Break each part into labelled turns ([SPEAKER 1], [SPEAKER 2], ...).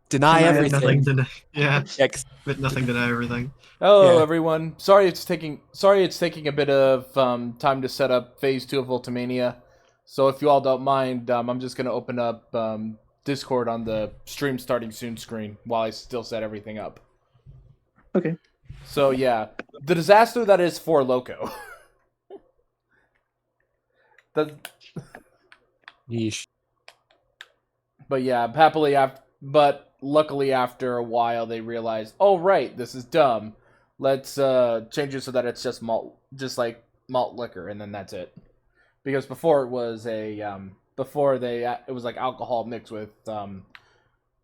[SPEAKER 1] Deny
[SPEAKER 2] Nothing
[SPEAKER 1] everything.
[SPEAKER 2] deny. Yeah,
[SPEAKER 1] Yeah,
[SPEAKER 2] but nothing deny everything.
[SPEAKER 3] Hello,
[SPEAKER 1] yeah.
[SPEAKER 3] everyone. Sorry it's taking a bit of time to set up Phase 2 of Ultimania. So if you all don't mind, I'm just gonna open up Discord on the stream starting soon screen while I still set everything up.
[SPEAKER 4] Okay.
[SPEAKER 3] So yeah, the disaster that is For Loco. the,
[SPEAKER 1] Yeesh.
[SPEAKER 3] but yeah, but luckily after a while they realized, oh right, this is dumb. Let's change it so that it's just malt, just like malt liquor, and then that's it. Because before it was it was like alcohol mixed with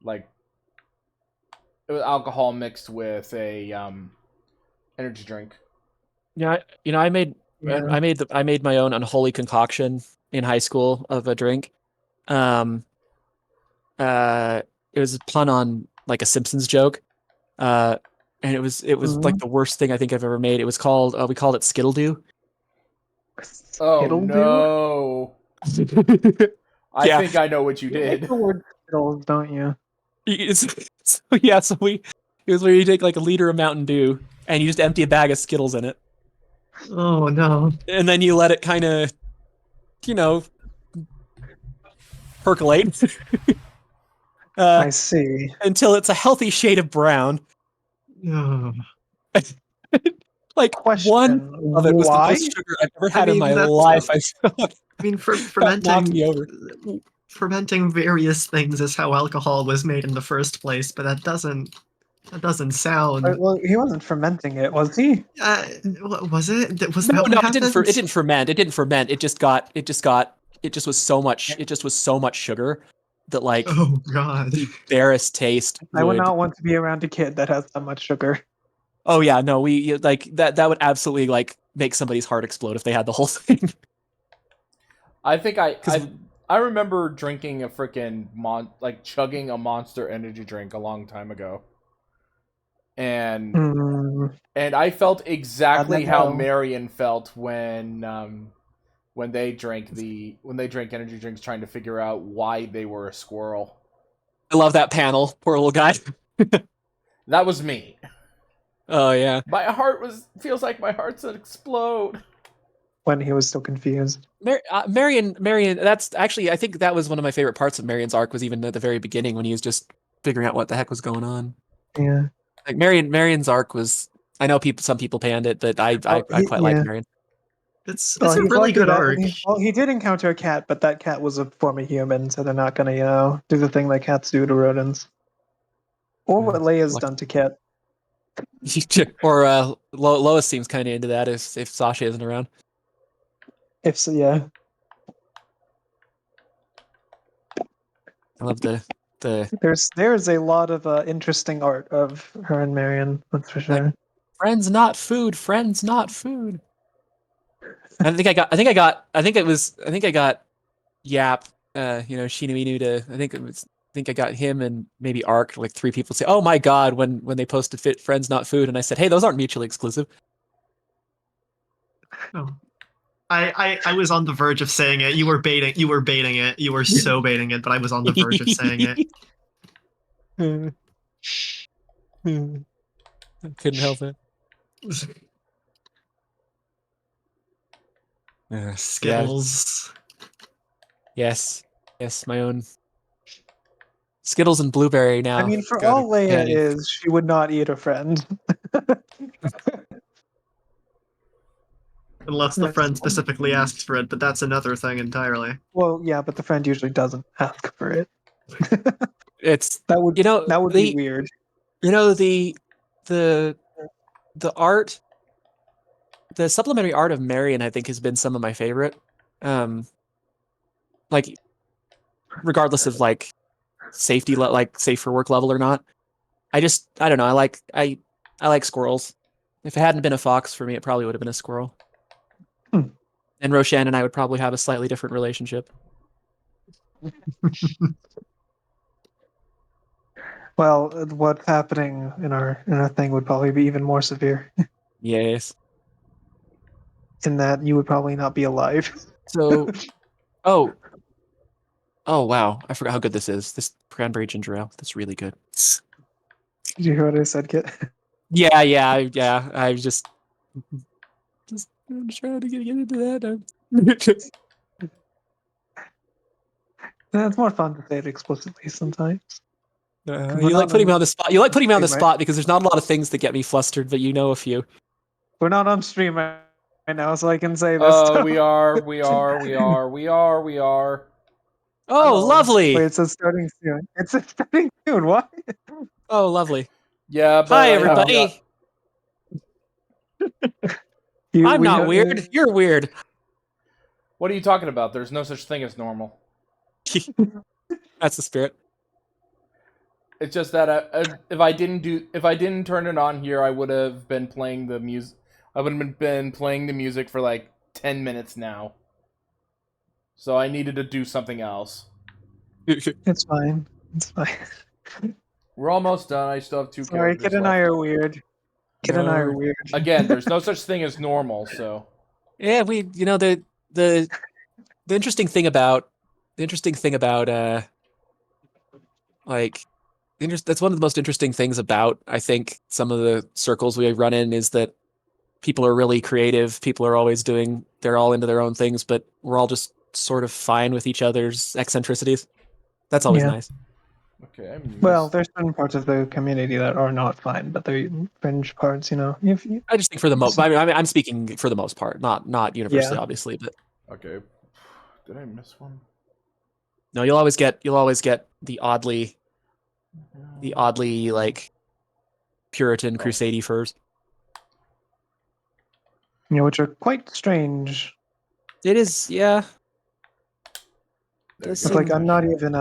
[SPEAKER 3] like it was alcohol mixed with a energy drink.
[SPEAKER 1] Yeah, I made
[SPEAKER 4] Yeah.
[SPEAKER 1] I made my own unholy concoction in high school of a drink. Um, it was a pun on like a Simpsons joke. Uh, and it was like the worst thing I think I've ever made. It was called we called it Skittle Doo.
[SPEAKER 3] Oh
[SPEAKER 4] Skittledew?
[SPEAKER 3] no! I
[SPEAKER 1] Yeah.
[SPEAKER 3] think I know what you
[SPEAKER 4] You like
[SPEAKER 3] did.
[SPEAKER 4] the word Skittles, don't you?
[SPEAKER 1] So yeah, so it was where you take like a liter of Mountain Dew and you just empty a bag of Skittles in it,
[SPEAKER 2] Oh no.
[SPEAKER 1] and then you let it kind of, you know, percolate
[SPEAKER 4] I see.
[SPEAKER 1] until it's a healthy shade of brown.
[SPEAKER 2] Oh.
[SPEAKER 1] Like
[SPEAKER 4] Question:
[SPEAKER 1] one of it was the
[SPEAKER 4] why?
[SPEAKER 1] most sugar I've ever had in my
[SPEAKER 2] that's.
[SPEAKER 1] life. I felt
[SPEAKER 2] I mean, for
[SPEAKER 1] that knocked me over.
[SPEAKER 2] fermenting various things is how alcohol was made in the first place, but that doesn't sound.
[SPEAKER 4] Well, he wasn't fermenting it, was he?
[SPEAKER 2] What was it? Was
[SPEAKER 1] No,
[SPEAKER 2] that what
[SPEAKER 1] no,
[SPEAKER 2] happened?
[SPEAKER 1] it didn't ferment. It didn't ferment. It just was so much sugar that like
[SPEAKER 2] Oh god.
[SPEAKER 1] the barest taste
[SPEAKER 4] I would
[SPEAKER 1] would.
[SPEAKER 4] not want to be around a kid that has that much sugar.
[SPEAKER 1] Oh yeah, no, like that would absolutely like make somebody's heart explode if they had the whole thing.
[SPEAKER 3] I think
[SPEAKER 1] 'Cause-
[SPEAKER 3] I remember drinking a freaking chugging a Monster energy drink a long time ago. And
[SPEAKER 4] Hmm.
[SPEAKER 3] and I felt exactly
[SPEAKER 4] I
[SPEAKER 3] how
[SPEAKER 4] know.
[SPEAKER 3] Marion felt when they drank energy drinks trying to figure out why they were a squirrel.
[SPEAKER 1] I love that panel. Poor little guy.
[SPEAKER 3] That was me.
[SPEAKER 1] Oh yeah.
[SPEAKER 3] My heart feels like my heart's gonna explode.
[SPEAKER 4] When he was so confused.
[SPEAKER 1] Marion. That's actually, I think that was one of my favorite parts of Marion's arc, was even at the very beginning when he was just figuring out what the heck was going on.
[SPEAKER 4] Yeah.
[SPEAKER 1] Like Marion's arc was. I know some people panned it, but I quite like Marion.
[SPEAKER 2] It's
[SPEAKER 4] Well,
[SPEAKER 2] a
[SPEAKER 4] he's
[SPEAKER 2] really
[SPEAKER 4] lucky
[SPEAKER 2] good
[SPEAKER 4] that
[SPEAKER 2] arc.
[SPEAKER 4] he did encounter a cat, but that cat was a form of human, so they're not gonna, do the thing that cats do to rodents. Or what Leia's done to Cat.
[SPEAKER 1] Or Lois seems kind of into that if Sasha isn't around.
[SPEAKER 4] If so, yeah.
[SPEAKER 1] I love the
[SPEAKER 4] There's a lot of interesting art of her and Marion, that's for sure.
[SPEAKER 1] friends not food, friends not food. I think I got Yap, Shinominu I think I got him and maybe Arc, like 3 people say, "Oh my god," when they posted fit friends not food, and I said, "Hey, those aren't mutually exclusive."
[SPEAKER 2] Oh. I was on the verge of saying it. You were baiting it. You were so baiting it, but I was on the verge of saying it.
[SPEAKER 1] I couldn't help it.
[SPEAKER 2] Skittles.
[SPEAKER 1] Yes, my own Skittles and blueberry now.
[SPEAKER 4] I mean, for
[SPEAKER 1] Got
[SPEAKER 4] all Leia
[SPEAKER 1] candy.
[SPEAKER 4] is, she would not eat a friend.
[SPEAKER 2] Unless the friend specifically asks for it, but that's another thing entirely.
[SPEAKER 4] Well, yeah, but the friend usually doesn't ask for it.
[SPEAKER 1] It's
[SPEAKER 4] That would be
[SPEAKER 1] the
[SPEAKER 4] weird.
[SPEAKER 1] the art, the supplementary art of Marion, I think, has been some of my favorite. Like, regardless of like safety, like safe for work level or not. I don't know. I like squirrels. If it hadn't been a fox for me, it probably would have been a squirrel. And Roshan and I would probably have a slightly different relationship.
[SPEAKER 4] Well, what's happening in our thing would probably be even more severe.
[SPEAKER 1] Yes.
[SPEAKER 4] In that you would probably not be alive.
[SPEAKER 1] So, oh, Oh wow, I forgot how good this is. This cranberry ginger ale. That's really good.
[SPEAKER 4] Did you hear what I said, Kit?
[SPEAKER 1] Yeah, yeah, yeah. I was just I'm trying to get into that.
[SPEAKER 4] Yeah, it's more fun to say it explicitly sometimes. We're
[SPEAKER 1] You like
[SPEAKER 4] not
[SPEAKER 1] putting me
[SPEAKER 4] on
[SPEAKER 1] on the spot. You like putting me on the
[SPEAKER 4] stream, right?
[SPEAKER 1] spot because there's not a lot of things that get me flustered, but you know a few.
[SPEAKER 4] We're not on stream right now, so I can say this stuff.
[SPEAKER 3] We are.
[SPEAKER 1] Oh,
[SPEAKER 3] Hello.
[SPEAKER 1] lovely.
[SPEAKER 4] Wait, it says starting soon. It says starting soon. What?
[SPEAKER 1] Oh, lovely.
[SPEAKER 3] Yeah, but
[SPEAKER 1] Hi,
[SPEAKER 3] I haven't
[SPEAKER 1] everybody. I'm not weird. You're weird.
[SPEAKER 3] What are you talking about? There's no such thing as normal.
[SPEAKER 1] That's the spirit.
[SPEAKER 3] It's just that if I didn't turn it on here, I would have been playing the music. I would have been playing the music for like 10 minutes now. So I needed to do something else.
[SPEAKER 4] It's fine. It's fine.
[SPEAKER 3] We're almost done. I still have 2
[SPEAKER 4] Sorry,
[SPEAKER 3] characters
[SPEAKER 4] Kid and I
[SPEAKER 3] left.
[SPEAKER 4] are weird. Kid and I are
[SPEAKER 1] Nerd.
[SPEAKER 4] weird.
[SPEAKER 3] Again, there's no such thing as normal, so
[SPEAKER 1] Yeah, the interesting thing about like that's one of the most interesting things about I think some of the circles we run in is that people are really creative. People are always they're all into their own things, but we're all just sort of fine with each other's eccentricities. That's always
[SPEAKER 4] Yeah.
[SPEAKER 1] nice.
[SPEAKER 3] okay.
[SPEAKER 4] Well, there's certain parts of the community that are not fine, but they're fringe parts, you know.
[SPEAKER 1] I just think for the most, I'm speaking for the most part, not universally, obviously, but
[SPEAKER 3] Okay. Did I miss one?
[SPEAKER 1] no, you'll always get the oddly like Puritan crusade furs.
[SPEAKER 4] You know, which are quite strange.
[SPEAKER 1] It is, yeah.
[SPEAKER 3] There we
[SPEAKER 1] It's
[SPEAKER 4] It's
[SPEAKER 3] go.
[SPEAKER 4] like I'm not even you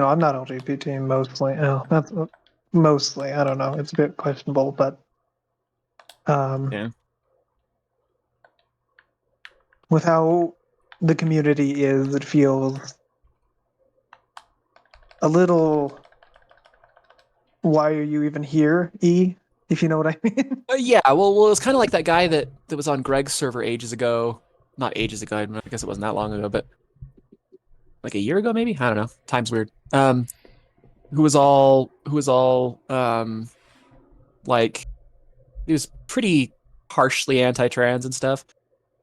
[SPEAKER 4] know, I'm not LGBT mostly. Oh, that's mostly. I don't know. It's a bit questionable, but
[SPEAKER 1] Yeah.
[SPEAKER 4] with how the community is, it feels a little. Why are you even here, E? If you know what I mean.
[SPEAKER 1] Yeah, well, it's kind of like that guy that was on Greg's server ages ago. Not ages ago. I guess it wasn't that long ago, but like a year ago, maybe. I don't know. Time's weird. Who was all like he was pretty harshly anti-trans and stuff.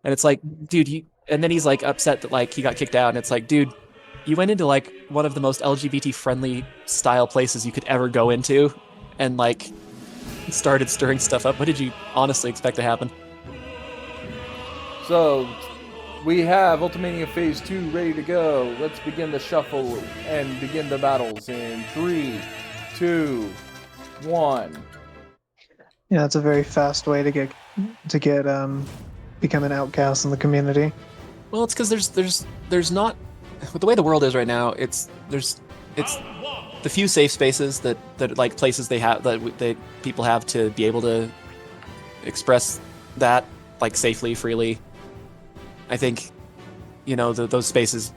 [SPEAKER 1] And it's like, dude, and then he's like upset that like he got kicked out, and it's like, dude, you went into like one of the most LGBT friendly style places you could ever go into, and like started stirring stuff up. What did you honestly expect to happen?
[SPEAKER 3] So, we have Ultimania Phase 2 ready to go. Let's begin the shuffle and begin the battles in 3, 2, 1.
[SPEAKER 4] Yeah, it's a very fast way to get become an outcast in the community.
[SPEAKER 1] Well, it's because there's not with the way the world is right now. It's the few safe spaces that like places they have that people have to be able to express that like safely, freely. I think, you know, those spaces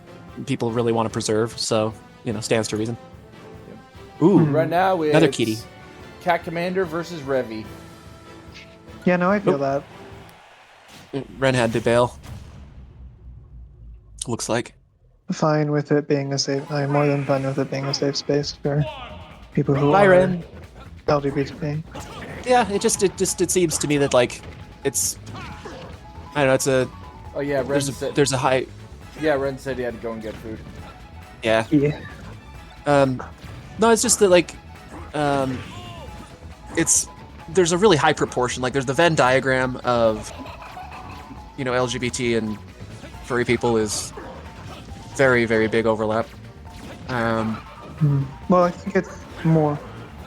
[SPEAKER 1] people really want to preserve. So, you know, stands to reason. Ooh,
[SPEAKER 3] Right now, it's
[SPEAKER 1] another kitty.
[SPEAKER 3] Cat Commander versus Revy.
[SPEAKER 4] Yeah, no, I feel that.
[SPEAKER 1] Ren had to bail. Looks like.
[SPEAKER 4] Fine with it being a safe. I'm more than fine with it being a safe space for people who
[SPEAKER 1] Bye,
[SPEAKER 4] are
[SPEAKER 1] Ren.
[SPEAKER 4] LGBT.
[SPEAKER 1] Yeah, it seems to me that like it's I don't know, it's a
[SPEAKER 3] Oh yeah, Ren said.
[SPEAKER 1] there's a high
[SPEAKER 3] Yeah, Ren said he had to go and get food.
[SPEAKER 1] yeah.
[SPEAKER 4] Yeah.
[SPEAKER 1] No, it's just that like there's a really high proportion. Like there's the Venn diagram of, you know, LGBT and furry people is very, very big overlap.
[SPEAKER 4] Well, I think it's more.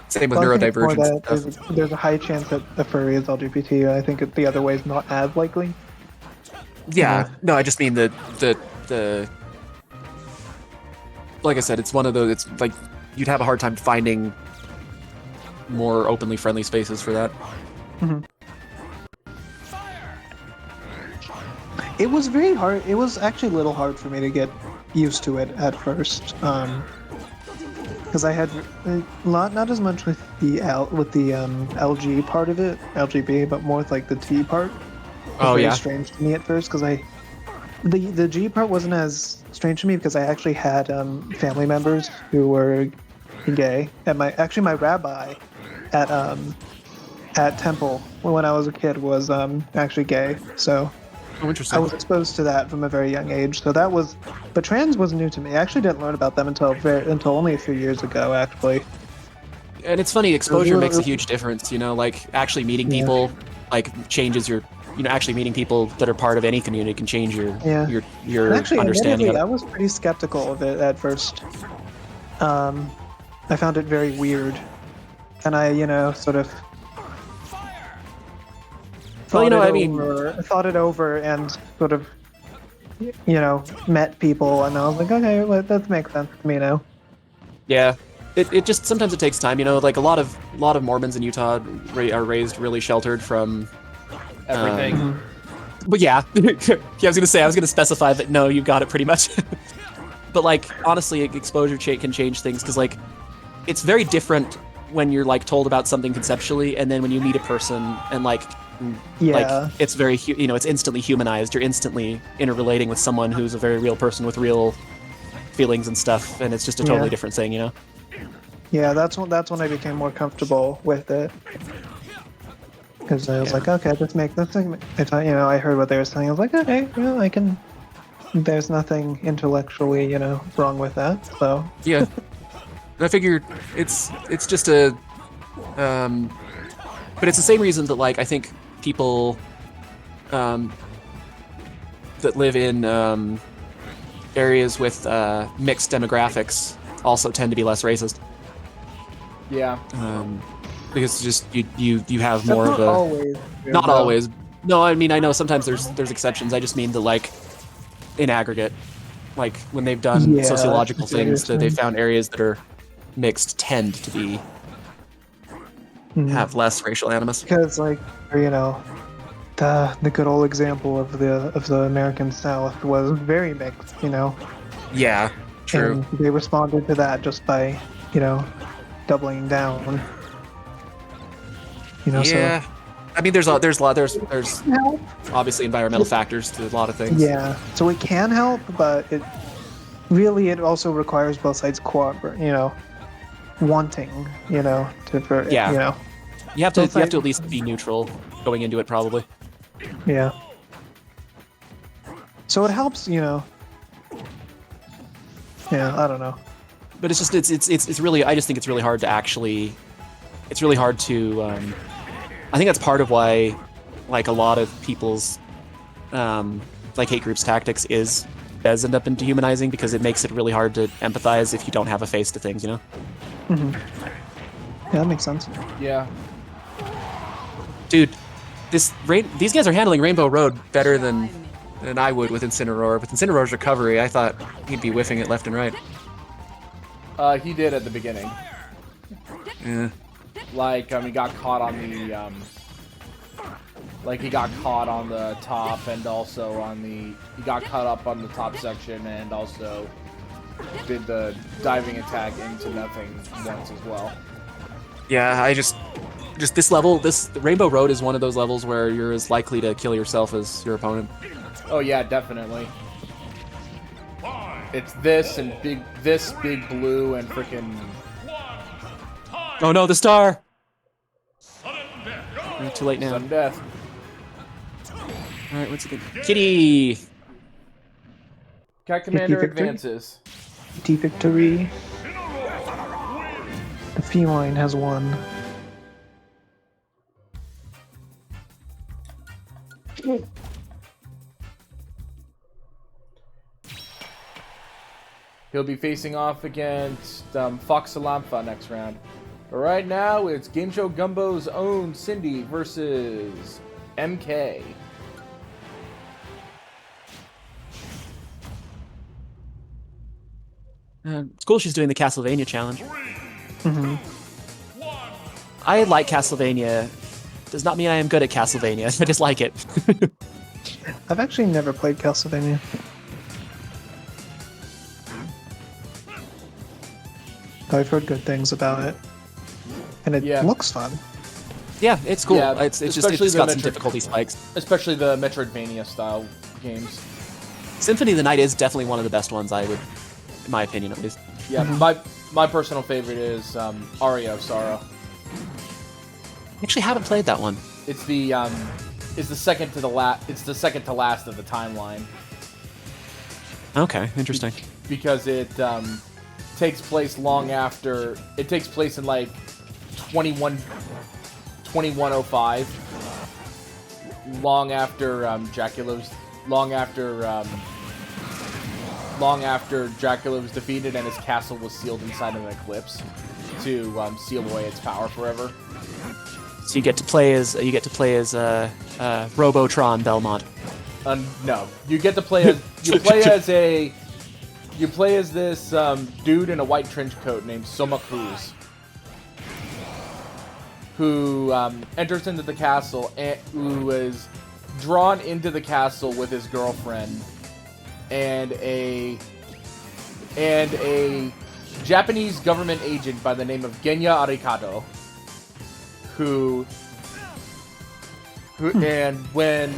[SPEAKER 1] Same with
[SPEAKER 4] Well, I think it's more
[SPEAKER 1] neurodivergence
[SPEAKER 4] that
[SPEAKER 1] and stuff.
[SPEAKER 4] there's a high chance that a furry is LGBT. I think the other way is not as likely.
[SPEAKER 1] Yeah, no, I just mean the like I said, it's one of those. It's like you'd have a hard time finding more openly friendly spaces for that.
[SPEAKER 4] It was very hard. It was actually a little hard for me to get used to it at first, because I had not as much with the LG part of it, LGB, but more with like the T part.
[SPEAKER 1] Oh,
[SPEAKER 4] very
[SPEAKER 1] yeah?
[SPEAKER 4] strange to me at first because the G part wasn't as strange to me because I actually had family members who were gay, and my rabbi at temple when I was a kid was actually gay, so
[SPEAKER 1] Oh,
[SPEAKER 4] I
[SPEAKER 1] interesting.
[SPEAKER 4] was exposed to that from a very young age. So that was, but trans was new to me. I actually didn't learn about them until only a few years ago, actually.
[SPEAKER 1] And it's funny, exposure
[SPEAKER 4] little-
[SPEAKER 1] makes a huge difference, you know, like actually meeting
[SPEAKER 4] Yeah.
[SPEAKER 1] people, like changes your, you know, actually meeting people that are part of any community can change
[SPEAKER 4] Yeah.
[SPEAKER 1] your
[SPEAKER 4] And actually,
[SPEAKER 1] understanding of
[SPEAKER 4] admittedly,
[SPEAKER 1] it.
[SPEAKER 4] I was pretty skeptical of it at first. I found it very weird, and I, sort of
[SPEAKER 1] Well, you know,
[SPEAKER 4] thought it over, and sort of, met people, and I was like, okay, that makes sense to me now.
[SPEAKER 1] yeah, it just sometimes it takes time, you know, like a lot of Mormons in Utah are raised really sheltered from
[SPEAKER 3] Everything.
[SPEAKER 1] But yeah, yeah, I was gonna specify that no, you got it pretty much. But like honestly, exposure can change things because like it's very different when you're like told about something conceptually, and then when you meet a person and like
[SPEAKER 4] Yeah.
[SPEAKER 1] it's very it's instantly humanized. You're instantly interrelating with someone who's a very real person with real feelings and stuff, and it's just a totally
[SPEAKER 4] Yeah.
[SPEAKER 1] different thing, you know.
[SPEAKER 4] Yeah, that's when I became more comfortable with it. Because I was
[SPEAKER 1] Yeah.
[SPEAKER 4] like, okay, I heard what they were saying. I was like, okay, I can. There's nothing intellectually, wrong with that. So
[SPEAKER 1] Yeah. And I figured it's just a but it's the same reason that like I think people that live in areas with mixed demographics also tend to be less racist.
[SPEAKER 3] Yeah.
[SPEAKER 1] Because just you have more
[SPEAKER 4] that's
[SPEAKER 1] of
[SPEAKER 4] not
[SPEAKER 1] a
[SPEAKER 4] always. True,
[SPEAKER 1] not
[SPEAKER 4] though.
[SPEAKER 1] always. No, I mean I know sometimes there's exceptions. I just mean that like in aggregate, like when they've done
[SPEAKER 4] Yeah,
[SPEAKER 1] sociological
[SPEAKER 4] I see what you're
[SPEAKER 1] things, that they
[SPEAKER 4] saying.
[SPEAKER 1] found areas that are mixed tend to be
[SPEAKER 4] Mhm.
[SPEAKER 1] have less racial animus.
[SPEAKER 4] Because the good old example of the American South was very mixed,
[SPEAKER 1] Yeah, true.
[SPEAKER 4] and they responded to that just by doubling down.
[SPEAKER 1] Yeah, I mean, there's
[SPEAKER 4] So
[SPEAKER 1] obviously environmental factors to a lot of things.
[SPEAKER 4] yeah, so it can help, but it also requires both sides cooperate, wanting,
[SPEAKER 1] Yeah. You have to
[SPEAKER 4] Both sides-
[SPEAKER 1] at least be neutral going into it, probably.
[SPEAKER 4] yeah. So it helps, Yeah, I don't know.
[SPEAKER 1] But it's just it's really I just think it's really hard to actually. It's really hard to. I think that's part of why, like a lot of people's, like hate groups tactics does end up in dehumanizing because it makes it really hard to empathize if you don't have a face to things, you know.
[SPEAKER 4] Hmm. Yeah, that makes sense.
[SPEAKER 3] Yeah.
[SPEAKER 1] Dude, these guys are handling Rainbow Road better than I would with Incineroar. With Incineroar's recovery, I thought he'd be whiffing it left and right.
[SPEAKER 3] He did at the beginning.
[SPEAKER 1] Yeah.
[SPEAKER 3] Like, he got caught on the, he got caught on the top and also he got caught up on the top section and also did the diving attack into nothing once as well.
[SPEAKER 1] Yeah, I just this level, the Rainbow Road is one of those levels where you're as likely to kill yourself as your opponent.
[SPEAKER 3] Oh yeah, definitely. It's this and big blue and freaking.
[SPEAKER 1] Oh no, the star! Too late now.
[SPEAKER 3] Sudden death.
[SPEAKER 1] Alright, what's it good? Kitty!
[SPEAKER 3] Cat Commander
[SPEAKER 4] victory?
[SPEAKER 3] advances.
[SPEAKER 4] T victory. The feline has won.
[SPEAKER 3] He'll be facing off against Fox Salamfa next round. But right now, it's Game Show Gumbo's own Cindy versus MK.
[SPEAKER 1] It's cool she's doing the Castlevania challenge.
[SPEAKER 4] Hmm.
[SPEAKER 1] I like Castlevania. Does not mean I am good at Castlevania. I just like it.
[SPEAKER 4] I've actually never played Castlevania. I've heard good things about it, and it
[SPEAKER 3] Yeah.
[SPEAKER 4] looks fun.
[SPEAKER 1] Yeah, it's cool.
[SPEAKER 3] Yeah,
[SPEAKER 1] it's just
[SPEAKER 3] especially
[SPEAKER 1] it's
[SPEAKER 3] the
[SPEAKER 1] got some
[SPEAKER 3] Metroid-
[SPEAKER 1] difficulty spikes.
[SPEAKER 3] Especially the Metroidvania style games.
[SPEAKER 1] Symphony of the Night is definitely one of the best ones. In my opinion, at least.
[SPEAKER 3] Yeah, my personal favorite is Aria of Sorrow.
[SPEAKER 1] I actually haven't played that one.
[SPEAKER 3] It's the second to the It's the second to last of the timeline
[SPEAKER 1] Okay, interesting.
[SPEAKER 3] because it takes place long after. It takes place in like 2105, long after Dracula was defeated and his castle was sealed inside an eclipse to seal away its power forever.
[SPEAKER 1] So you get to play as Robotron Belmont.
[SPEAKER 3] No, you get to play as you play as this dude in a white trench coat named Soma Cruz, who enters into the castle and who is drawn into the castle with his girlfriend and a Japanese government agent by the name of Genya Arikado, who when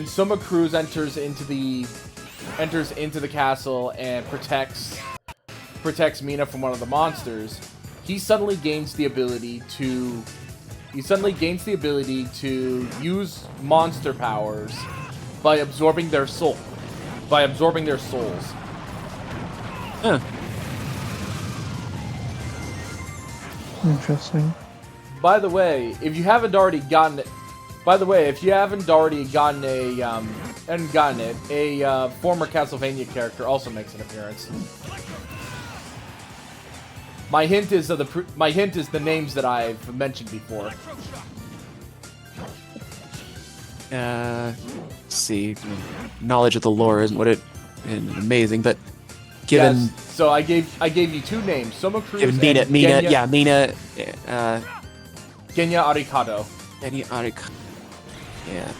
[SPEAKER 3] Soma Cruz enters into the castle and protects Mina from one of the monsters, he suddenly gains the ability to use monster powers by absorbing their souls.
[SPEAKER 1] Huh.
[SPEAKER 4] Interesting.
[SPEAKER 3] By the way, if you haven't already gotten it, a former Castlevania character also makes an appearance. My hint is the names that I've mentioned before.
[SPEAKER 1] Let's see. Knowledge of the lore isn't amazing, but given
[SPEAKER 3] Yes, so I gave you two names: Soma Cruz and
[SPEAKER 1] Mina,
[SPEAKER 3] Genya Arikado.
[SPEAKER 1] Yeah.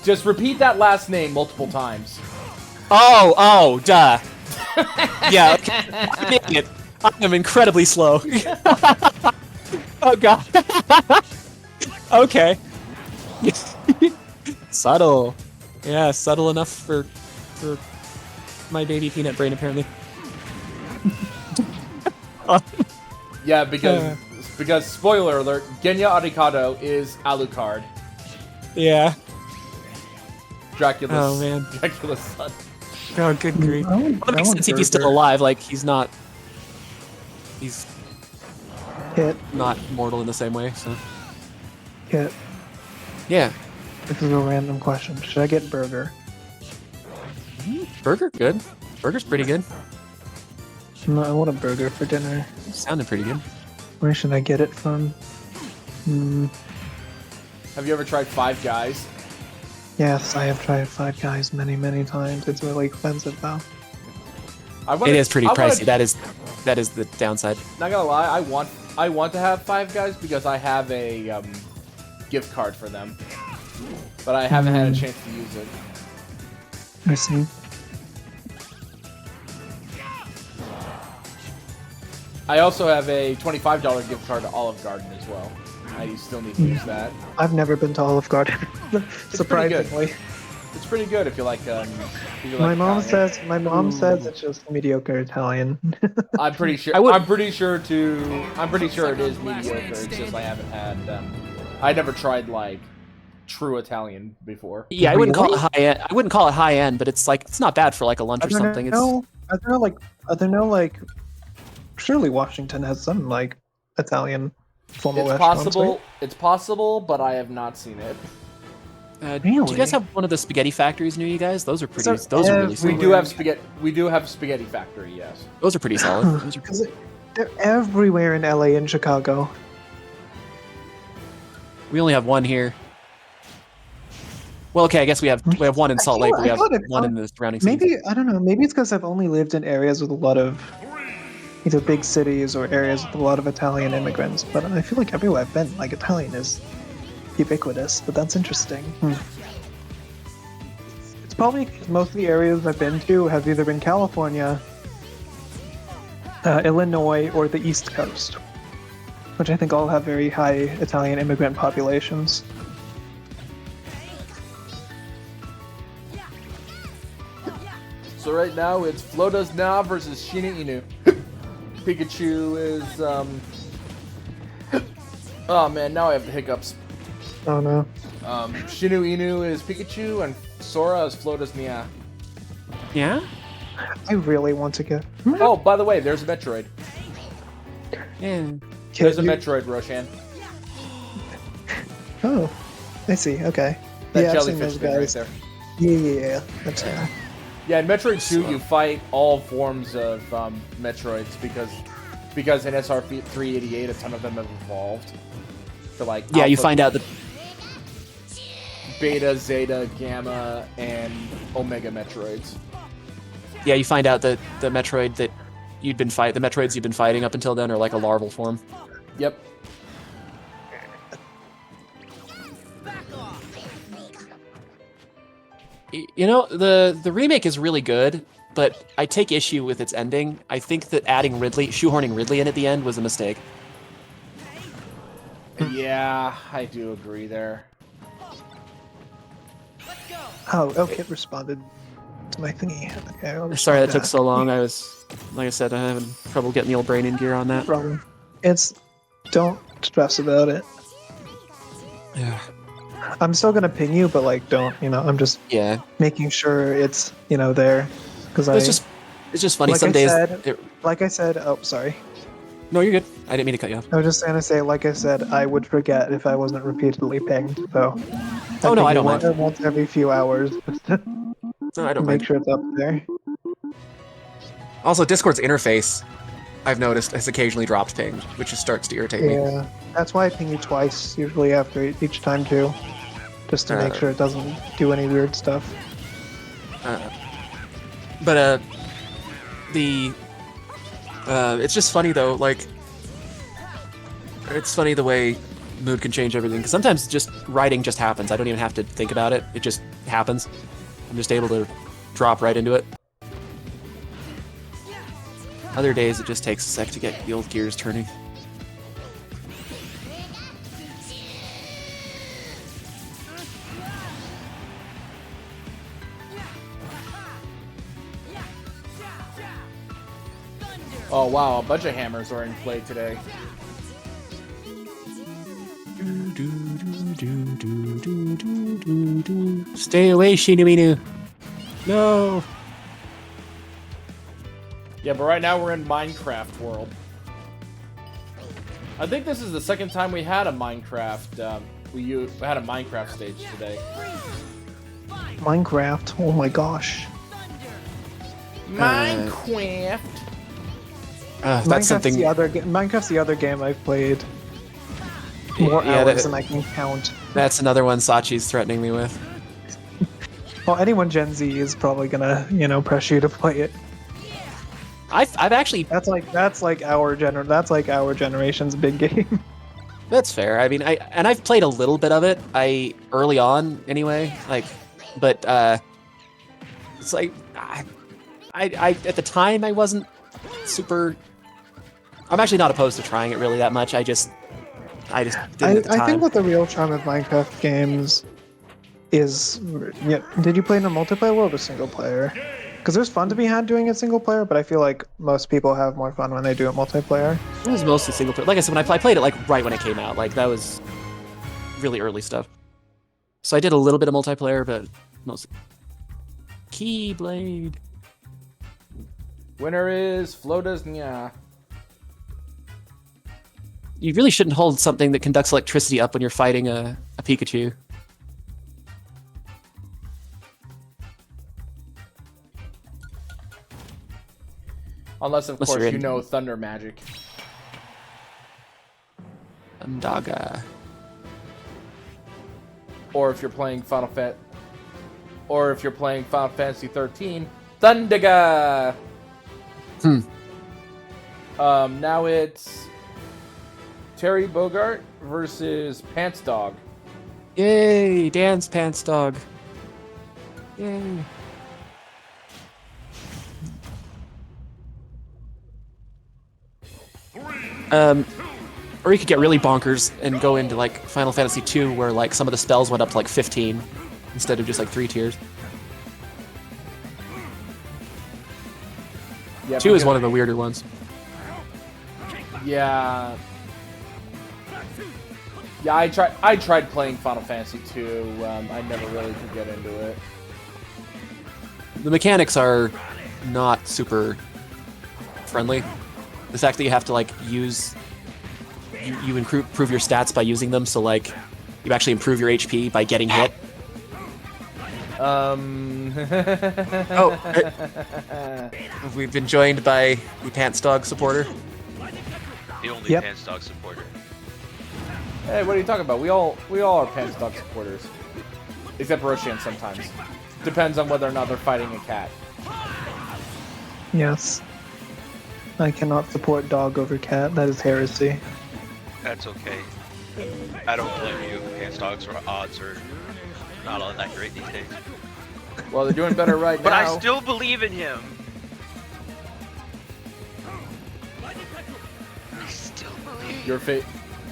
[SPEAKER 3] Just repeat that last name multiple times.
[SPEAKER 1] Oh, duh. Yeah, okay. I'm an idiot. I am incredibly slow. Oh god. Okay. Subtle. Yeah, subtle enough for my baby peanut brain, apparently.
[SPEAKER 3] Yeah, because spoiler alert, Genya Arikado is Alucard,
[SPEAKER 1] Yeah.
[SPEAKER 3] Dracula's
[SPEAKER 1] Oh, man.
[SPEAKER 3] Dracula's son.
[SPEAKER 1] Oh, good grief.
[SPEAKER 4] I want-
[SPEAKER 1] Well, that
[SPEAKER 4] I
[SPEAKER 1] makes
[SPEAKER 4] want
[SPEAKER 1] sense if he's still
[SPEAKER 4] Burger.
[SPEAKER 1] alive. Like, he's not
[SPEAKER 4] Hit.
[SPEAKER 1] mortal in the same way, so.
[SPEAKER 4] Hit.
[SPEAKER 1] Yeah.
[SPEAKER 4] This is a random question. Should I get burger?
[SPEAKER 1] Burger, good. Burger's pretty good.
[SPEAKER 4] No, I want a burger for dinner.
[SPEAKER 1] Sounded pretty good.
[SPEAKER 4] Where should I get it from?
[SPEAKER 3] Have you ever tried Five Guys?
[SPEAKER 4] Yes, I have tried Five Guys many, many times. It's really expensive though.
[SPEAKER 1] It is pretty pricey. That is the downside.
[SPEAKER 3] Not gonna lie, I want to have Five Guys because I have a gift card for them, but I haven't had a chance to use it.
[SPEAKER 4] I see.
[SPEAKER 3] I also have a $25 gift card to Olive Garden as well. I still need to use that.
[SPEAKER 4] I've never been to Olive Garden. Surprisingly.
[SPEAKER 3] It's pretty good if you like.
[SPEAKER 4] My mom
[SPEAKER 3] Italian.
[SPEAKER 4] says it's just mediocre Italian.
[SPEAKER 3] I'm pretty sure. I'm pretty sure it is mediocre. It's just I haven't had. I never tried like true Italian before.
[SPEAKER 1] Yeah, I wouldn't call it high end. I wouldn't call it high end, but it's not bad for like a lunch or something.
[SPEAKER 4] I don't know. Surely Washington has some like Italian formal
[SPEAKER 3] It's
[SPEAKER 4] restaurants.
[SPEAKER 3] possible.
[SPEAKER 4] Right?
[SPEAKER 3] It's possible, but I have not seen it.
[SPEAKER 1] Do you
[SPEAKER 4] Really?
[SPEAKER 1] guys have one of the spaghetti factories near you guys? Those are pretty.
[SPEAKER 4] So
[SPEAKER 1] Those are really
[SPEAKER 3] We
[SPEAKER 1] solid.
[SPEAKER 3] do have spaghetti. We do have Spaghetti Factory. Yes.
[SPEAKER 1] Those are pretty solid. Those are
[SPEAKER 4] Because they're everywhere in LA and Chicago.
[SPEAKER 1] We only have one here. Well, okay, I guess we have one in Salt Lake. We have one in the surrounding cities.
[SPEAKER 4] Maybe I don't know. Maybe it's because I've only lived in areas with a lot of either big cities or areas with a lot of Italian immigrants. But I feel like everywhere I've been, like Italian is ubiquitous. But that's interesting. It's probably because most of the areas I've been to have either been California Illinois, or the East Coast, which I think all have very high Italian immigrant populations.
[SPEAKER 3] So right now it's Flodo's Na versus Shiina Inu. Pikachu is oh man, now I have the hiccups.
[SPEAKER 4] Oh no.
[SPEAKER 3] Shiinu Inu is Pikachu and Sora is Flodo's Nia.
[SPEAKER 1] Yeah?
[SPEAKER 4] I really want to get.
[SPEAKER 3] Oh, by the way, there's a Metroid.
[SPEAKER 1] Yeah.
[SPEAKER 3] There's a Metroid, Roshan.
[SPEAKER 4] Oh, I see. Okay.
[SPEAKER 3] That
[SPEAKER 4] yeah, I've seen
[SPEAKER 3] jellyfish
[SPEAKER 4] those
[SPEAKER 3] thing right
[SPEAKER 4] guys.
[SPEAKER 3] there.
[SPEAKER 4] Yeah. That's
[SPEAKER 3] Yeah, in Metroid 2, you fight all forms of Metroids because in SR 388, a ton of them have evolved. For like
[SPEAKER 1] Yeah, you
[SPEAKER 3] Alpha,
[SPEAKER 1] find out that
[SPEAKER 3] Beta, Zeta, Gamma, and Omega Metroids.
[SPEAKER 1] you find out that the Metroid that the Metroids you've been fighting up until then are like a larval form.
[SPEAKER 3] Yep.
[SPEAKER 1] You know, the remake is really good, but I take issue with its ending. I think that shoehorning Ridley in at the end was a mistake.
[SPEAKER 3] Yeah, I do agree there.
[SPEAKER 4] Oh, okay. Responded to my thingy. Okay, I'll
[SPEAKER 1] Sorry that
[SPEAKER 4] respond
[SPEAKER 1] took
[SPEAKER 4] to
[SPEAKER 1] so long. Like I said, I'm having trouble getting the old brain in gear on that.
[SPEAKER 4] Problem. Don't stress about it.
[SPEAKER 1] Yeah.
[SPEAKER 4] I'm still gonna ping you, but like, don't. I'm just
[SPEAKER 1] Yeah.
[SPEAKER 4] making sure it's there, because
[SPEAKER 1] It's just funny.
[SPEAKER 4] like
[SPEAKER 1] Some
[SPEAKER 4] I
[SPEAKER 1] days.
[SPEAKER 4] said- like I said. Oh, sorry.
[SPEAKER 1] No, you're good. I didn't mean to cut you off.
[SPEAKER 4] I was just gonna say, like I said, I would forget if I wasn't repeatedly pinged. So.
[SPEAKER 1] Oh, no, I
[SPEAKER 4] ping
[SPEAKER 1] don't
[SPEAKER 4] you
[SPEAKER 1] mind.
[SPEAKER 4] Once every few hours, just to
[SPEAKER 1] No, I don't
[SPEAKER 4] make
[SPEAKER 1] mind.
[SPEAKER 4] sure it's up there.
[SPEAKER 1] Also, Discord's interface, I've noticed, has occasionally dropped ping, which just starts to irritate me.
[SPEAKER 4] Yeah, that's why I ping you twice, usually after each time too, just to make sure it doesn't do any weird stuff.
[SPEAKER 1] But it's just funny though. Like, it's funny the way mood can change everything. Because sometimes just writing just happens. I don't even have to think about it. It just happens. I'm just able to drop right into it. Other days it just takes a sec to get the old gears turning.
[SPEAKER 3] Oh wow, a bunch of hammers are in play today.
[SPEAKER 1] Stay away, Shinuminu. No.
[SPEAKER 3] Yeah, but right now we're in Minecraft world. I think this is the second time we had a Minecraft. We had a Minecraft stage today.
[SPEAKER 4] Minecraft, oh my gosh.
[SPEAKER 3] Minecraft.
[SPEAKER 1] That's something.
[SPEAKER 4] Minecraft's the other game I've played more
[SPEAKER 1] Yeah,
[SPEAKER 4] hours than I can count.
[SPEAKER 1] That's another one Sachi's threatening me with.
[SPEAKER 4] Well, anyone Gen Z is probably gonna, press you to play it.
[SPEAKER 1] I've actually.
[SPEAKER 4] That's like our generation's big game.
[SPEAKER 1] That's fair. I mean, I've played a little bit of it. Early on anyway. But it's like I at the time I wasn't super. I'm actually not opposed to trying it really that much. I just didn't at the time.
[SPEAKER 4] I think that the real charm of Minecraft games is. Yeah, did you play in a multiplayer world or single player? Because there's fun to be had doing it single player, but I feel like most people have more fun when they do it multiplayer.
[SPEAKER 1] It was mostly single player. Like I said, when I played it like right when it came out, like that was really early stuff. So I did a little bit of multiplayer, but mostly Keyblade.
[SPEAKER 3] Winner is Floda's Nya.
[SPEAKER 1] You really shouldn't hold something that conducts electricity up when you're fighting a Pikachu.
[SPEAKER 3] Unless, of
[SPEAKER 1] Unless
[SPEAKER 3] course,
[SPEAKER 1] you're
[SPEAKER 3] you
[SPEAKER 1] in-
[SPEAKER 3] know Thunder Magic.
[SPEAKER 1] Daga.
[SPEAKER 3] Or if you're playing Final Fantasy 13, Thundaga! Now it's Terry Bogart versus Pants Dog.
[SPEAKER 1] Yay! Dance Pants Dog. Yay. Or you could get really bonkers and go into like Final Fantasy II, where like some of the spells went up to like 15 instead of just like 3 tiers.
[SPEAKER 3] Yeah,
[SPEAKER 1] 2 is one of the weirder ones.
[SPEAKER 3] Yeah. Yeah, I tried playing Final Fantasy 2. I never really could get into it.
[SPEAKER 1] The mechanics are not super friendly. The fact that you have to like use you improve your stats by using them, so like you actually improve your HP by getting hit. We've been joined by the Pants Dog supporter.
[SPEAKER 5] The only Pants Dog supporter.
[SPEAKER 3] Hey, what are you talking about? We all are Pants Dog supporters. Except Roshan sometimes. Depends on whether or not they're fighting a cat.
[SPEAKER 4] Yes. I cannot support dog over cat. That is heresy.
[SPEAKER 5] That's okay. I don't blame you. Pants Dogs or odds are not all that great these days.
[SPEAKER 3] Well, they're doing better right
[SPEAKER 5] But
[SPEAKER 3] now.
[SPEAKER 5] I still believe in him. I still believe.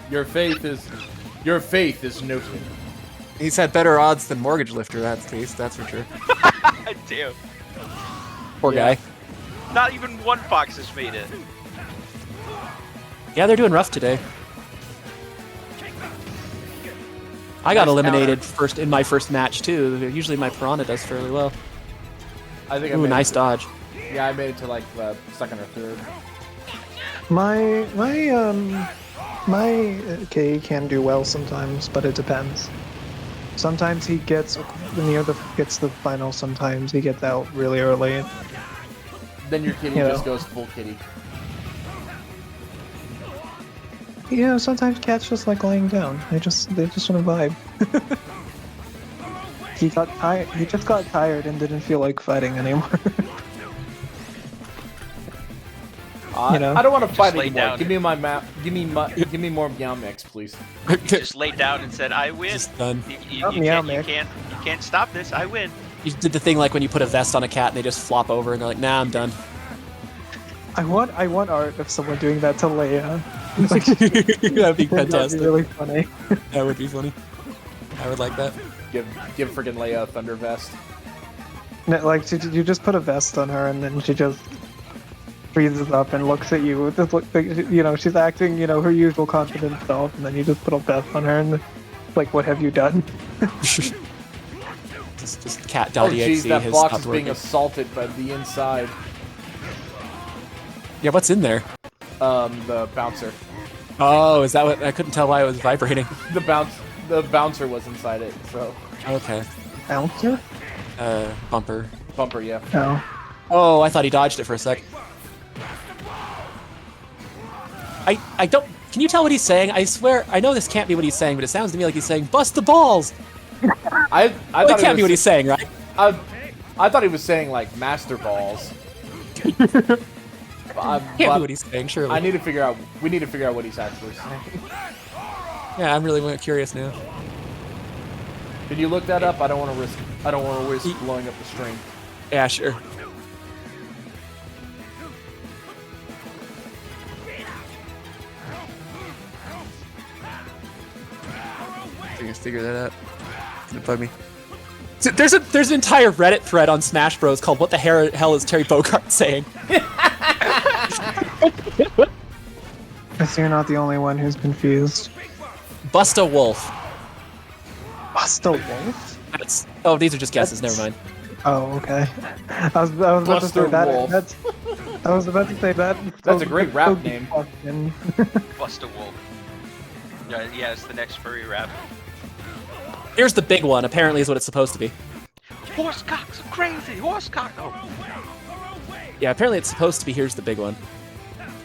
[SPEAKER 3] Your faith is noted.
[SPEAKER 1] He's had better odds than Mortgage Lifter, that's for sure.
[SPEAKER 5] Damn.
[SPEAKER 1] Poor guy.
[SPEAKER 5] Not even one fox has made it.
[SPEAKER 1] Yeah, they're doing rough today. I got
[SPEAKER 3] Nice
[SPEAKER 1] eliminated
[SPEAKER 3] counter.
[SPEAKER 1] in my first match too. Usually my Piranha does fairly well.
[SPEAKER 3] I think I
[SPEAKER 1] Ooh,
[SPEAKER 3] made
[SPEAKER 1] nice
[SPEAKER 3] it
[SPEAKER 1] dodge.
[SPEAKER 3] Yeah, I made it to like the second or third.
[SPEAKER 4] My K can do well sometimes, but it depends. Sometimes he gets gets the final. Sometimes he gets out really early.
[SPEAKER 3] Then your kitty just goes full kitty.
[SPEAKER 4] Yeah, sometimes cats just like laying down. They just want to vibe. He got tired. He just got tired and didn't feel like fighting anymore. You know?
[SPEAKER 3] I don't want to fight
[SPEAKER 5] lay
[SPEAKER 3] anymore.
[SPEAKER 5] down.
[SPEAKER 3] Give me my map. Give me more Meow Mix, please.
[SPEAKER 5] Just laid down and said, "I win."
[SPEAKER 1] Just done.
[SPEAKER 5] You
[SPEAKER 4] Meow
[SPEAKER 5] can't stop this. I win.
[SPEAKER 1] You did the thing like when you put a vest on a cat and they just flop over and they're like, nah, I'm done.
[SPEAKER 4] I want art of someone doing that to Leia.
[SPEAKER 1] That'd be fantastic.
[SPEAKER 4] That'd be really funny.
[SPEAKER 1] That would be funny. I would like that.
[SPEAKER 3] Give friggin' Leia a thunder vest.
[SPEAKER 4] No, like you just put a vest on her and then she just freezes up and looks at you. Just look, she's acting, her usual confident self, and then you just put a vest on her and like, what have you done?
[SPEAKER 1] just cat
[SPEAKER 3] Oh
[SPEAKER 1] .exe
[SPEAKER 3] jeez, that
[SPEAKER 1] has
[SPEAKER 3] box
[SPEAKER 1] stopped
[SPEAKER 3] is being
[SPEAKER 1] working.
[SPEAKER 3] assaulted by the inside.
[SPEAKER 1] Yeah, what's in there?
[SPEAKER 3] The bouncer.
[SPEAKER 1] Oh, is that what? I couldn't tell why it was vibrating.
[SPEAKER 3] The bouncer was inside it, so.
[SPEAKER 1] Okay.
[SPEAKER 4] Bouncer?
[SPEAKER 1] Bumper.
[SPEAKER 3] Bumper, yeah.
[SPEAKER 4] No.
[SPEAKER 1] Oh, I thought he dodged it for a sec. I don't. Can you tell what he's saying? I swear, I know this can't be what he's saying, but it sounds to me like he's saying, "Bust the balls."
[SPEAKER 3] I
[SPEAKER 1] Well,
[SPEAKER 3] thought
[SPEAKER 1] it can't be what he's saying, right?
[SPEAKER 3] I thought he was saying like master balls.
[SPEAKER 1] Can't be what he's saying, surely.
[SPEAKER 3] I need to figure out. We need to figure out what he's actually saying.
[SPEAKER 1] Yeah, I'm really curious now.
[SPEAKER 3] Can you look that up? I don't want to risk blowing up the stream.
[SPEAKER 1] Yeah, sure. I can figure that out. It's gonna bug me. So there's an entire Reddit thread on Smash Bros called "What the hell is Terry Bogard saying?"
[SPEAKER 4] I see you're not the only one who's confused.
[SPEAKER 1] Bust a wolf.
[SPEAKER 4] Bust a wolf?
[SPEAKER 1] Oh, these are just guesses. Never mind.
[SPEAKER 4] Oh, okay. I was about to
[SPEAKER 3] Buster
[SPEAKER 4] say that.
[SPEAKER 3] Wolf.
[SPEAKER 4] I was about to say that.
[SPEAKER 3] That's a great rap name.
[SPEAKER 5] Bust a wolf. Yeah, it's the next furry rap.
[SPEAKER 1] Here's the big one. Apparently, is what it's supposed to be.
[SPEAKER 5] Horsecock's crazy. Horsecock. Oh.
[SPEAKER 1] Yeah, apparently it's supposed to be. Here's the big one.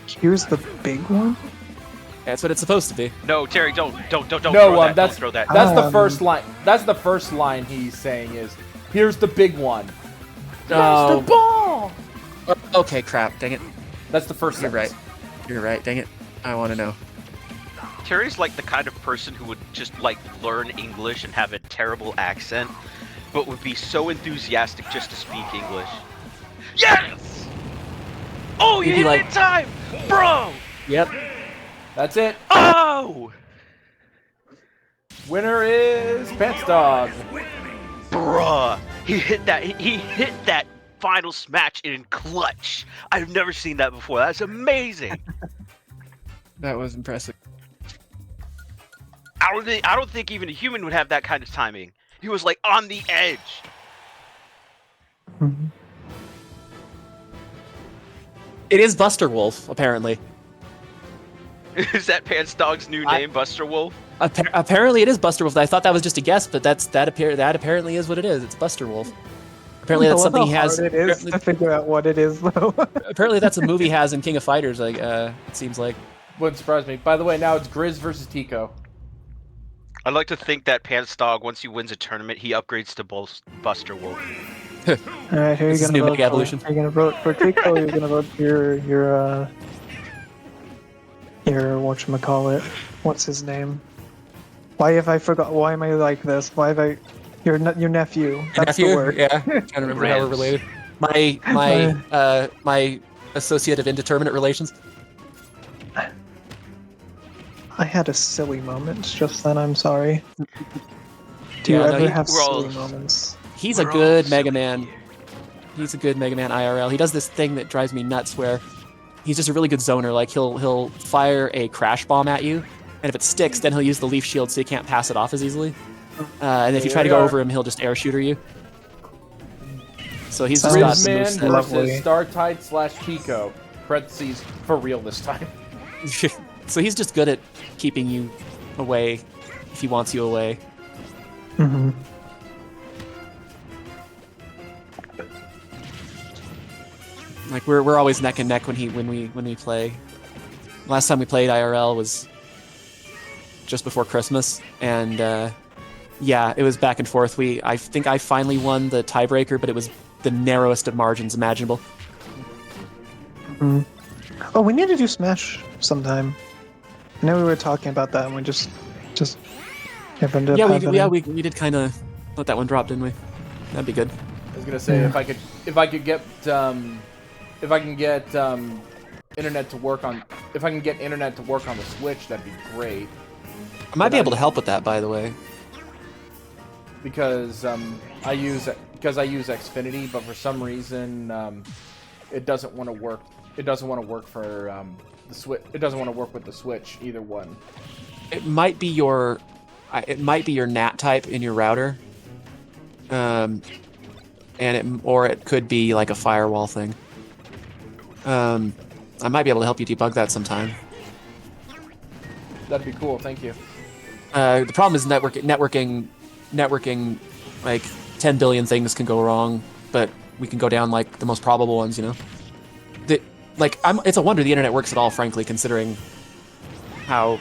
[SPEAKER 4] Here's the big one?
[SPEAKER 1] That's what it's supposed to be.
[SPEAKER 5] No, Terry, don't
[SPEAKER 3] No,
[SPEAKER 5] throw that.
[SPEAKER 3] that's
[SPEAKER 5] Don't throw that.
[SPEAKER 3] That's the first line. That's the first line he's saying is, "Here's the big one."
[SPEAKER 1] Oh.
[SPEAKER 3] Master ball.
[SPEAKER 1] Okay, crap. Dang it.
[SPEAKER 3] That's the first.
[SPEAKER 1] You're right.
[SPEAKER 3] sentence.
[SPEAKER 1] You're right. Dang it. I want to know.
[SPEAKER 5] Terry's like the kind of person who would just like learn English and have a terrible accent, but would be so enthusiastic just to speak English. Yes! Oh, you
[SPEAKER 1] He'd be
[SPEAKER 5] hit it
[SPEAKER 1] like-
[SPEAKER 5] in time, bro!
[SPEAKER 1] Yep.
[SPEAKER 3] That's it.
[SPEAKER 5] Oh!
[SPEAKER 3] Winner is Pants Dog.
[SPEAKER 5] Bruh! He hit that final smash in clutch. I've never seen that before. That's amazing.
[SPEAKER 1] That was impressive.
[SPEAKER 5] I don't think even a human would have that kind of timing. He was like on the edge.
[SPEAKER 4] Mhm.
[SPEAKER 1] It is Buster Wolf, apparently.
[SPEAKER 5] Is that Pants Dog's new name, Buster Wolf?
[SPEAKER 1] Apparently, it is Buster Wolf. I thought that was just a guess, but that apparently is what it is. It's Buster Wolf. Apparently, that's
[SPEAKER 4] I love
[SPEAKER 1] something he
[SPEAKER 4] how
[SPEAKER 1] has.
[SPEAKER 4] hard it is to figure out what it is, though.
[SPEAKER 1] Apparently, that's a movie he has in King of Fighters. Like, it seems like.
[SPEAKER 3] Wouldn't surprise me. By the way, now it's Grizz versus Tico.
[SPEAKER 5] I'd like to think that Pants Dog, once he wins a tournament, he upgrades to Buster Wolf.
[SPEAKER 4] All right, who are you
[SPEAKER 1] This is
[SPEAKER 4] gonna
[SPEAKER 1] new
[SPEAKER 4] vote
[SPEAKER 1] Mega Evolution.
[SPEAKER 4] for? Are you gonna vote for Tico? Or you're gonna vote for your whatchamacallit? What's his name? Why have I forgot? Why am I like this? Why have I? Your nephew. That's the word.
[SPEAKER 1] Yeah, trying to remember how we're related. My associate of indeterminate relations.
[SPEAKER 4] I had a silly moment just then. I'm sorry. Do you
[SPEAKER 1] Yeah, no,
[SPEAKER 4] ever have
[SPEAKER 5] we're all-
[SPEAKER 4] silly moments?
[SPEAKER 1] He's a
[SPEAKER 5] We're all
[SPEAKER 1] good
[SPEAKER 5] silly
[SPEAKER 1] Mega Man. He's a good Mega Man IRL. He does this thing that drives me nuts where he's just a really good zoner. Like he'll fire a crash bomb at you, and if it sticks, then he'll use the leaf shield so you can't pass it off as easily. And if you try to go over him, he'll just air shooter you. So he's just got the
[SPEAKER 3] Grizzman
[SPEAKER 1] moveset.
[SPEAKER 4] Lovely.
[SPEAKER 3] versus Startide / Tico. Parentheses, for real this time.
[SPEAKER 1] So he's just good at keeping you away if he wants you away.
[SPEAKER 4] Mm-hmm.
[SPEAKER 1] Like we're always neck and neck when we play. Last time we played IRL was just before Christmas, and yeah, it was back and forth. I think I finally won the tiebreaker, but it was the narrowest of margins imaginable.
[SPEAKER 4] Mm. Oh, we need to do Smash sometime. I know we were talking about that, and we just never ended
[SPEAKER 1] Yeah,
[SPEAKER 4] up happening.
[SPEAKER 1] we did kind of let that one drop, didn't we? That'd be good.
[SPEAKER 3] I was gonna say
[SPEAKER 4] Yeah.
[SPEAKER 3] if I can get internet to work on the Switch, that'd be great.
[SPEAKER 1] I might be able to help with that, by the way.
[SPEAKER 3] Because I use Xfinity, but for some reason it doesn't want to work. It doesn't want to work for the Switch. It doesn't want to work with the Switch, either one.
[SPEAKER 1] It might be your NAT type in your router, or it could be like a firewall thing. I might be able to help you debug that sometime.
[SPEAKER 3] That'd be cool. Thank you.
[SPEAKER 1] The problem is networking. Like 10 billion things can go wrong, but we can go down like the most probable ones. You know, it's a wonder the internet works at all. Frankly, considering how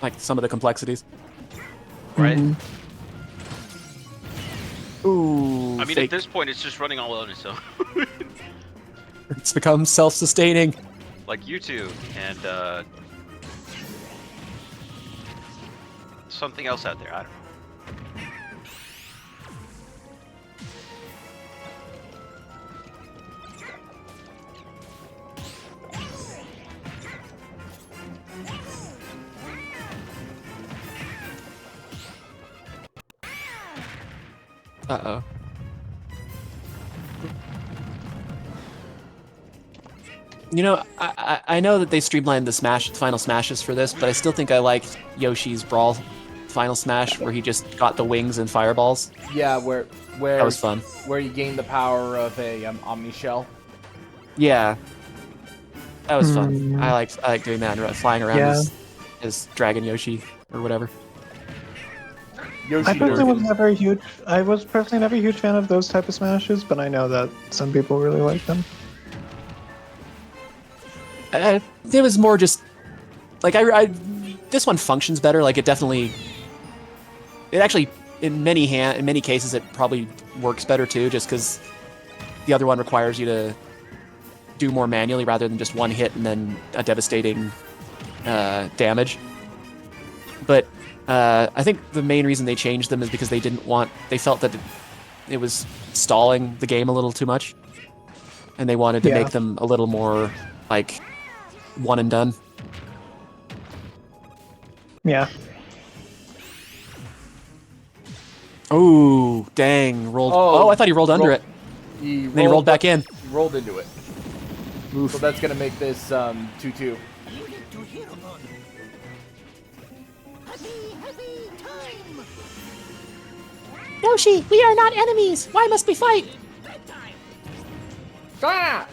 [SPEAKER 1] like some of the complexities.
[SPEAKER 5] Right?
[SPEAKER 4] Mhm.
[SPEAKER 1] Ooh,
[SPEAKER 5] I mean,
[SPEAKER 1] fake.
[SPEAKER 5] at this point, it's just running all on its own.
[SPEAKER 1] It's become self-sustaining.
[SPEAKER 5] Like YouTube and something else out there. I don't know.
[SPEAKER 1] Uh-oh. You know, I know that they streamlined the final smashes for this, but I still think I liked Yoshi's Brawl final smash where he just got the wings and fireballs.
[SPEAKER 3] Yeah, where
[SPEAKER 1] That was fun.
[SPEAKER 3] where you gain the power of a Omni Shell.
[SPEAKER 1] Yeah. That was fun.
[SPEAKER 4] Mm.
[SPEAKER 1] I like doing that and flying around
[SPEAKER 4] Yeah.
[SPEAKER 1] as Dragon Yoshi or whatever.
[SPEAKER 3] Yoshi
[SPEAKER 4] I personally was
[SPEAKER 3] Durgan.
[SPEAKER 4] never a huge. I was personally never a huge fan of those type of smashes, but I know that some people really like them.
[SPEAKER 1] It was more just like this one functions better. Like it actually in many cases it probably works better too, just because the other one requires you to do more manually rather than just one hit and then a devastating damage. But I think the main reason they changed them is because they felt that it was stalling the game a little too much, and they wanted to
[SPEAKER 4] Yeah.
[SPEAKER 1] make them a little more like one and done.
[SPEAKER 4] Yeah.
[SPEAKER 1] Oh, dang! Rolled.
[SPEAKER 3] Oh,
[SPEAKER 1] Oh, I thought he rolled under it.
[SPEAKER 3] He
[SPEAKER 1] Then he rolled back in.
[SPEAKER 3] He rolled into it.
[SPEAKER 1] Oof.
[SPEAKER 3] So that's gonna make this 2-2.
[SPEAKER 1] Yoshi, we are not enemies. Why must we fight?
[SPEAKER 3] Ah!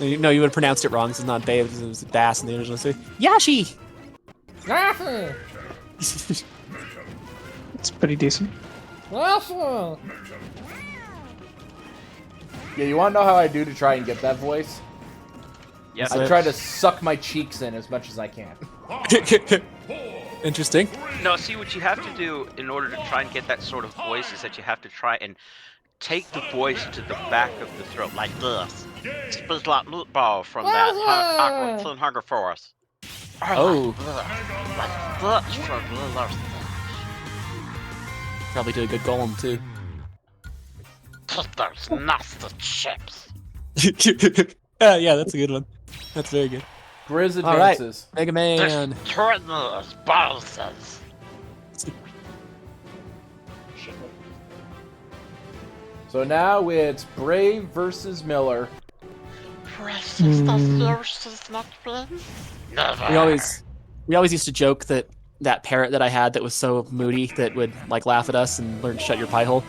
[SPEAKER 1] No, you would have pronounced it wrong. This is not Bay. It was Bass in the original story. Yoshi.
[SPEAKER 3] Ah!
[SPEAKER 4] It's pretty decent.
[SPEAKER 3] Yeah, you wanna know how I do to try and get that voice?
[SPEAKER 5] Yeah.
[SPEAKER 1] So-
[SPEAKER 3] I try to suck my cheeks in as much as I can.
[SPEAKER 1] Interesting.
[SPEAKER 5] No, see what you have to do in order to try and get that sort of voice is that you have to try and take the voice to the back of the throat like this. Speak like loot ball from that Aqua Hunger Force.
[SPEAKER 1] Oh.
[SPEAKER 5] Like this from the
[SPEAKER 1] Probably did a good golem too.
[SPEAKER 5] those nasty chips.
[SPEAKER 1] Yeah, that's a good one. That's very good.
[SPEAKER 3] Grizz
[SPEAKER 1] All right.
[SPEAKER 3] advances.
[SPEAKER 1] Mega Man.
[SPEAKER 5] Turn those bosses.
[SPEAKER 3] So now it's Brave versus Miller.
[SPEAKER 5] Precious versus not friends. Never.
[SPEAKER 1] We always used to joke that parrot that I had that was so moody that would like laugh at us and learn to shut your pie hole.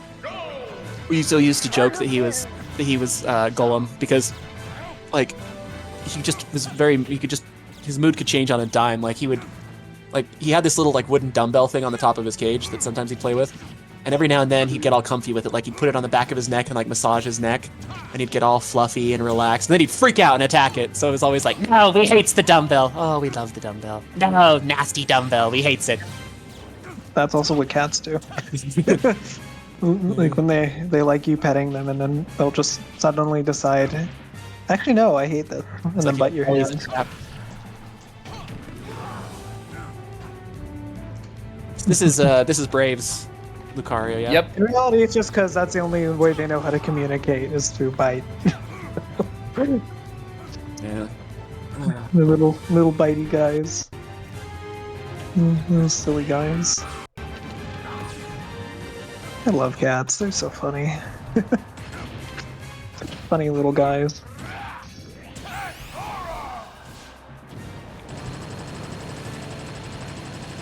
[SPEAKER 1] We still used to joke that he was Golem because like he just was his mood could change on a dime. Like he had this little like wooden dumbbell thing on the top of his cage that sometimes he'd play with. And every now and then he'd get all comfy with it. Like he'd put it on the back of his neck and like massage his neck. And he'd get all fluffy and relaxed. And then he'd freak out and attack it. So it was always like, no, we hates the dumbbell. Oh, we love the dumbbell. No, nasty dumbbell. We hates it.
[SPEAKER 4] That's also what cats do. Like when they like you petting them, and then they'll just suddenly decide, actually no, I hate this, and then bite your hand.
[SPEAKER 1] This is Braves, Lucario. Yeah.
[SPEAKER 3] Yep.
[SPEAKER 4] In reality, it's just because that's the only way they know how to communicate is through bite.
[SPEAKER 1] Yeah.
[SPEAKER 4] The little bitey guys. Those silly guys. I love cats. They're so funny. Funny little guys.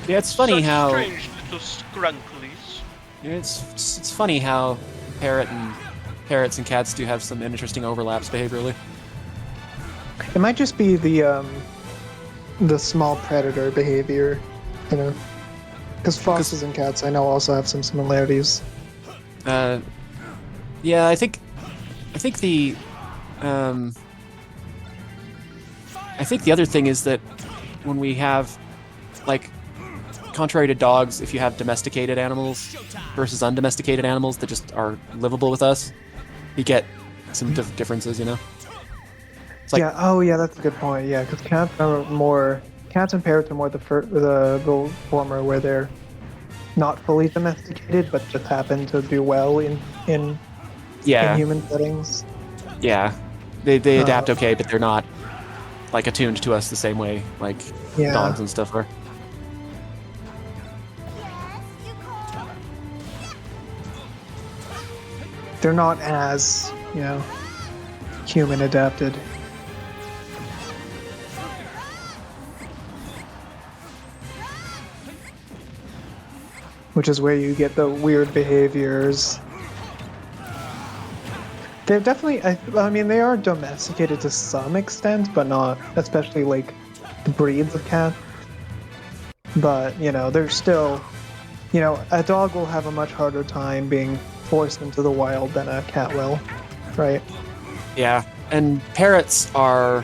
[SPEAKER 1] Yeah, it's funny how
[SPEAKER 5] Strange little scrunklies.
[SPEAKER 1] it's funny how parrots and cats do have some interesting overlaps behaviorally.
[SPEAKER 4] It might just be the small predator behavior, you know. Because foxes and cats, I know, also have some similarities.
[SPEAKER 1] Yeah, I think the other thing is that when we have, like, contrary to dogs, if you have domesticated animals versus undomesticated animals that just are livable with us, you get some differences, you know? It's like,
[SPEAKER 4] Yeah. Oh, yeah. That's a good point. Yeah, because cats and parrots are more the former, where they're not fully domesticated, but just happen to do well in human settings.
[SPEAKER 1] Yeah, they adapt okay, but they're not like attuned to us the same way like
[SPEAKER 4] Yeah.
[SPEAKER 1] dogs and stuff are.
[SPEAKER 4] They're not as, human adapted. Which is where you get the weird behaviors. They're definitely, I mean, they are domesticated to some extent, but not, especially like the breeds of cats. But, they're still, a dog will have a much harder time being forced into the wild than a cat will, right?
[SPEAKER 1] Yeah, and parrots are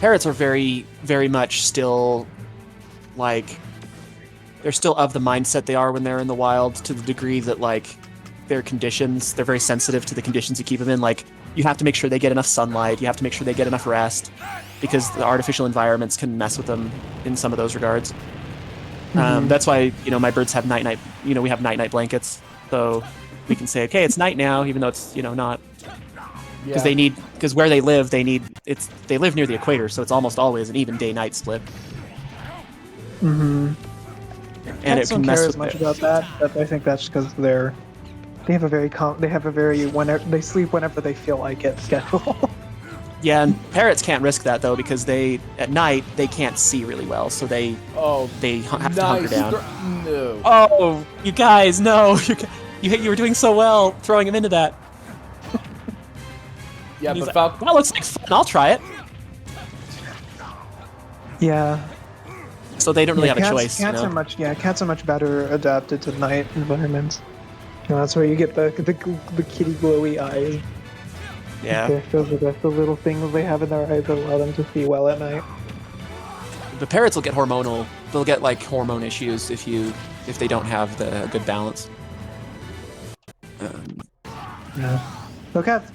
[SPEAKER 1] very, very much still like they're still of the mindset they are when they're in the wild, to the degree that like they're very sensitive to the conditions you keep them in. Like you have to make sure they get enough sunlight, you have to make sure they get enough rest, because the artificial environments can mess with them in some of those regards. That's why my birds have night. We have night blankets, so we can say, okay, it's night now, even though it's not. because because where they live, they live near the equator, so it's almost always an even day-night split.
[SPEAKER 4] Mm-hmm.
[SPEAKER 1] And
[SPEAKER 4] I
[SPEAKER 1] it
[SPEAKER 4] don't
[SPEAKER 1] can
[SPEAKER 4] care
[SPEAKER 1] mess
[SPEAKER 4] as
[SPEAKER 1] with
[SPEAKER 4] much about that, but I think that's because they have a very whenever they sleep whenever they feel like it schedule.
[SPEAKER 1] Yeah, and parrots can't risk that though because at night they can't see really well, so they have to hunker down.
[SPEAKER 3] No.
[SPEAKER 1] Oh, you guys, no! You were doing so well throwing him into that.
[SPEAKER 3] Yeah,
[SPEAKER 1] And he's
[SPEAKER 3] but
[SPEAKER 1] like, that looks like fun. I'll try it.
[SPEAKER 4] Yeah.
[SPEAKER 1] So they don't really have a
[SPEAKER 4] cats,
[SPEAKER 1] choice.
[SPEAKER 4] Cats are much better adapted to night environments. That's where you get the kitty glowy eyes.
[SPEAKER 1] Yeah.
[SPEAKER 4] Those are the little things they have in their eyes that allow them to see well at night.
[SPEAKER 1] The parrots will get hormonal. They'll get like hormone issues if they don't have the good balance.
[SPEAKER 4] Yeah. So cats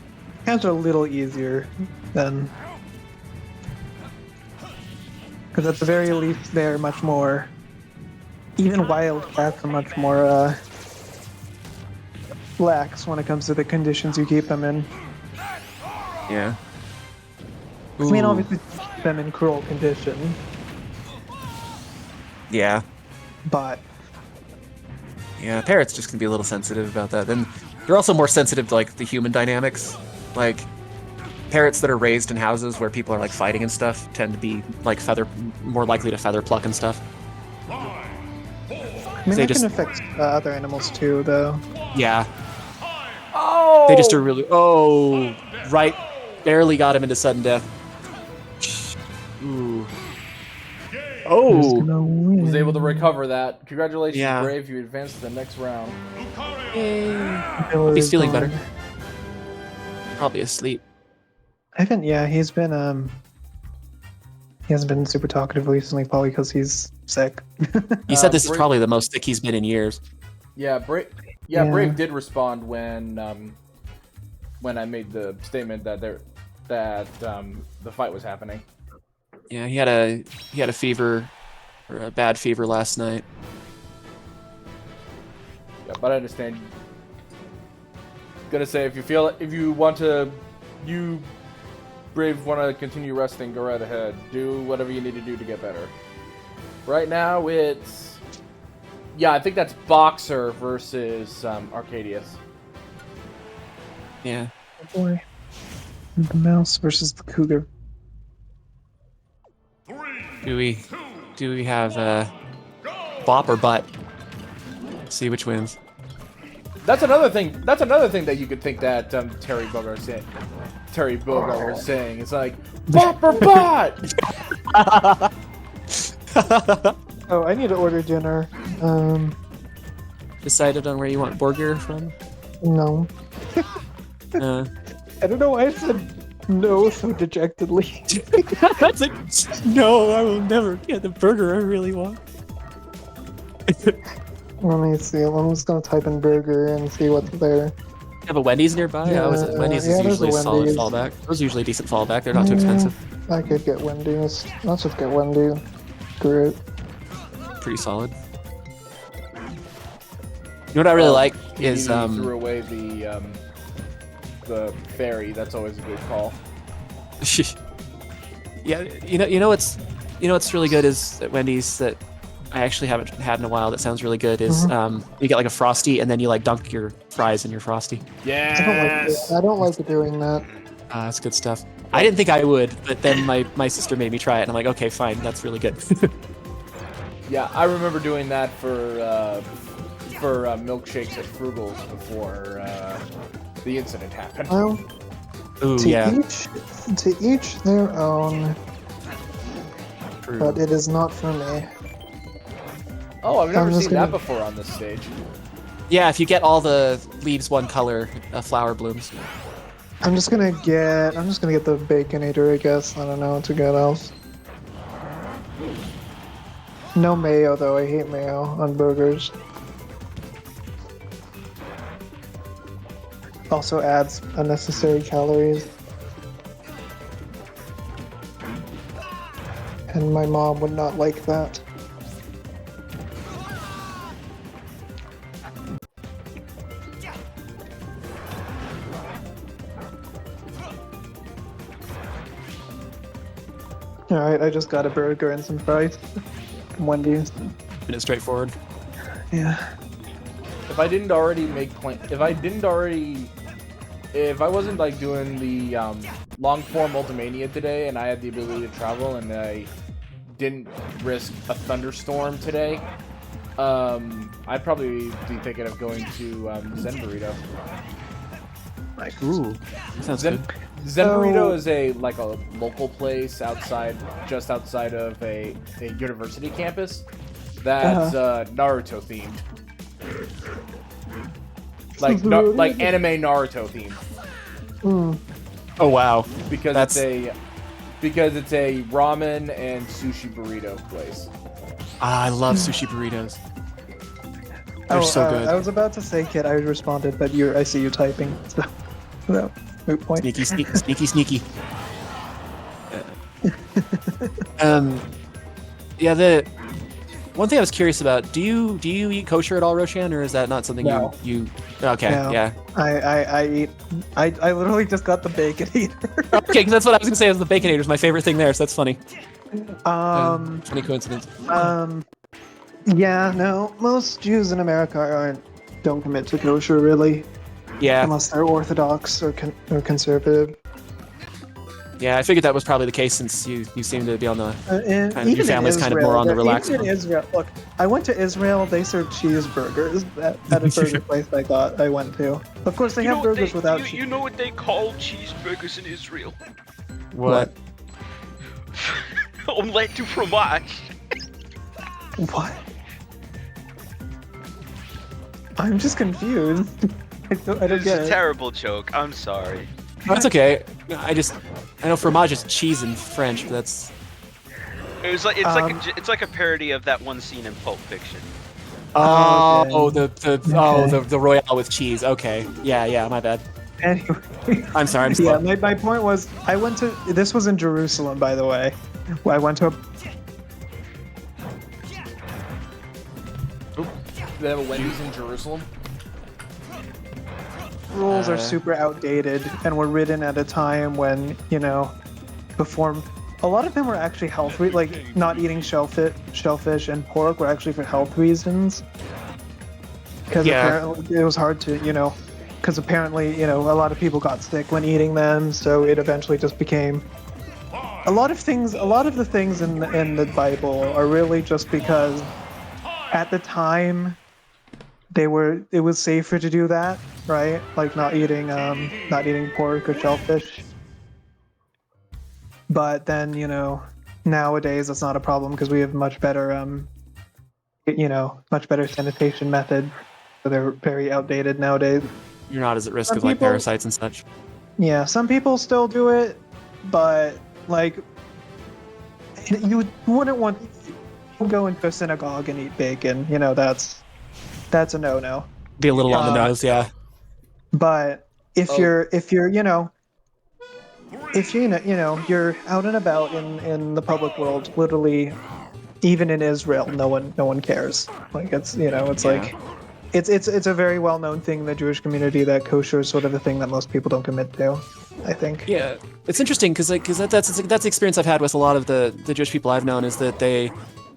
[SPEAKER 4] are a little easier than, because at the very least they're much more. Even wild cats are much more lax when it comes to the conditions you keep them in.
[SPEAKER 1] Yeah.
[SPEAKER 4] I mean, obviously, keep them in cruel conditions,
[SPEAKER 1] Yeah.
[SPEAKER 4] but
[SPEAKER 1] Yeah, parrots just can be a little sensitive about that. Then they're also more sensitive to like the human dynamics. Like parrots that are raised in houses where people are like fighting and stuff tend to be like more likely to feather pluck and stuff.
[SPEAKER 4] I mean, that can affect other animals too, though.
[SPEAKER 1] Yeah.
[SPEAKER 3] Oh!
[SPEAKER 1] They just are really. Oh, right. Barely got him into sudden death. Ooh. Oh.
[SPEAKER 3] Was able to recover that. Congratulations,
[SPEAKER 1] Yeah.
[SPEAKER 3] Brave. You advanced to the next round.
[SPEAKER 1] He's feeling better. Probably asleep.
[SPEAKER 4] I haven't. Yeah, he's been. He hasn't been super talkative recently, probably because he's sick.
[SPEAKER 1] He said this is probably the most sick he's been in years.
[SPEAKER 3] Yeah, Brave. Yeah, Brave did respond when I made the statement that the fight was happening.
[SPEAKER 1] Yeah, he had a fever, or a bad fever last night.
[SPEAKER 3] Yeah, but I understand. Gonna say if you Brave want to continue resting, go right ahead. Do whatever you need to do to get better. Right now it's I think that's Boxer versus Arcadius.
[SPEAKER 1] Yeah.
[SPEAKER 4] Oh boy. The mouse versus the cougar.
[SPEAKER 1] Do we have bop or butt? Let's see which wins.
[SPEAKER 3] That's another thing. That's another thing that you could think that Terry Bogard was saying. It's like bop or butt.
[SPEAKER 4] Oh, I need to order dinner.
[SPEAKER 1] Decided on where you want burger from?
[SPEAKER 4] No. I don't know why I said no so dejectedly.
[SPEAKER 1] That's like, no, I will never get the burger I really want.
[SPEAKER 4] Let me see. I'm just gonna type in burger and see what's there.
[SPEAKER 1] You have a Wendy's nearby?
[SPEAKER 4] Yeah,
[SPEAKER 1] Wendy's is
[SPEAKER 4] there's
[SPEAKER 1] usually
[SPEAKER 4] a
[SPEAKER 1] a solid
[SPEAKER 4] Wendy's.
[SPEAKER 1] fallback. Those are usually a decent fallback. They're not too expensive.
[SPEAKER 4] I could get Wendy's. Let's just get Wendy's. Screw it.
[SPEAKER 1] Pretty solid. You know what I really like is
[SPEAKER 3] You threw away the ferry. That's always a good call.
[SPEAKER 1] yeah, you know what's really good is at Wendy's that I actually haven't had in a while that sounds really good is you get like a Frosty and then you like dunk your fries in your Frosty.
[SPEAKER 3] Yes.
[SPEAKER 4] I don't like doing that.
[SPEAKER 1] That's good stuff. I didn't think I would, but then my sister made me try it and I'm like, okay, fine, that's really good.
[SPEAKER 3] Yeah, I remember doing that for milkshakes at Frugal's before the incident happened.
[SPEAKER 4] Well,
[SPEAKER 1] Ooh,
[SPEAKER 4] to
[SPEAKER 1] yeah.
[SPEAKER 4] each their own.
[SPEAKER 1] True.
[SPEAKER 4] But it is not for me.
[SPEAKER 3] Oh, I've never
[SPEAKER 4] I'm just
[SPEAKER 3] seen that before on this stage.
[SPEAKER 1] Yeah, if you get all the leaves one color, flower blooms.
[SPEAKER 4] I'm just gonna get the Baconator, I guess. I don't know what to get else. No mayo though. I hate mayo on burgers. Also adds unnecessary calories. And my mom would not like that. All right, I just got a burger and some fries from Wendy's.
[SPEAKER 1] And it's straightforward.
[SPEAKER 4] Yeah.
[SPEAKER 3] If I didn't already make if I wasn't like doing the long form Ultimania today, and I had the ability to travel, and I didn't risk a thunderstorm today, I'd probably be thinking of going to Zen Burrito.
[SPEAKER 1] Ooh, sounds
[SPEAKER 3] Zen,
[SPEAKER 1] good.
[SPEAKER 3] Zen Burrito is a local place just outside of a university campus that's Naruto themed. Like anime Naruto themed.
[SPEAKER 1] Oh wow,
[SPEAKER 3] Because it's a ramen and sushi burrito place.
[SPEAKER 1] I love sushi burritos. They're so good.
[SPEAKER 4] I was about to say, Kit, I responded, but I see you typing. So, no, moot point.
[SPEAKER 1] Sneaky. Yeah. The one thing I was curious about: do you eat kosher at all, Roshan, or is that not something
[SPEAKER 4] No.
[SPEAKER 1] you? Okay,
[SPEAKER 4] No.
[SPEAKER 1] yeah.
[SPEAKER 4] I eat. I literally just got the bacon eater.
[SPEAKER 1] Okay, because that's what I was gonna say. Is the Baconator is my favorite thing there, so that's funny. Funny coincidence.
[SPEAKER 4] Yeah, no, most Jews in America don't commit to kosher really,
[SPEAKER 1] Yeah,
[SPEAKER 4] unless they're Orthodox or conservative.
[SPEAKER 1] yeah. I figured that was probably the case since you seem to be on the
[SPEAKER 4] And
[SPEAKER 1] kind of, your
[SPEAKER 4] even in
[SPEAKER 1] family's kind of more on the relaxed
[SPEAKER 4] Even in
[SPEAKER 1] one.
[SPEAKER 4] Israel, look, I went to Israel. They served cheeseburgers at a burger place I went to. Of course, they have burgers without cheese.
[SPEAKER 5] You know what they call cheeseburgers in Israel?
[SPEAKER 1] What?
[SPEAKER 5] Omelette du fromage.
[SPEAKER 4] What? I'm just confused. I don't
[SPEAKER 5] It's
[SPEAKER 4] get
[SPEAKER 5] a
[SPEAKER 4] it.
[SPEAKER 5] terrible joke. I'm sorry.
[SPEAKER 1] That's okay. I know fromage is cheese in French, but that's
[SPEAKER 5] It's like a parody of that one scene in Pulp Fiction.
[SPEAKER 1] the Royale with cheese. Okay, yeah. My bad.
[SPEAKER 4] Anyway,
[SPEAKER 1] I'm sorry. I'm slow.
[SPEAKER 4] yeah, my point was, this was in Jerusalem, by the way. I went to
[SPEAKER 3] They have a Wendy's in Jerusalem.
[SPEAKER 4] rules are super outdated and were written at a time when, before a lot of them were actually health like not eating shellfish and pork were actually for health reasons. Because apparently it was hard to, because apparently, a lot of people got sick when eating them, so it eventually just became a lot of the things in the Bible are really just because at the time it was safer to do that, right? Like not eating pork or shellfish. But then, nowadays it's not a problem because we have much better sanitation methods. So they're very outdated nowadays.
[SPEAKER 1] You're not as at risk
[SPEAKER 4] Some
[SPEAKER 1] of like
[SPEAKER 4] people-
[SPEAKER 1] parasites and such.
[SPEAKER 4] Yeah, some people still do it, but like you wouldn't want to go into a synagogue and eat bacon. That's a no-no.
[SPEAKER 1] Be a little on the nose, yeah.
[SPEAKER 4] But if you're out and about in the public world, literally, even in Israel, no one cares. Like it's like it's a very well known thing in the Jewish community that kosher is sort of a thing that most people don't commit to, I think.
[SPEAKER 1] Yeah, it's interesting because that's the experience I've had with a lot of the Jewish people I've known is that a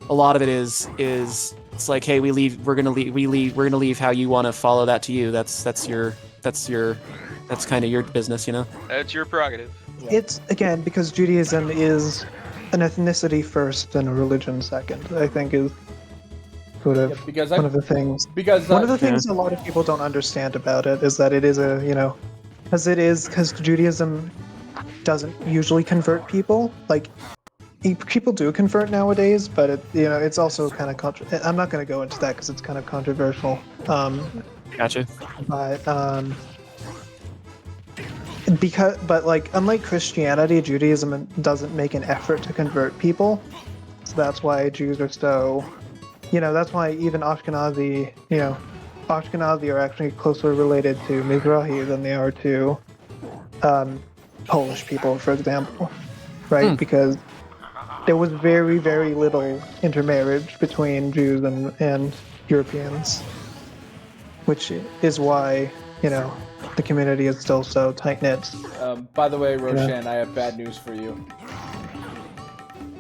[SPEAKER 1] lot of it is it's like, hey, we're gonna leave how you want to follow that to you. That's kind of your business,
[SPEAKER 5] That's your prerogative.
[SPEAKER 4] It's again because Judaism is an ethnicity first and a religion second. I think is sort of one of the things.
[SPEAKER 3] Because
[SPEAKER 4] One of the things a lot of people don't understand about it is that it is because Judaism doesn't usually convert people. Like people do convert nowadays, but it's also kind of I'm not going to go into that because it's kind of controversial.
[SPEAKER 1] Gotcha.
[SPEAKER 4] But unlike Christianity, Judaism doesn't make an effort to convert people. So that's why Jews are so, that's why even Ashkenazi are actually closer related to Mizrahi than they are to Polish people, for example, right? Because there was very, very little intermarriage between Jews and Europeans, which is why, the community is still so tight-knit.
[SPEAKER 3] By the way, Roshan, I have bad news for you.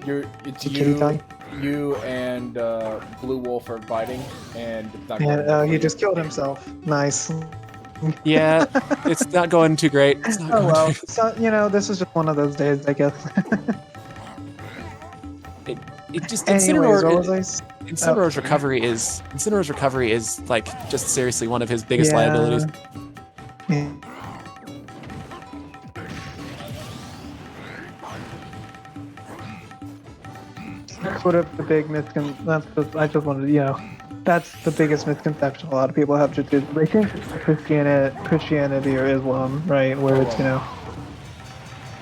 [SPEAKER 3] It's
[SPEAKER 4] The kitty guy?
[SPEAKER 3] you and Blue Wolf are fighting, and it's not
[SPEAKER 4] And
[SPEAKER 3] going
[SPEAKER 4] he just killed himself. Nice.
[SPEAKER 1] Yeah, it's not going too great. It's not
[SPEAKER 4] Oh
[SPEAKER 1] going
[SPEAKER 4] well.
[SPEAKER 1] too...
[SPEAKER 4] So this is just one of those days, I guess.
[SPEAKER 1] It just
[SPEAKER 4] Anyways, what was
[SPEAKER 1] Incineroar's recovery is like just seriously one of his biggest liabilities.
[SPEAKER 4] Yeah. That's sort of the big misconception. I just wanted to, that's the biggest misconception a lot of people have to do. They think Christianity or Islam, right? Where it's,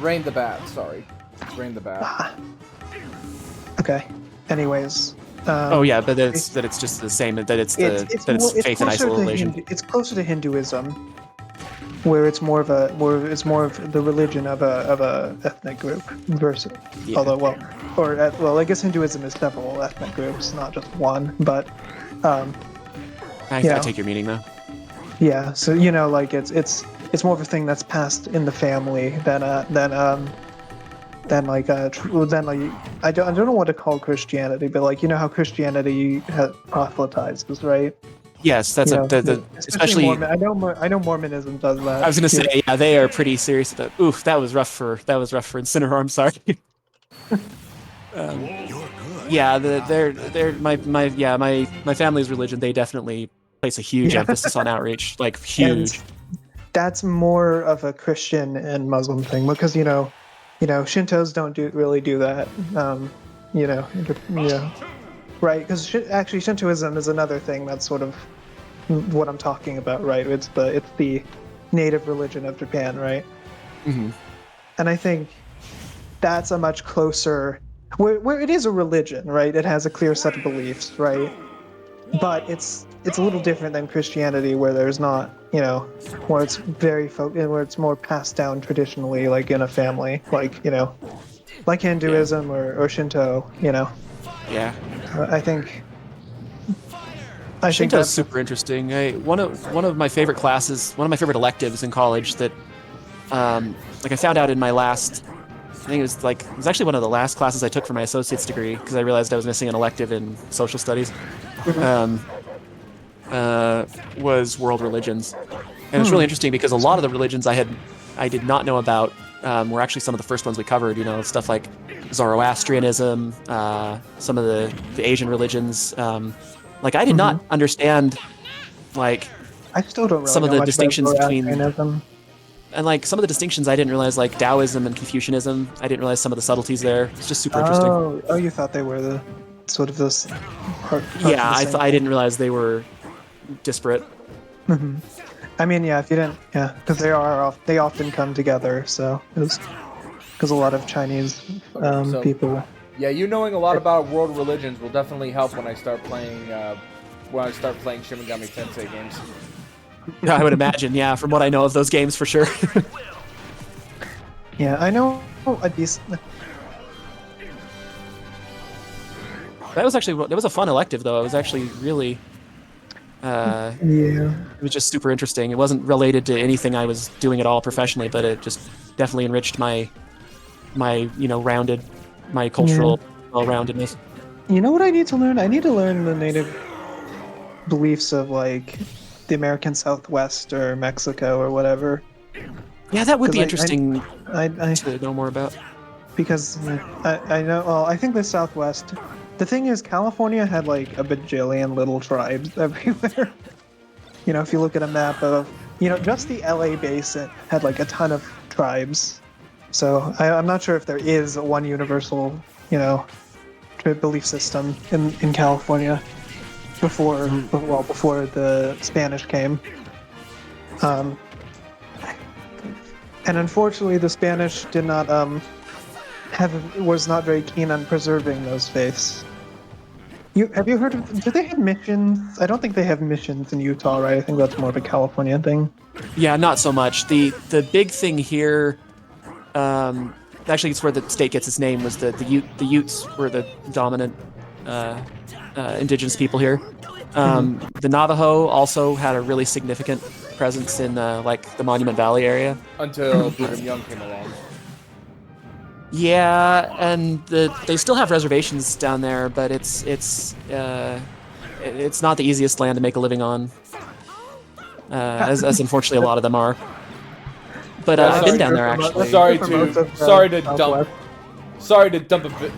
[SPEAKER 3] Rain the Bat, sorry. Rain the Bat.
[SPEAKER 4] Okay. Anyways.
[SPEAKER 1] Oh yeah, but that it's just the same. That it's faith in isolation.
[SPEAKER 4] It's closer to Hinduism, where it's more of the religion of a ethnic group versus.
[SPEAKER 1] Yeah.
[SPEAKER 4] Although I guess Hinduism is several ethnic groups, not just one. But
[SPEAKER 1] I take your meaning though.
[SPEAKER 4] yeah, so like it's more of a thing that's passed in the family than I don't know what to call Christianity, but like how Christianity proselytizes, right?
[SPEAKER 1] Yes, that's especially
[SPEAKER 4] Mormon. I know Mormonism does that.
[SPEAKER 1] I was gonna say, yeah, they are pretty serious about. Oof, that was rough for Incineroar. I'm sorry. Yeah, my family's religion. They definitely place a huge emphasis on outreach, like huge.
[SPEAKER 4] And that's more of a Christian and Muslim thing because Shintos don't really do that. Right? Because actually Shintoism is another thing that's sort of what I'm talking about, right? It's the native religion of Japan, right?
[SPEAKER 1] Mm-hmm.
[SPEAKER 4] And I think that's a much closer where it is a religion, right? It has a clear set of beliefs, right? But it's a little different than Christianity, where there's not, where it's where it's more passed down traditionally, like in a family, like like Hinduism or Shinto,
[SPEAKER 1] Yeah.
[SPEAKER 4] I think
[SPEAKER 1] Shinto's super interesting. One of my favorite classes, one of my favorite electives in college that, I found out in my last. I think it was actually one of the last classes I took for my associate's degree because I realized I was missing an elective in social studies. Was world religions, and it's really interesting because a lot of the religions I did not know about were actually some of the first ones we covered. Stuff like Zoroastrianism, some of the Asian religions. I did not understand I
[SPEAKER 4] still don't really
[SPEAKER 1] some of
[SPEAKER 4] know
[SPEAKER 1] the
[SPEAKER 4] much
[SPEAKER 1] distinctions
[SPEAKER 4] about
[SPEAKER 1] between.
[SPEAKER 4] Zoroastrianism.
[SPEAKER 1] And some of the distinctions I didn't realize, like Taoism and Confucianism, I didn't realize some of the subtleties there. It's just super interesting.
[SPEAKER 4] Oh, you thought they were the sort of this.
[SPEAKER 1] Yeah, I didn't realize they were disparate.
[SPEAKER 4] Mm-hmm. I mean, yeah, if you didn't, because they often come together. So because a lot of Chinese people.
[SPEAKER 3] Yeah, knowing a lot about world religions will definitely help when I start playing Shin Megami Tensei games.
[SPEAKER 1] I would imagine, yeah, from what I know of those games, for sure.
[SPEAKER 4] Yeah, I know a decent.
[SPEAKER 1] That was a fun elective, though. It was actually really. It was just super interesting. It wasn't related to anything I was doing at all professionally, but it just definitely enriched my cultural well-roundedness.
[SPEAKER 4] You know what I need to learn? I need to learn the native beliefs of the American Southwest or Mexico or whatever.
[SPEAKER 1] Yeah, that would be interesting
[SPEAKER 4] I
[SPEAKER 1] to know more about.
[SPEAKER 4] Because I know, well, I think the Southwest. The thing is, California had a bajillion little tribes everywhere. If you look at a map of, just the LA basin had a ton of tribes. So I'm not sure if there is one universal, belief system in California before the Spanish came. And unfortunately, the Spanish did not was not very keen on preserving those faiths. Have you heard of? Do they have missions? I don't think they have missions in Utah, right? I think that's more of a California thing.
[SPEAKER 1] Yeah, not so much. The big thing here, actually, it's where the state gets its name. Was the Utes were the dominant indigenous people here. The Navajo also had a really significant presence in the Monument Valley area
[SPEAKER 3] until Brigham Young came along.
[SPEAKER 1] Yeah, and they still have reservations down there, but it's not the easiest land to make a living on, as unfortunately a lot of them are. But
[SPEAKER 3] Yeah,
[SPEAKER 1] I've been
[SPEAKER 3] sorry,
[SPEAKER 1] down there
[SPEAKER 4] for mo-
[SPEAKER 1] actually.
[SPEAKER 3] Sorry
[SPEAKER 4] for most
[SPEAKER 3] to
[SPEAKER 4] of the
[SPEAKER 3] sorry to dump
[SPEAKER 4] Southwest.
[SPEAKER 3] sorry to dump a bit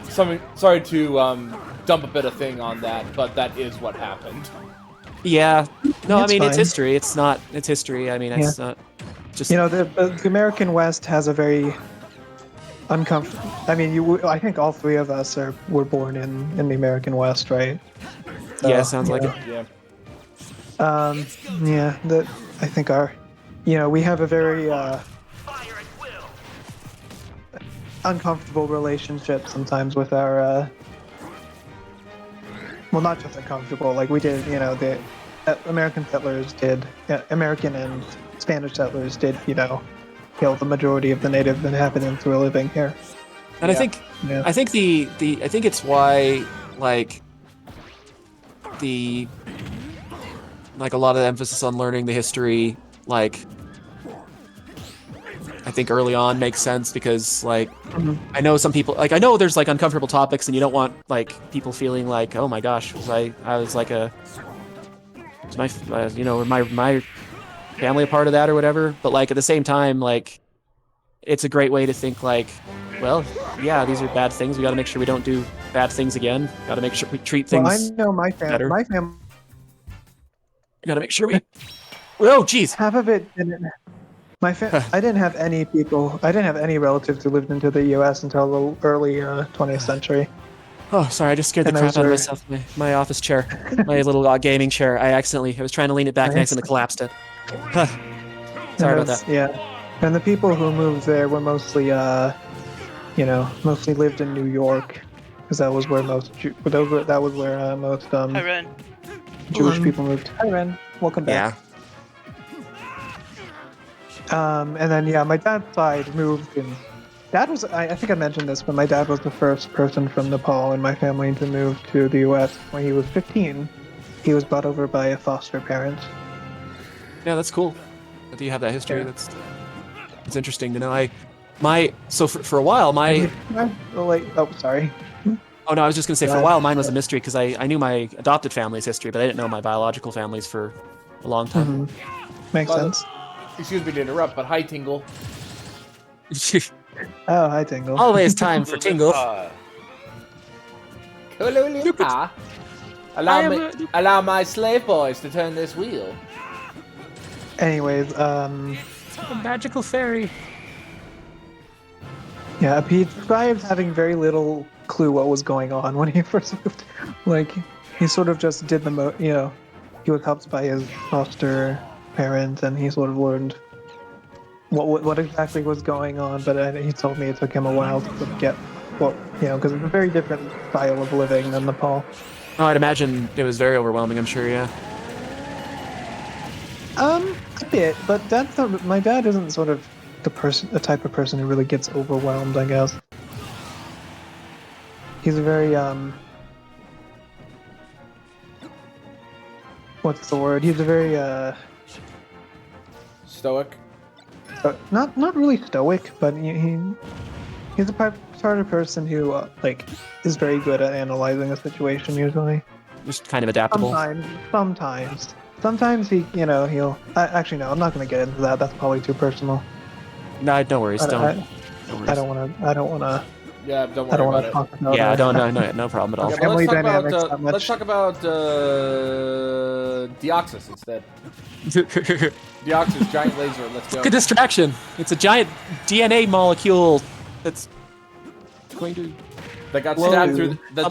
[SPEAKER 3] sorry to dump a bit of thing on that, but that is what happened.
[SPEAKER 1] Yeah, no, I
[SPEAKER 4] It's
[SPEAKER 1] mean it's
[SPEAKER 4] fine.
[SPEAKER 1] history. It's not. It's history. I mean it's not just.
[SPEAKER 4] You know, the American West has a very uncomfortable. I mean, I think all three of us were born in the American West, right?
[SPEAKER 1] Yeah,
[SPEAKER 4] So,
[SPEAKER 1] sounds like it.
[SPEAKER 3] Yeah.
[SPEAKER 4] Yeah, I think we have a very uncomfortable relationship sometimes with our. Well, not just uncomfortable. Like we did, the American settlers did. American and Spanish settlers did, kill the majority of the native inhabitants who are living here.
[SPEAKER 1] And
[SPEAKER 3] Yeah.
[SPEAKER 1] I think I think it's why like a lot of the emphasis on learning the history, like I think early on makes sense because like I know some people I know there's like uncomfortable topics and you don't want like people feeling like, oh my gosh, I was like was my my family a part of that or whatever, but like at the same time like it's a great way to think like, well, yeah, these are bad things, we got to make sure we don't do bad things again, got to make sure we treat
[SPEAKER 4] Well, I
[SPEAKER 1] things
[SPEAKER 4] know
[SPEAKER 1] better.
[SPEAKER 4] my family.
[SPEAKER 1] Got to make sure we oh jeez.
[SPEAKER 4] Half of it didn't. I didn't have any people. I didn't have any relatives who lived into the U.S. until the early 20th century.
[SPEAKER 1] Oh, sorry, I just scared the
[SPEAKER 4] And
[SPEAKER 1] crap
[SPEAKER 4] those
[SPEAKER 1] out of
[SPEAKER 4] are-
[SPEAKER 1] myself. My office chair, my little gaming chair. I was trying to lean it back and I
[SPEAKER 4] Nice.
[SPEAKER 1] accidentally collapsed it. Sorry
[SPEAKER 4] And
[SPEAKER 1] about
[SPEAKER 4] those-
[SPEAKER 1] that.
[SPEAKER 4] Yeah, and the people who moved there were mostly, mostly lived in New York, because that was where most most
[SPEAKER 5] Hi, Ren.
[SPEAKER 4] Jewish
[SPEAKER 2] Hello.
[SPEAKER 4] people moved. Hi, Ren. Welcome back.
[SPEAKER 1] Yeah.
[SPEAKER 4] And then my dad's side moved in. Dad was I think I mentioned this, but my dad was the first person from Nepal in my family to move to the U.S. when he was 15. He was brought over by a foster parent.
[SPEAKER 1] Yeah, that's cool. Do you have that history?
[SPEAKER 4] Yeah.
[SPEAKER 1] It's interesting to know. So for a while
[SPEAKER 4] Sorry.
[SPEAKER 1] oh no, I was just gonna say for a
[SPEAKER 4] Right.
[SPEAKER 1] while mine was a mystery because I knew my adopted family's history, but I didn't know my biological family's for a long time.
[SPEAKER 4] Makes
[SPEAKER 3] Well,
[SPEAKER 4] sense.
[SPEAKER 3] Excuse me to interrupt, but hi, Tingle.
[SPEAKER 4] Oh, hi, Tingle.
[SPEAKER 1] Always time for Tingle.
[SPEAKER 3] Kululuka. Allow my slave boys to turn this wheel.
[SPEAKER 4] Anyways,
[SPEAKER 1] A magical fairy.
[SPEAKER 4] yeah, he described having very little clue what was going on when he first moved. Like, he sort of just did he was helped by his foster parent, and he sort of learned what exactly was going on. But he told me it took him a while to sort of get because it's a very different style of living than Nepal.
[SPEAKER 1] Oh, I'd imagine it was very overwhelming. I'm sure. Yeah.
[SPEAKER 4] A bit, but my dad isn't sort of the type of person who really gets overwhelmed, I guess. He's a very what's the word? He's a very
[SPEAKER 3] Stoic.
[SPEAKER 4] not really stoic, but he's a sort of person who is very good at analyzing a situation usually.
[SPEAKER 1] Just kind of adaptable.
[SPEAKER 4] Sometimes he'll actually no, I'm not going to get into that. That's probably too personal.
[SPEAKER 1] No, no worries.
[SPEAKER 4] I
[SPEAKER 1] No worries.
[SPEAKER 4] don't want to.
[SPEAKER 3] Yeah, don't
[SPEAKER 4] I don't
[SPEAKER 3] worry
[SPEAKER 4] want
[SPEAKER 3] about
[SPEAKER 4] to
[SPEAKER 3] it.
[SPEAKER 4] talk about.
[SPEAKER 1] Yeah, no problem at all.
[SPEAKER 3] Yeah, but
[SPEAKER 4] Family
[SPEAKER 3] let's talk about
[SPEAKER 4] dynamics that much.
[SPEAKER 3] let's talk about Deoxys instead. Deoxys, giant laser. Let's go.
[SPEAKER 1] Good distraction. It's a giant DNA molecule that's going to.
[SPEAKER 3] That got
[SPEAKER 4] Whoa.
[SPEAKER 3] stabbed through. That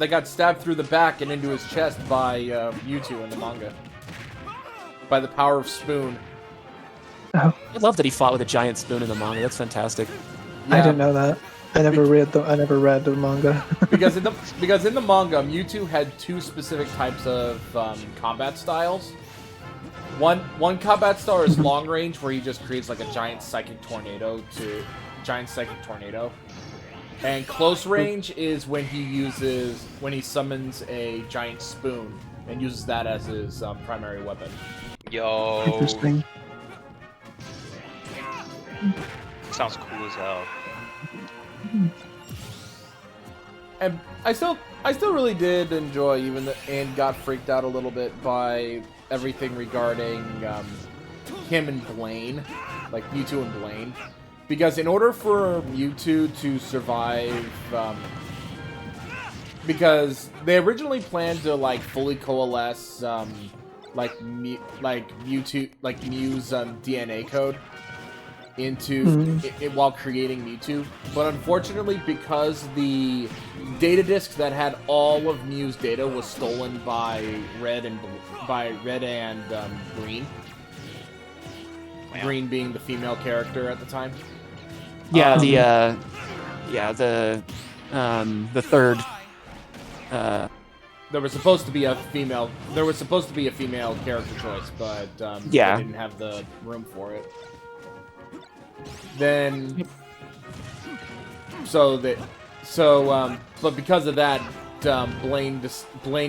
[SPEAKER 3] got stabbed through the back and into his chest by Mewtwo in the manga. By the power of Spoon.
[SPEAKER 1] I love that he fought with a giant spoon in the manga. That's fantastic.
[SPEAKER 4] I didn't know that. I never read the manga.
[SPEAKER 3] because in the manga, Mewtwo had two specific types of combat styles. One combat style is long range, where he just creates like a giant psychic tornado, and close range is when he summons a giant spoon and uses that as his primary weapon.
[SPEAKER 5] Yo.
[SPEAKER 4] Interesting.
[SPEAKER 5] Sounds cool as hell.
[SPEAKER 3] And I still really did enjoy and got freaked out a little bit by everything regarding him and Blaine, like Mewtwo and Blaine, because in order for Mewtwo to survive, because they originally planned to like fully coalesce Mew's DNA code into it while creating Mewtwo, but unfortunately, because the data disk that had all of Mew's data was stolen by Red and Green.
[SPEAKER 5] Wow.
[SPEAKER 3] Green being the female character at the time.
[SPEAKER 1] Yeah, the third.
[SPEAKER 3] There was supposed to be a female. There was supposed to be a female character choice, but
[SPEAKER 1] Yeah.
[SPEAKER 3] they didn't have the room for it. Then, but because of that, Blaine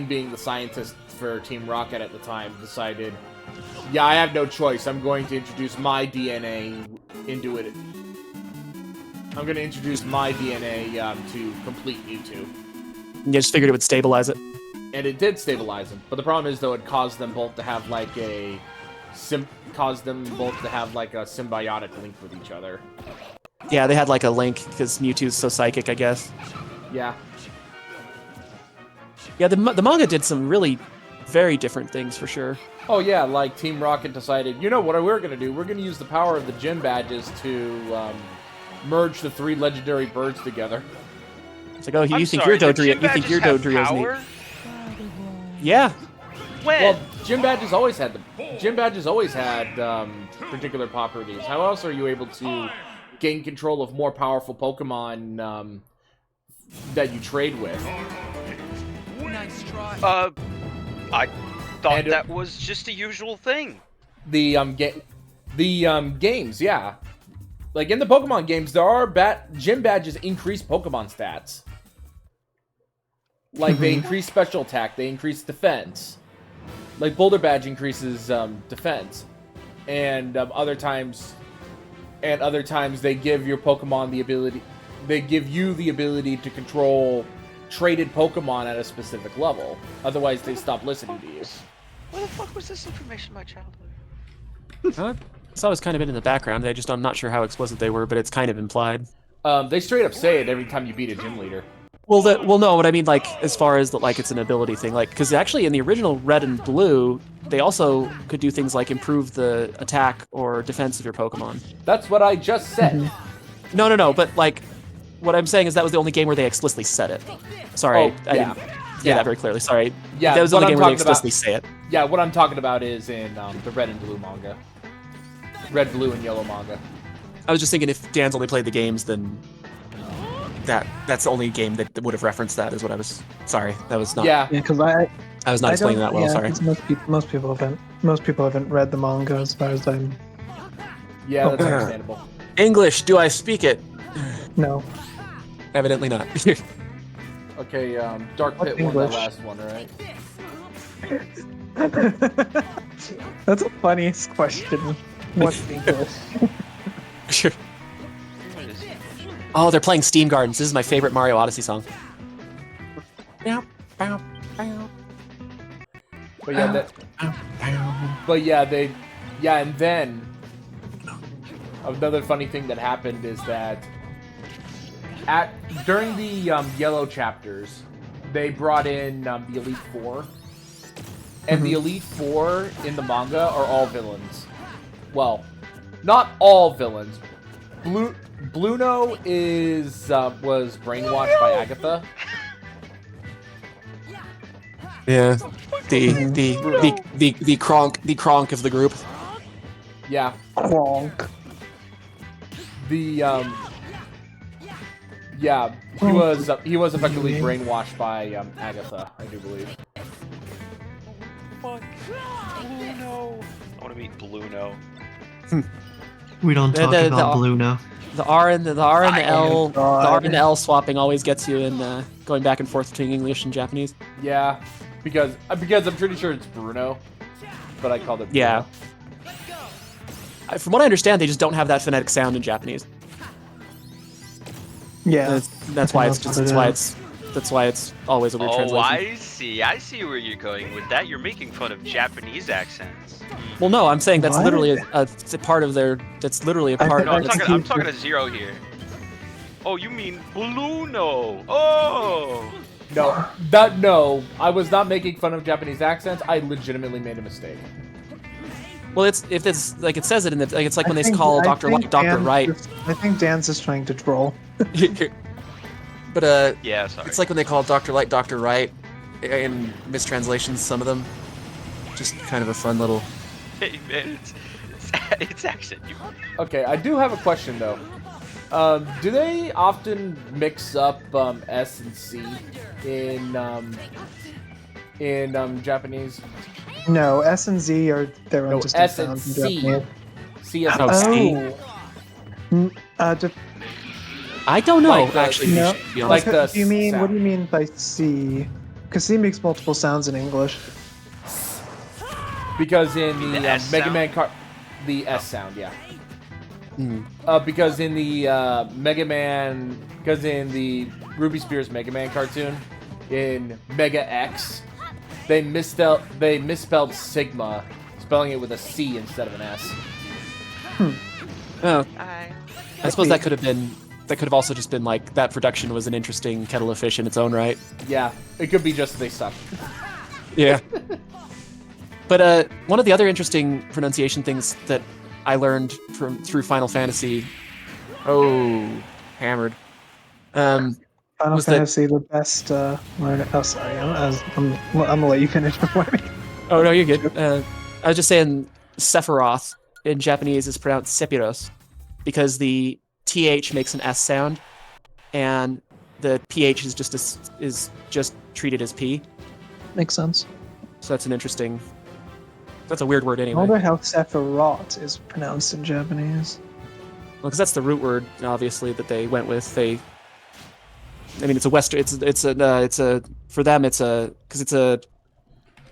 [SPEAKER 3] being the scientist for Team Rocket at the time, decided, yeah, I have no choice. I'm going to introduce my DNA into it. I'm going to introduce my DNA to complete Mewtwo.
[SPEAKER 1] You just figured it would stabilize it.
[SPEAKER 3] And it did stabilize them. But the problem is, though, it caused them both to have like a symbiotic link with each other.
[SPEAKER 1] Yeah, they had like a link because Mewtwo's so psychic, I guess.
[SPEAKER 3] Yeah.
[SPEAKER 1] Yeah, the manga did some really very different things for sure.
[SPEAKER 3] Oh yeah, like Team Rocket decided, you know what we're gonna do? We're gonna use the power of the gym badges to merge the 3 legendary birds together.
[SPEAKER 1] It's like, oh,
[SPEAKER 5] I'm
[SPEAKER 1] you think
[SPEAKER 5] sorry,
[SPEAKER 1] your
[SPEAKER 5] the gym
[SPEAKER 1] Dodrio, you think your
[SPEAKER 5] badges have
[SPEAKER 1] Dodrio's neat.
[SPEAKER 5] power?
[SPEAKER 1] Yeah.
[SPEAKER 5] When?
[SPEAKER 3] Well, gym badges always had particular properties. How else are you able to gain control of more powerful Pokemon that you trade with?
[SPEAKER 5] I thought
[SPEAKER 3] And,
[SPEAKER 5] that was just a usual thing.
[SPEAKER 3] The games, yeah. Like in the Pokemon games, there are gym badges increase Pokemon stats. Like they increase special attack, they increase defense. Like Boulder Badge increases defense, and other times they give your Pokemon the ability. They give you the ability to control traded Pokemon at a specific level. Otherwise, they stop listening to you.
[SPEAKER 5] Where the fuck was this information in my childhood?
[SPEAKER 1] It's always kind of been in the background. I'm not sure how explicit they were, but it's kind of implied.
[SPEAKER 3] They straight up say it every time you beat a gym leader.
[SPEAKER 1] Well, no, what I mean, like, as far as, like, it's an ability thing, like, because actually in the original Red and Blue, they also could do things like improve the attack or defense of your Pokemon.
[SPEAKER 3] That's what I just said.
[SPEAKER 1] No, but, like, what I'm saying is that was the only game where they explicitly said it. Sorry,
[SPEAKER 3] Oh,
[SPEAKER 1] I didn't say that very clearly, sorry.
[SPEAKER 3] Yeah,
[SPEAKER 1] that was the
[SPEAKER 3] what
[SPEAKER 1] only
[SPEAKER 3] I'm
[SPEAKER 1] game where they
[SPEAKER 3] talking about-
[SPEAKER 1] explicitly say it.
[SPEAKER 3] Yeah, what I'm talking about is in the Red and Blue manga. Red, Blue, and Yellow manga.
[SPEAKER 1] I was just thinking if Dan's only played the games, then that's the only game that would have referenced that is what I was... Sorry, that was not...
[SPEAKER 3] Yeah,
[SPEAKER 4] Yeah, because I
[SPEAKER 1] I was not explaining that well,
[SPEAKER 4] yeah,
[SPEAKER 1] sorry.
[SPEAKER 4] 'cause most people haven't read the manga as far as I'm.
[SPEAKER 3] yeah, that's understandable.
[SPEAKER 1] English, do I speak it?
[SPEAKER 4] No.
[SPEAKER 1] Evidently not.
[SPEAKER 3] Okay, Dark
[SPEAKER 4] What's
[SPEAKER 3] Pit won that
[SPEAKER 4] English?
[SPEAKER 3] last one, right?
[SPEAKER 4] That's a funny question. What's English?
[SPEAKER 1] Sure.
[SPEAKER 5] What is it?
[SPEAKER 1] Oh, they're playing Steam Gardens. This is my favorite Mario Odyssey song. Bow, bow, bow,
[SPEAKER 3] But yeah, and then another funny thing that happened is that during the Yellow chapters, they brought in the Elite Four, and the Elite Four in the manga are all villains. Well, not all villains. Bluno was brainwashed by Agatha.
[SPEAKER 1] Yeah. The Kronk of the group.
[SPEAKER 3] Yeah.
[SPEAKER 4] Kronk.
[SPEAKER 3] Yeah, he was effectively brainwashed by Agatha, I do believe.
[SPEAKER 5] Fuck. Bluno. I want to meet Bluno.
[SPEAKER 2] We don't talk about Blue now.
[SPEAKER 1] The R and the L, the
[SPEAKER 4] God.
[SPEAKER 1] R and the L swapping always gets you in going back and forth between English and Japanese.
[SPEAKER 3] Yeah, because I'm pretty sure it's Bruno, but I called it Bruno.
[SPEAKER 1] Yeah. From what I understand, they just don't have that phonetic sound in Japanese.
[SPEAKER 4] Yeah.
[SPEAKER 1] That's why it's just that's why it's always a weird
[SPEAKER 5] Oh,
[SPEAKER 1] translation.
[SPEAKER 5] I see where you're going with that. You're making fun of Japanese accents.
[SPEAKER 1] Well, no, I'm saying that's
[SPEAKER 4] What?
[SPEAKER 1] literally it's a part of their. That's literally a part.
[SPEAKER 5] No, I'm
[SPEAKER 1] that's-
[SPEAKER 5] talking to Zero here. Oh, you mean Bluno? Oh.
[SPEAKER 3] No, I was not making fun of Japanese accents. I legitimately made a mistake.
[SPEAKER 1] well, if it's like it says it in the like it's like when
[SPEAKER 4] I
[SPEAKER 1] they
[SPEAKER 4] think-
[SPEAKER 1] call
[SPEAKER 4] I
[SPEAKER 1] Doctor
[SPEAKER 4] think
[SPEAKER 1] Doctor
[SPEAKER 4] Dan's
[SPEAKER 1] Wright.
[SPEAKER 4] I think Dan's just trying to troll.
[SPEAKER 1] But
[SPEAKER 5] Yeah, sorry.
[SPEAKER 1] it's like when they call Dr. Light Dr. Wright in mistranslations, some of them. Just kind of a fun little.
[SPEAKER 5] Hey, man, it's accent.
[SPEAKER 3] Okay, I do have a question though. Do they often mix up S and C in Japanese?
[SPEAKER 4] No, S and Z are their own
[SPEAKER 3] No,
[SPEAKER 4] distinct
[SPEAKER 3] S and
[SPEAKER 4] sounds in
[SPEAKER 3] C.
[SPEAKER 4] Japanese.
[SPEAKER 3] C as
[SPEAKER 1] Oh,
[SPEAKER 3] in
[SPEAKER 1] C.
[SPEAKER 4] Oh.
[SPEAKER 1] I don't know.
[SPEAKER 3] Like the-
[SPEAKER 1] actually,
[SPEAKER 4] No,
[SPEAKER 1] to be
[SPEAKER 3] like
[SPEAKER 1] honest.
[SPEAKER 3] the
[SPEAKER 4] do you mean
[SPEAKER 3] sound.
[SPEAKER 4] what do you mean by C? Because C makes multiple sounds in English.
[SPEAKER 3] Because in the,
[SPEAKER 5] The S
[SPEAKER 3] Mega
[SPEAKER 5] sound?
[SPEAKER 3] Man the S sound, yeah.
[SPEAKER 1] Hmm.
[SPEAKER 3] Because in the because in the Ruby Spears Mega Man cartoon, in Mega X, they misspelled Sigma, spelling it with a C instead of an S.
[SPEAKER 1] Oh,
[SPEAKER 5] Hi.
[SPEAKER 1] I suppose that could have also just been like that production was an interesting kettle of fish in its own right.
[SPEAKER 3] Yeah, it could be just they suck.
[SPEAKER 1] Yeah. But one of the other interesting pronunciation things that I learned through Final Fantasy. Oh, hammered.
[SPEAKER 4] Final
[SPEAKER 1] Was that-
[SPEAKER 4] Fantasy, the best. Oh, sorry. I'm gonna let you finish before me.
[SPEAKER 1] Oh no, you're good. I was just saying Sephiroth in Japanese is pronounced Sephiros because the th makes an s sound, and the ph is just treated as p.
[SPEAKER 4] Makes sense.
[SPEAKER 1] So that's an interesting. That's a weird word
[SPEAKER 4] I
[SPEAKER 1] anyway.
[SPEAKER 4] wonder how Sephiroth is pronounced in Japanese.
[SPEAKER 1] Well, because that's the root word, obviously, that they went with. I mean, it's a Western. It's a for them. Because it's a.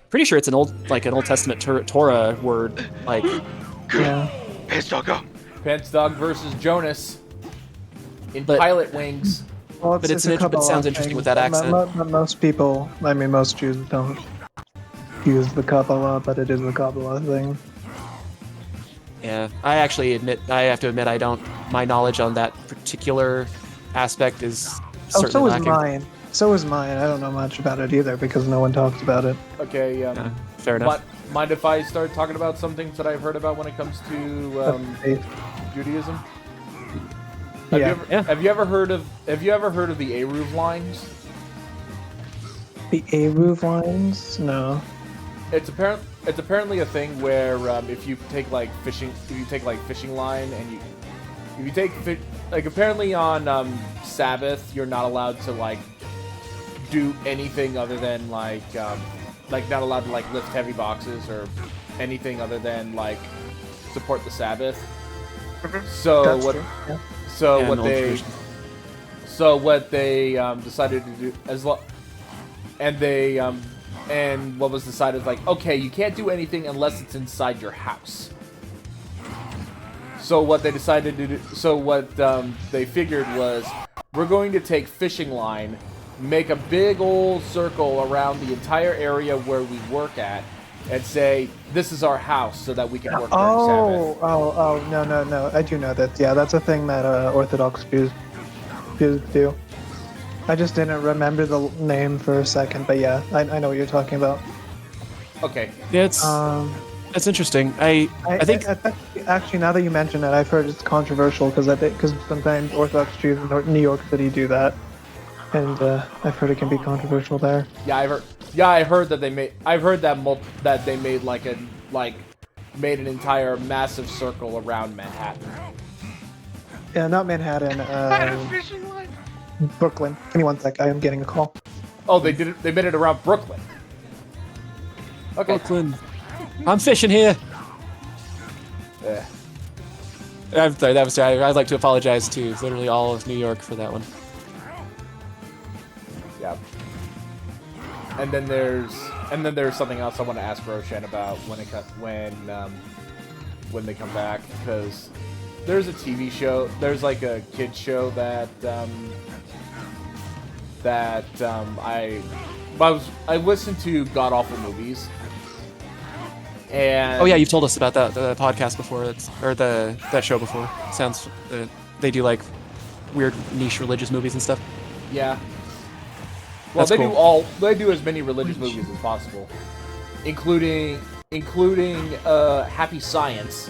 [SPEAKER 1] Pretty sure it's an Old Testament Torah word. Like,
[SPEAKER 4] Yeah.
[SPEAKER 5] Pants dog, go.
[SPEAKER 3] Pants Dog versus Jonas in
[SPEAKER 1] But-
[SPEAKER 3] Pilot Wings.
[SPEAKER 4] Well,
[SPEAKER 1] But it
[SPEAKER 4] a
[SPEAKER 1] sounds
[SPEAKER 4] Kabbalah
[SPEAKER 1] interesting
[SPEAKER 4] thing.
[SPEAKER 1] with that accent.
[SPEAKER 4] But most people, I mean, most Jews don't use the Kabbalah, but it is a Kabbalah thing.
[SPEAKER 1] yeah, I have to admit, I don't. My knowledge on that particular aspect is
[SPEAKER 4] Oh,
[SPEAKER 1] certainly
[SPEAKER 4] so is
[SPEAKER 1] lacking.
[SPEAKER 4] mine. So is mine. I don't know much about it either because no one talks about it.
[SPEAKER 3] Okay,
[SPEAKER 1] Yeah, fair enough.
[SPEAKER 3] mind if I start talking about some things that I've heard about when it comes to Judaism?
[SPEAKER 4] Yeah.
[SPEAKER 3] Have you ever heard of the Eruv lines?
[SPEAKER 4] The Eruv lines? No.
[SPEAKER 3] It's apparently a thing where if you take fishing line and apparently on Sabbath you're not allowed to do anything other than not allowed to lift heavy boxes or anything other than support the Sabbath. So
[SPEAKER 4] That's
[SPEAKER 3] what?
[SPEAKER 4] true. Yeah.
[SPEAKER 3] So
[SPEAKER 1] Yeah,
[SPEAKER 3] what
[SPEAKER 1] an old
[SPEAKER 3] they
[SPEAKER 1] tradition.
[SPEAKER 3] what they decided to do and what was decided is okay, you can't do anything unless it's inside your house. So what they decided to do, they figured was, we're going to take fishing line, make a big old circle around the entire area where we work at, and say, this is our house so that we can work during Sabbath.
[SPEAKER 4] No. I do know that. Yeah, that's a thing that Orthodox Jews do. I just didn't remember the name for a second, but yeah, I know what you're talking about.
[SPEAKER 3] Okay.
[SPEAKER 1] Yeah, it's interesting. I think
[SPEAKER 4] Actually, now that you mention it, I've heard it's controversial because sometimes Orthodox Jews in New York City do that, and I've heard it can be controversial there.
[SPEAKER 3] I've heard that they made. I've heard that they made made an entire massive circle around Manhattan.
[SPEAKER 4] Yeah, not Manhattan.
[SPEAKER 5] Fishing line.
[SPEAKER 4] Brooklyn. Give me 1 sec. I am getting a call.
[SPEAKER 3] Oh, they did it. They made it around Brooklyn. Okay.
[SPEAKER 1] Brooklyn. I'm fishing here.
[SPEAKER 3] Eh.
[SPEAKER 1] I'm sorry, I'd like to apologize to literally all of New York for that one.
[SPEAKER 3] Yeah. And then there's something else I want to ask Roshan about when they come back, because there's a TV show. There's like a kids show that I listened to God Awful Movies. And
[SPEAKER 1] Oh yeah, you've told us about that the podcast before. That show before. Sounds they do like weird niche religious movies and stuff.
[SPEAKER 3] Yeah. Well,
[SPEAKER 1] That's cool.
[SPEAKER 3] They do as many religious movies as possible, including Happy Science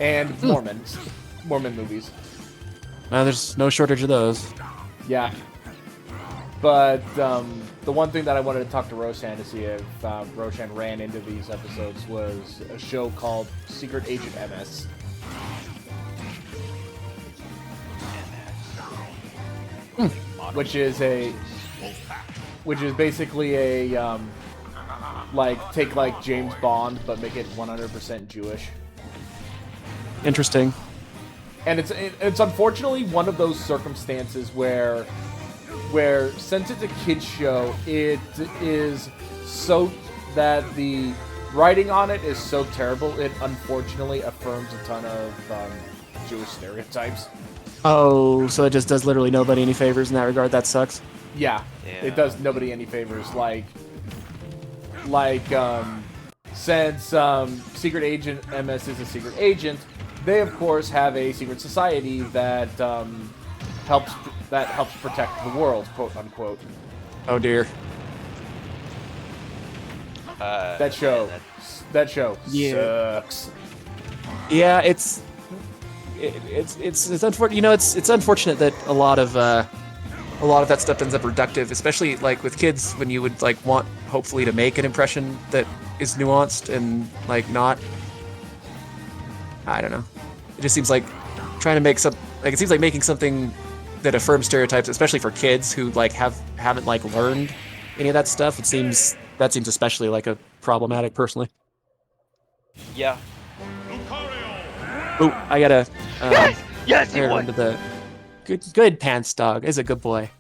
[SPEAKER 3] and Mormon movies.
[SPEAKER 1] There's no shortage of those.
[SPEAKER 3] Yeah. But the one thing that I wanted to talk to Roshan to see if Roshan ran into these episodes was a show called Secret Agent MS. Which is basically a take like James Bond but make it 100% Jewish.
[SPEAKER 1] Interesting.
[SPEAKER 3] And it's unfortunately one of those circumstances where since it's a kids show, it is so that the writing on it is so terrible, it unfortunately affirms a ton of Jewish stereotypes. Oh,
[SPEAKER 1] so it just does literally nobody any favors in that regard. That sucks.
[SPEAKER 3] Yeah, it does nobody any favors. Since Secret Agent MS is a secret agent, they of course have a secret society that helps protect the world, quote unquote.
[SPEAKER 1] Oh dear.
[SPEAKER 3] That show sucks.
[SPEAKER 1] Yeah, it's unfortunate. You know, it's unfortunate that a lot of that stuff ends up reductive, especially like with kids when you would like want hopefully to make an impression that is nuanced and like not. I don't know. It just seems like trying to make it seems like making something that affirms stereotypes, especially for kids who like haven't like learned any of that stuff. That seems especially like a problematic personally.
[SPEAKER 5] Yeah.
[SPEAKER 1] Oh, I gotta.
[SPEAKER 5] Yes, he won.
[SPEAKER 1] Into the good pants dog is a good boy.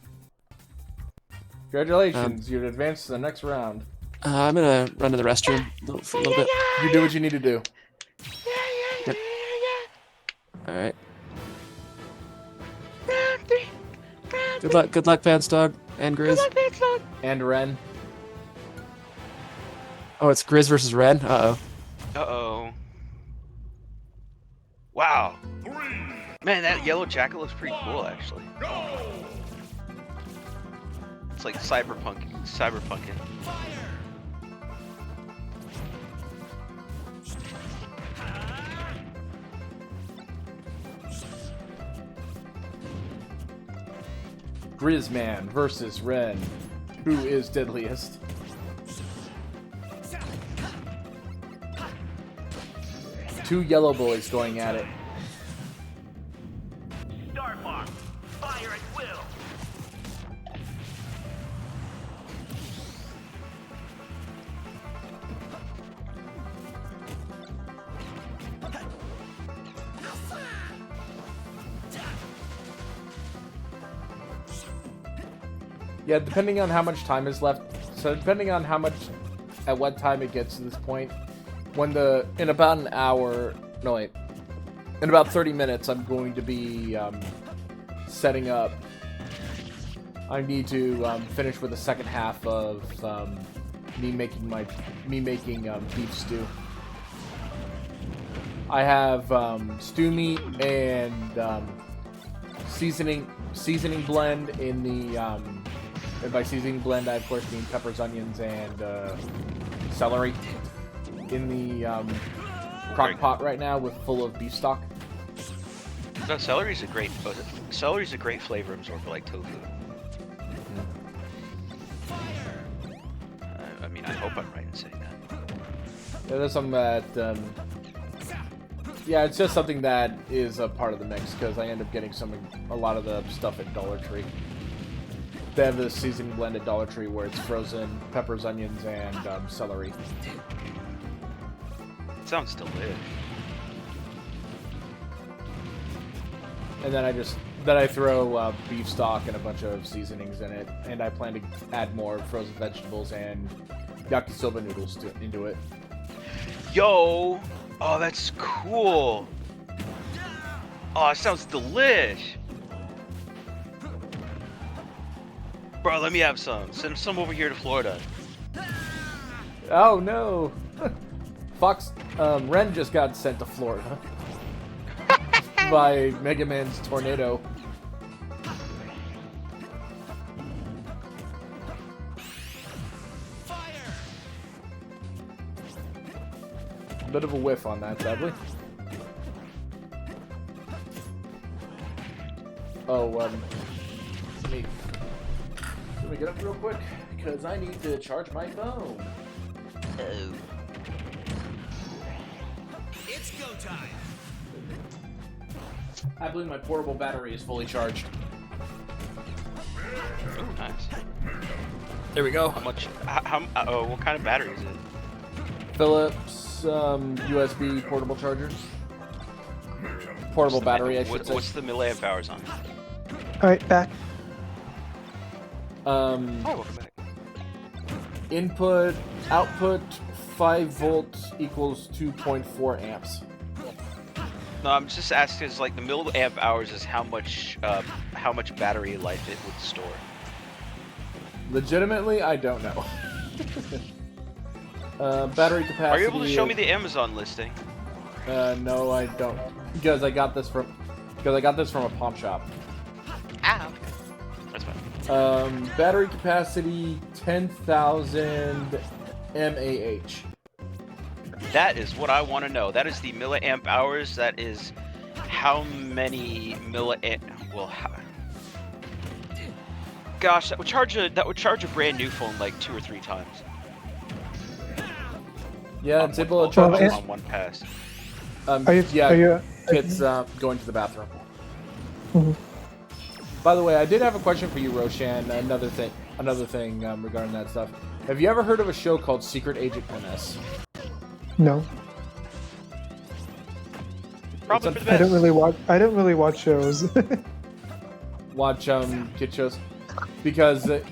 [SPEAKER 3] Congratulations, you've advanced to the next round.
[SPEAKER 1] I'm gonna run to the restroom for a little bit.
[SPEAKER 3] You do what you need to do.
[SPEAKER 1] Yep. All right. Good luck, pants dog and Grizz.
[SPEAKER 3] And Ren.
[SPEAKER 1] Oh, it's Grizz versus Ren.
[SPEAKER 5] Uh-oh. Wow. Man, that yellow jacket looks pretty cool, actually. It's like cyberpunking.
[SPEAKER 3] Grizzman versus Ren. Who is deadliest? Two yellow boys going at it.
[SPEAKER 6] Start mark. Fire at will.
[SPEAKER 3] Yeah, depending on how much time is left. So depending on at what time it gets to this point, in about an hour, no wait, in about 30 minutes, I'm going to be setting up. I need to finish with the second half of me making beef stew. I have stew meat and seasoning blend in the. And by seasoning blend, I of course mean peppers, onions, and celery in the crock pot right now, full of beef stock.
[SPEAKER 5] No, celery's a great flavor absorber, like tofu. I mean, I hope I'm right in saying that.
[SPEAKER 3] Yeah, there's some that. Yeah, it's just something that is a part of the mix because I end up getting a lot of the stuff at Dollar Tree. They have this seasoning blend at Dollar Tree where it's frozen peppers, onions, and celery.
[SPEAKER 5] Sounds delicious.
[SPEAKER 3] And then I throw beef stock and a bunch of seasonings in it, and I plan to add more frozen vegetables and yakisoba noodles into it.
[SPEAKER 5] Yo! Oh, that's cool! Oh, it sounds delish. Bro, let me have some. Send some over here to Florida.
[SPEAKER 3] Oh no! Ren just got sent to Florida by Mega Man's tornado. Bit of a whiff on that, sadly. Oh, let me get up real quick because I need to charge my phone.
[SPEAKER 5] Oh.
[SPEAKER 6] It's go time.
[SPEAKER 3] I believe my portable battery is fully charged.
[SPEAKER 5] Ooh, nice.
[SPEAKER 3] There we go.
[SPEAKER 5] How much? Oh, what kind of battery is it?
[SPEAKER 3] Philips USB portable charger. Portable battery, I should say.
[SPEAKER 5] What's the milliamp hours on it?
[SPEAKER 4] All right, back.
[SPEAKER 5] Oh, welcome back.
[SPEAKER 3] Output 5 volts equals 2.4 amps.
[SPEAKER 5] No, I'm just asking. Is like the milliamp hours is how much battery life it would store.
[SPEAKER 3] Legitimately, I don't know. Battery capacity.
[SPEAKER 5] Are you able to show me the Amazon listing?
[SPEAKER 3] No, I don't. Because I got this from a pawn shop.
[SPEAKER 5] Ah, okay. That's fine.
[SPEAKER 3] Battery capacity 10,000 mAh.
[SPEAKER 5] That is what I want to know. That is the milliamp hours. That is how many milliamp. Well, gosh, that would charge a brand new phone like 2 or 3 times.
[SPEAKER 3] Yeah, it's able to charge
[SPEAKER 4] Well,
[SPEAKER 5] on one pass.
[SPEAKER 3] Kids going to the bathroom.
[SPEAKER 4] Mhm.
[SPEAKER 3] By the way, I did have a question for you, Roshan. Another thing regarding that stuff. Have you ever heard of a show called Secret Agent MS?
[SPEAKER 4] No,
[SPEAKER 5] Probably for the
[SPEAKER 4] I
[SPEAKER 5] best.
[SPEAKER 4] don't really watch shows.
[SPEAKER 3] Watch kid shows because it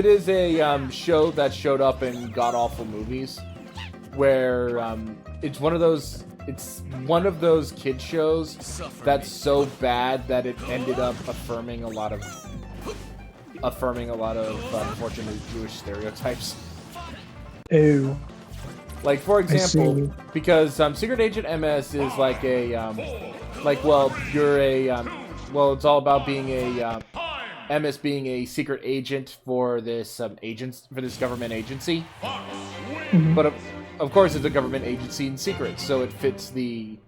[SPEAKER 3] is a show that showed up in god awful movies where it's one of those kid shows that's so bad that it ended up affirming a lot of unfortunately Jewish stereotypes.
[SPEAKER 4] Ew.
[SPEAKER 3] Like, for example,
[SPEAKER 4] see.
[SPEAKER 3] because Secret Agent MS is like a it's all about being a MS being a secret agent for this government agency.
[SPEAKER 4] Mhm.
[SPEAKER 3] But of course, it's a government agency in secret, so it fits the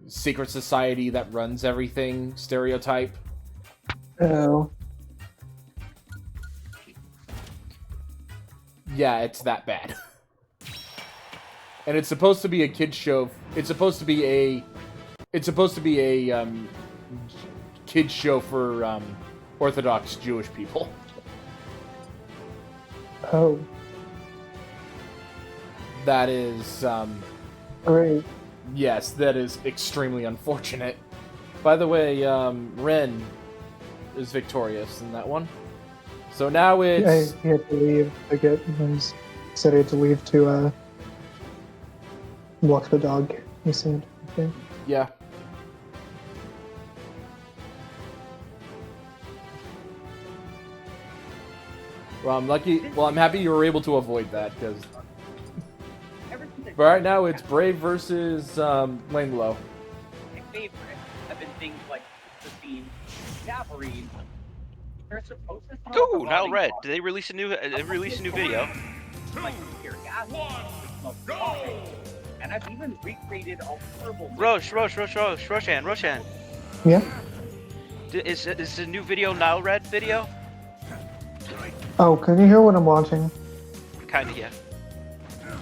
[SPEAKER 3] secret society that runs everything stereotype.
[SPEAKER 4] Oh.
[SPEAKER 3] Yeah, it's that bad. And it's supposed to be a kid show. It's supposed to be a kid show for Orthodox Jewish people.
[SPEAKER 4] Oh.
[SPEAKER 3] That is
[SPEAKER 4] Great.
[SPEAKER 3] yes, that is extremely unfortunate. By the way, Ren is victorious in that one. So now it's
[SPEAKER 4] He had to leave. He said he had to leave to walk the dog. He said. Okay.
[SPEAKER 3] yeah. Well, I'm happy you were able to avoid that because. But right now it's Brave versus Langlow.
[SPEAKER 7] My favorite have been things like the scene, Gathering. They're supposed to talk
[SPEAKER 5] Ooh,
[SPEAKER 7] about
[SPEAKER 5] now
[SPEAKER 7] a
[SPEAKER 5] Red.
[SPEAKER 7] boss
[SPEAKER 5] Did they release a new video?
[SPEAKER 7] like here, and I've even recreated a horrible.
[SPEAKER 5] Roshan.
[SPEAKER 4] Yeah.
[SPEAKER 5] Is the new video now Red video?
[SPEAKER 4] Oh, can you hear what I'm watching?
[SPEAKER 5] Kinda, yeah.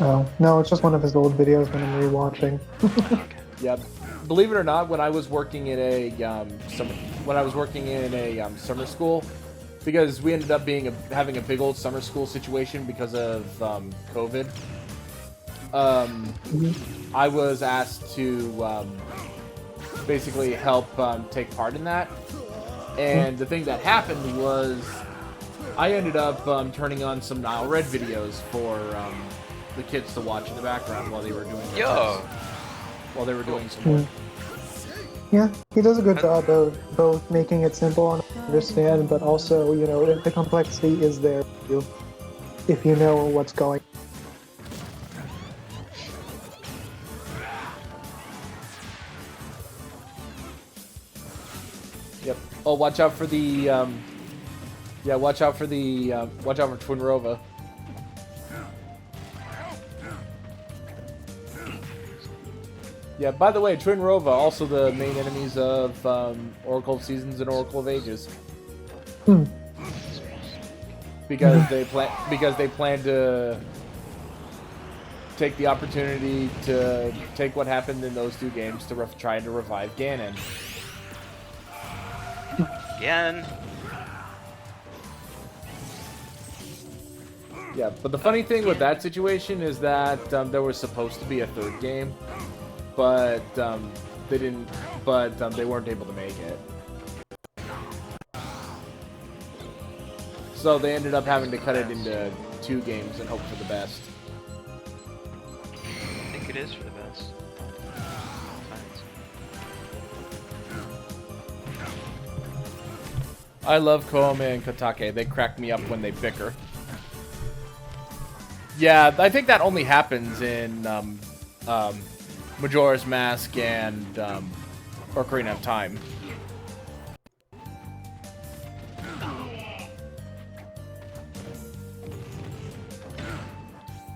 [SPEAKER 4] Oh no, it's just one of his old videos that I'm rewatching.
[SPEAKER 3] Yeah, believe it or not, when I was working in a summer school, because we ended up having a big old summer school situation because of COVID. I was asked to basically help take part in that, and the thing that happened was I ended up turning on some Nile Red videos for the kids to watch in the background while they were doing their tests, while they were doing some work.
[SPEAKER 4] Yeah, he does a good job of both making it simple and understand, but also, you know, the complexity is there if you know what's going.
[SPEAKER 3] Yep. Oh, watch out for the yeah, watch out for Twin Rova. Yeah, by the way, Twin Rova, also the main enemies of Oracle of Seasons and Oracle of Ages.
[SPEAKER 4] Hmm.
[SPEAKER 3] Because they plan to take the opportunity to take what happened in those two games to try to revive Ganon.
[SPEAKER 5] Again.
[SPEAKER 3] Yeah, but the funny thing with that situation is that there was supposed to be a third game, but they didn't. But they weren't able to make it. So they ended up having to cut it into 2 games and hope for the best.
[SPEAKER 5] I think it is for the best.
[SPEAKER 3] I love Koome and Kotake. They crack me up when they bicker. Yeah, I think that only happens in Majora's Mask and Ocarina of Time.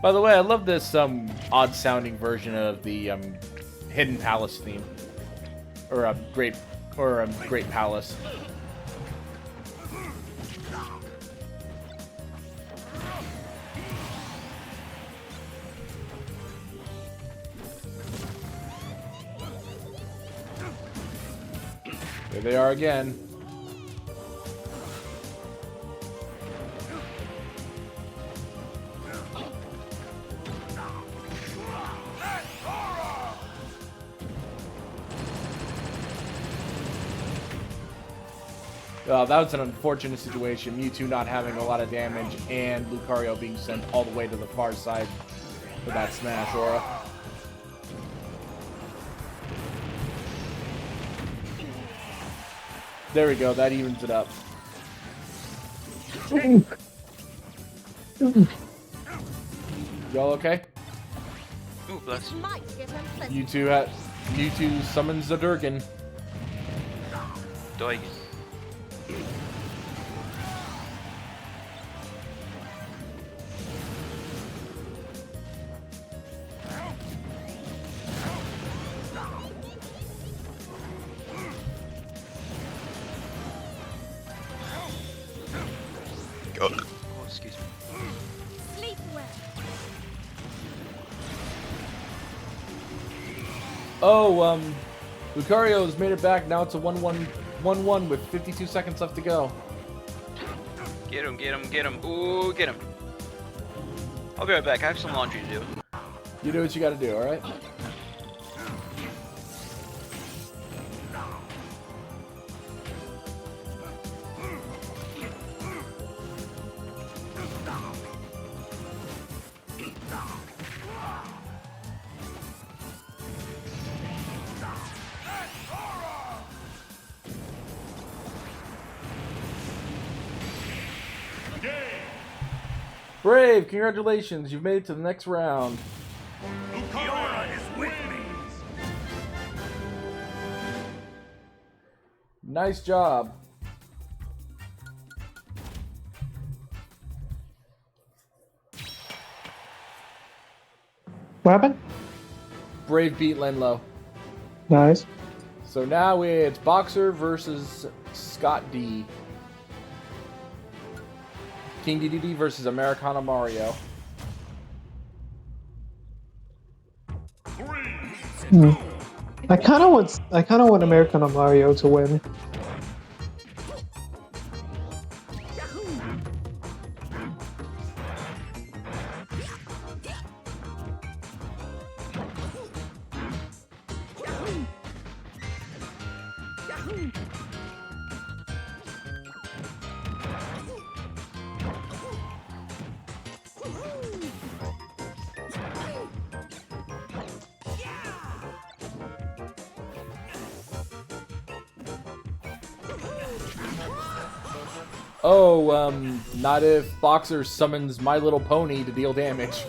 [SPEAKER 3] By the way, I love this odd-sounding version of the Hidden Palace theme, or a Great Palace. There they are again. That was an unfortunate situation. Mewtwo not having a lot of damage and Lucario being sent all the way to the far side for that Smash Aura. There we go, that evens it up. Y'all okay?
[SPEAKER 5] Ooh, bless.
[SPEAKER 3] Mewtwo summons the Durgan.
[SPEAKER 5] Doigan. Oh, excuse me.
[SPEAKER 8] Sleep well.
[SPEAKER 3] Oh, Lucario's made it back. Now it's a 1-1 with 52 seconds left to go.
[SPEAKER 5] Get him, get him, get him. Ooh, get him. I'll be right back. I have some laundry to do.
[SPEAKER 3] You do what you gotta do, alright? Brave, congratulations, you've made it to the next round. Nice job.
[SPEAKER 4] What happened?
[SPEAKER 3] Brave beat Lenlow.
[SPEAKER 4] Nice.
[SPEAKER 3] So now it's Boxer versus Scott D. King DDD versus Americana Mario.
[SPEAKER 4] I kind of want Americana Mario to win.
[SPEAKER 3] Oh, not if Boxer summons My Little Pony to deal damage.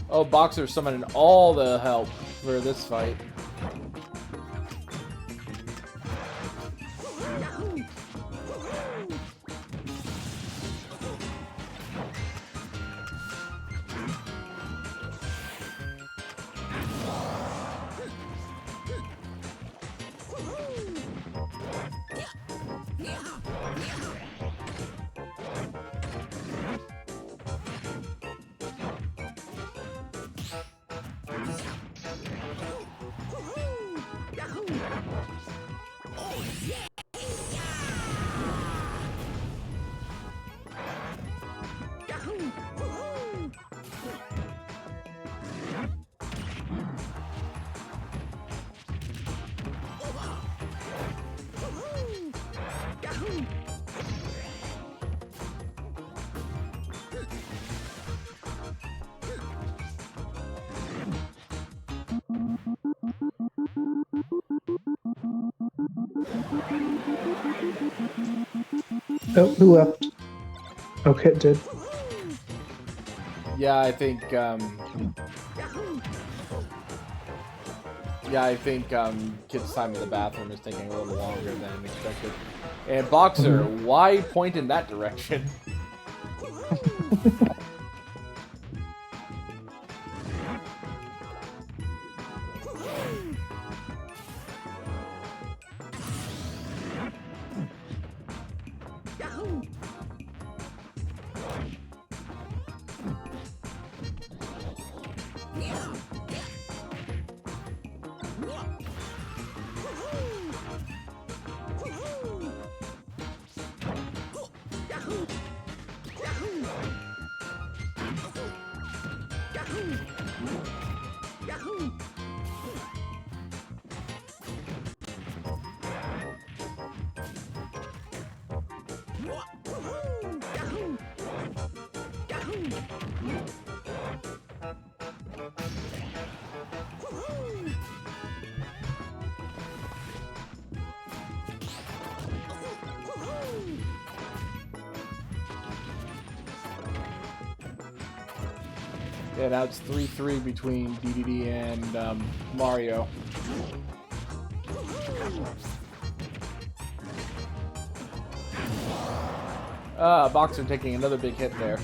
[SPEAKER 3] Oh, Boxer summoning all the help for this fight.
[SPEAKER 4] Oh, who left? Oh, Kit did.
[SPEAKER 3] Yeah, I think, Kid's time in the bathroom is taking a little longer than expected. And Boxer, why point in that direction? Yeah, now it's 3-3 between DDD and Mario. Boxer taking another big hit there.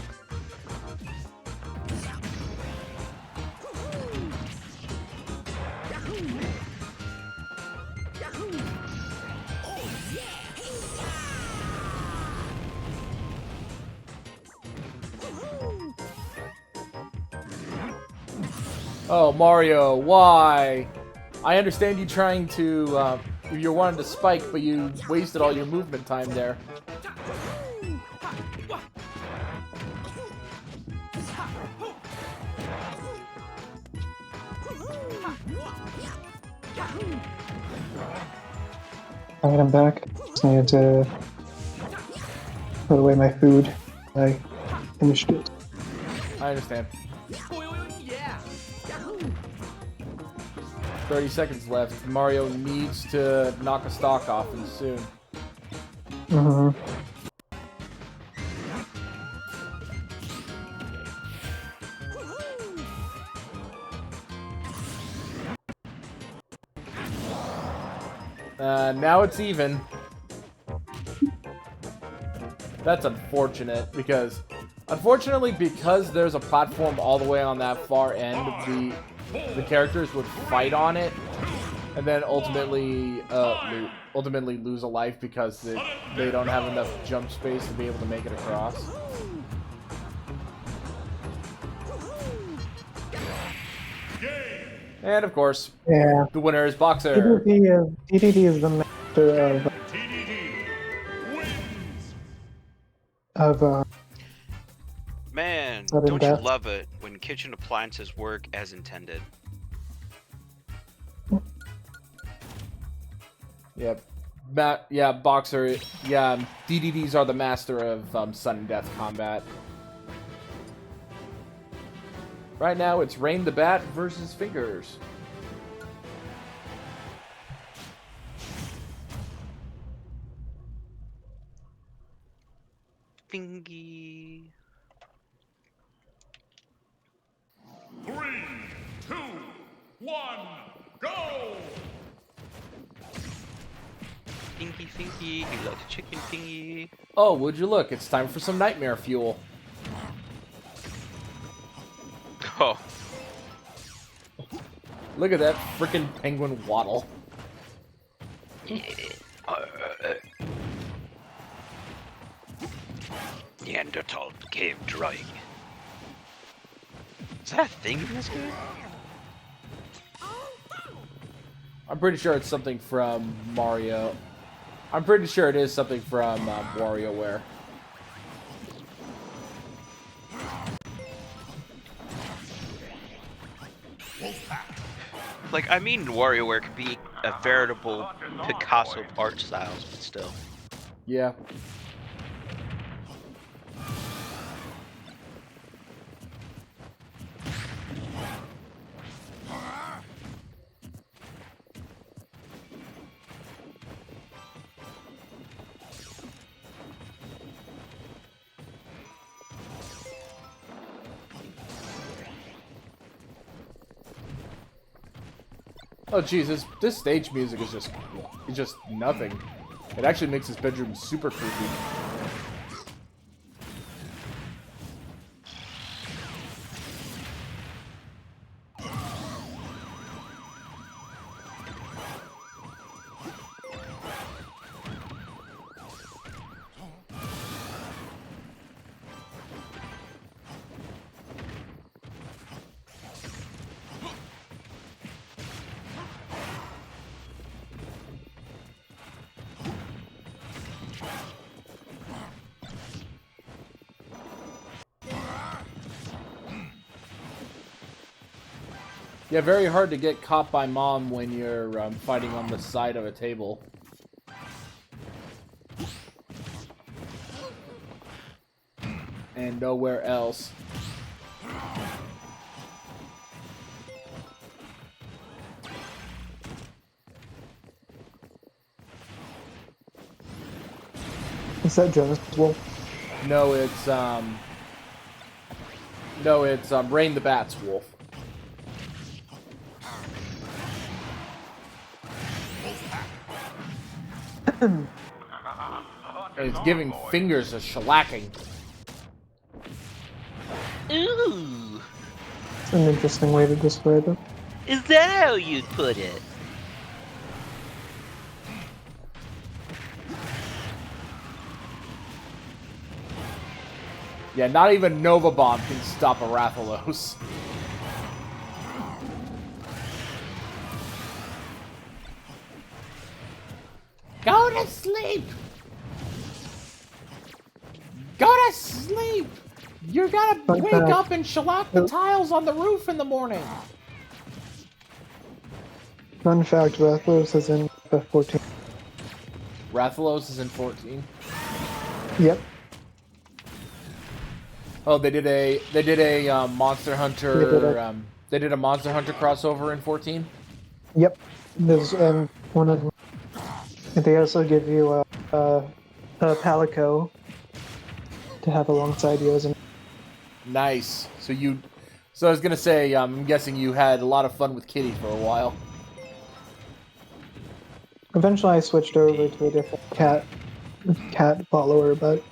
[SPEAKER 3] Oh, Mario, why? I understand you trying to, you're wanting to spike, but you wasted all your movement time there.
[SPEAKER 4] Alright, I'm back. Just needed to put away my food. I finished it.
[SPEAKER 3] I understand. 30 seconds left. Mario needs to knock a stock off and soon.
[SPEAKER 4] Mm-hmm.
[SPEAKER 3] Now it's even. That's unfortunate because, unfortunately, because there's a platform all the way on that far end, the characters would fight on it, and then ultimately lose a life because they don't have enough jump space to be able to make it across. And of course,
[SPEAKER 4] Yeah.
[SPEAKER 3] the winner is Boxer.
[SPEAKER 4] DDD is the master of
[SPEAKER 5] Man,
[SPEAKER 4] Sudden
[SPEAKER 5] don't you
[SPEAKER 4] death.
[SPEAKER 5] love it when kitchen appliances work as intended?
[SPEAKER 3] Yep. Yeah, Boxer. Yeah, DDDs are the master of sudden death combat. Right now, it's Rain the Bat versus Fingers.
[SPEAKER 5] Fingy.
[SPEAKER 6] 3, 2, 1, go!
[SPEAKER 5] Fingy, Fingy. He loves chicken Fingy.
[SPEAKER 3] Oh, would you look? It's time for some nightmare fuel.
[SPEAKER 5] Oh.
[SPEAKER 3] Look at that freaking penguin waddle.
[SPEAKER 5] Neanderthal cave drawing. Is that a thing in this game?
[SPEAKER 3] I'm pretty sure it's something from Mario. I'm pretty sure it is something from WarioWare.
[SPEAKER 5] Like, I mean, WarioWare could be a veritable Picasso of art styles, but still.
[SPEAKER 3] Yeah. Oh Jesus, this stage music is just nothing. It actually makes his bedroom super creepy. Yeah, very hard to get caught by mom when you're fighting on the side of a table. And nowhere else.
[SPEAKER 4] Is that Jonas Wolf?
[SPEAKER 3] No, it's Rain the Bat's wolf. And it's giving Fingers a shellacking.
[SPEAKER 5] Ooh,
[SPEAKER 4] It's an interesting way to describe it.
[SPEAKER 5] is that how you'd put it?
[SPEAKER 3] Yeah, not even Nova Bomb can stop a Rathalos. Go to sleep! Go to sleep! You're gonna
[SPEAKER 4] Fun
[SPEAKER 3] wake
[SPEAKER 4] fact.
[SPEAKER 3] up and shellac the tiles on the roof in the morning.
[SPEAKER 4] Fun fact, Rathalos is in F14.
[SPEAKER 3] Rathalos is in 14.
[SPEAKER 4] Yep.
[SPEAKER 3] Oh, they did a Monster Hunter. They did a Monster Hunter crossover in 14.
[SPEAKER 4] Yep. There's one of them. And they also give you a Palico to have alongside yours.
[SPEAKER 3] Nice. So I was gonna say, I'm guessing you had a lot of fun with Kitty for a while.
[SPEAKER 4] Eventually I switched over to a different cat follower, but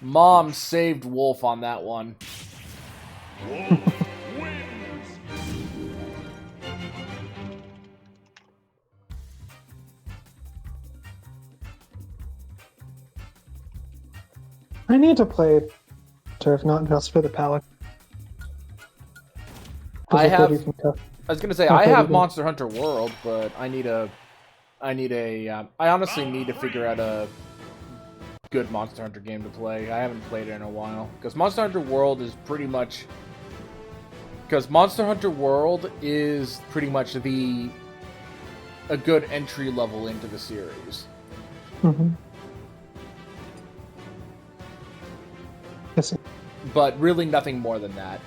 [SPEAKER 3] Mom saved Wolf on that one.
[SPEAKER 4] I need to play Turf, not just for the Palico.
[SPEAKER 3] I have.
[SPEAKER 4] Tough.
[SPEAKER 3] I was gonna say
[SPEAKER 4] Not
[SPEAKER 3] I
[SPEAKER 4] that
[SPEAKER 3] have
[SPEAKER 4] either.
[SPEAKER 3] Monster Hunter World, but I honestly need to figure out a good Monster Hunter game to play. I haven't played it in a while because Monster Hunter World is pretty much Because Monster Hunter World is pretty much a good entry level into the series.
[SPEAKER 4] Mm-hmm. Yes.
[SPEAKER 3] But really nothing more than that.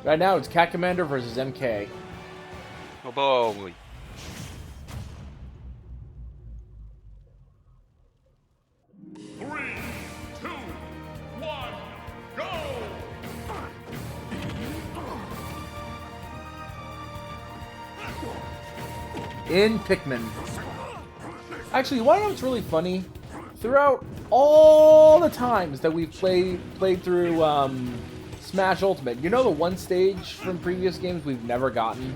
[SPEAKER 3] Right now it's Cat Commander versus MK.
[SPEAKER 5] Oh boy.
[SPEAKER 6] Three, two, one, go!
[SPEAKER 3] In Pikmin. Actually, you want to know what's really funny? Throughout all the times that we've played through Smash Ultimate, you know the one stage from previous games we've never gotten?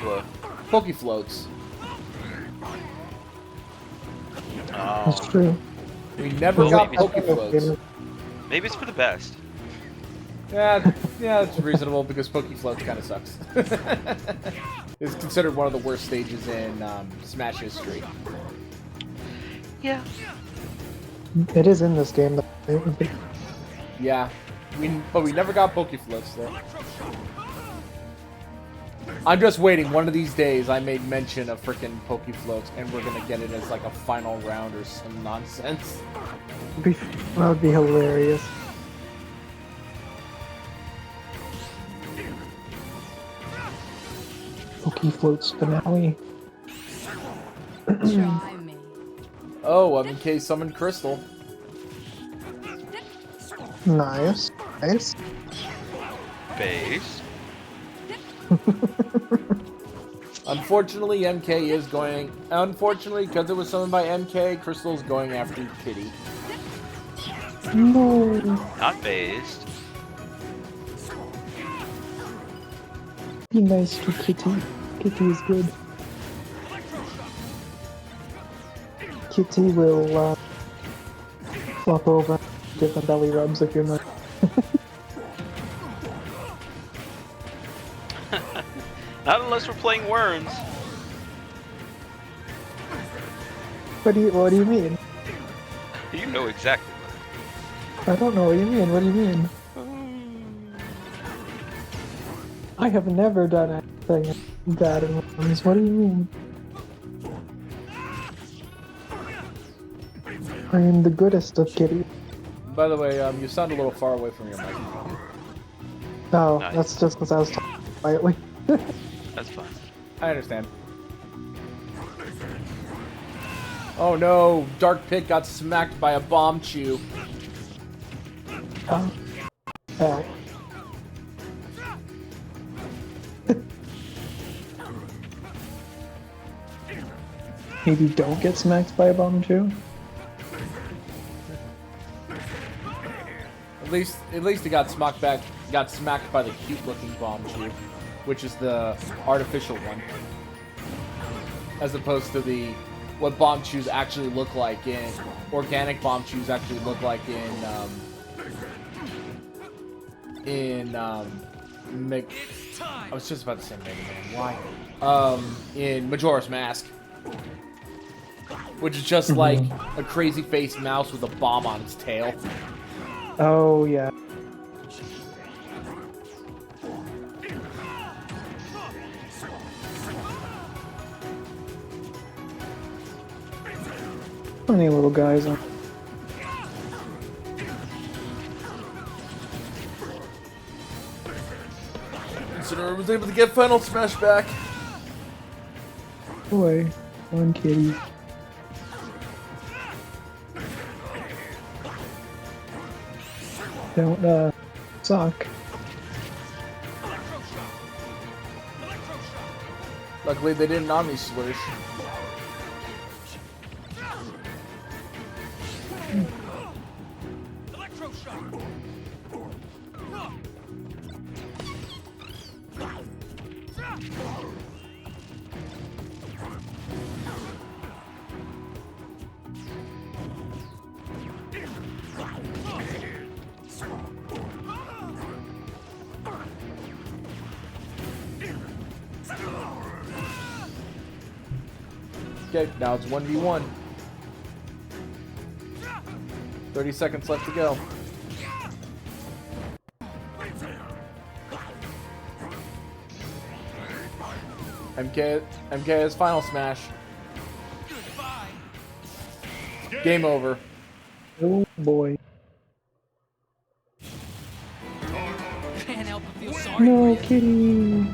[SPEAKER 5] What?
[SPEAKER 3] Poke Floats.
[SPEAKER 4] That's
[SPEAKER 5] Oh,
[SPEAKER 4] true.
[SPEAKER 3] We never
[SPEAKER 5] Well,
[SPEAKER 3] got
[SPEAKER 5] maybe-
[SPEAKER 3] Poke Floats.
[SPEAKER 5] maybe it's for the best.
[SPEAKER 3] Yeah, it's reasonable because Poke Floats kind of sucks. It's considered one of the worst stages in Smash history.
[SPEAKER 5] Yeah.
[SPEAKER 4] It is in this game, but
[SPEAKER 3] Yeah, but we never got Poke Floats though. I'm just waiting. One of these days, I made mention of frickin' Poke Floats, and we're gonna get it as like a final round or some nonsense.
[SPEAKER 4] that would be hilarious. Poke Floats finale.
[SPEAKER 8] Try me.
[SPEAKER 3] Oh, MK summoned Crystal.
[SPEAKER 4] Nice. Nice.
[SPEAKER 5] Base.
[SPEAKER 3] Unfortunately, MK is going. Unfortunately, because it was summoned by MK, Crystal's going after Kitty.
[SPEAKER 4] No.
[SPEAKER 5] Not based.
[SPEAKER 4] Be nice to Kitty. Kitty is good. Kitty will flop over, give them belly rubs if you're not.
[SPEAKER 5] Not unless we're playing Worms.
[SPEAKER 4] What do you mean?
[SPEAKER 5] You know exactly
[SPEAKER 4] I don't know what you mean. What do you mean? I have never done anything bad in Worms. What do you mean? I am the goodest of kitties.
[SPEAKER 3] By the way, you sound a little far away from your mic.
[SPEAKER 4] Oh,
[SPEAKER 5] Nice.
[SPEAKER 4] that's just because I was talking quietly.
[SPEAKER 5] That's fine.
[SPEAKER 3] I understand. Oh no, Dark Pit got smacked by a bomb chew.
[SPEAKER 4] Oh. Maybe don't get smacked by a bomb too.
[SPEAKER 3] At least it got smacked by the cute-looking bomb chew, which is the artificial one, as opposed to what bomb chews actually look like in organic bomb chews actually look like I was just about to say Mega Man. Why? In Majora's Mask, which is just like a crazy faced mouse with a bomb on its tail.
[SPEAKER 4] Oh yeah. How many little guys are?
[SPEAKER 3] Consider I was able to get Final Smash back.
[SPEAKER 4] Boy, one kitty. Don't suck.
[SPEAKER 3] Luckily, they didn't Omni Slursh. Okay, now it's 1v1. 30 seconds left to go. MK's final smash. Game over.
[SPEAKER 4] Oh boy.
[SPEAKER 9] Can't help but feel sorry
[SPEAKER 4] No,
[SPEAKER 9] for you.
[SPEAKER 4] kitty.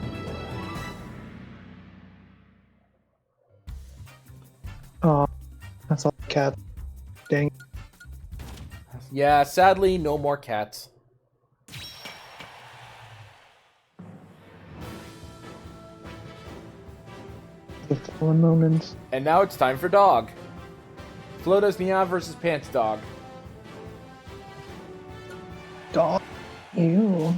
[SPEAKER 4] Oh, that's all cat. Dang.
[SPEAKER 3] Yeah, sadly, no more cats.
[SPEAKER 4] Just one moment.
[SPEAKER 3] And now it's time for dog. Flota's Nia versus Pants Dog.
[SPEAKER 4] Dog. Ew.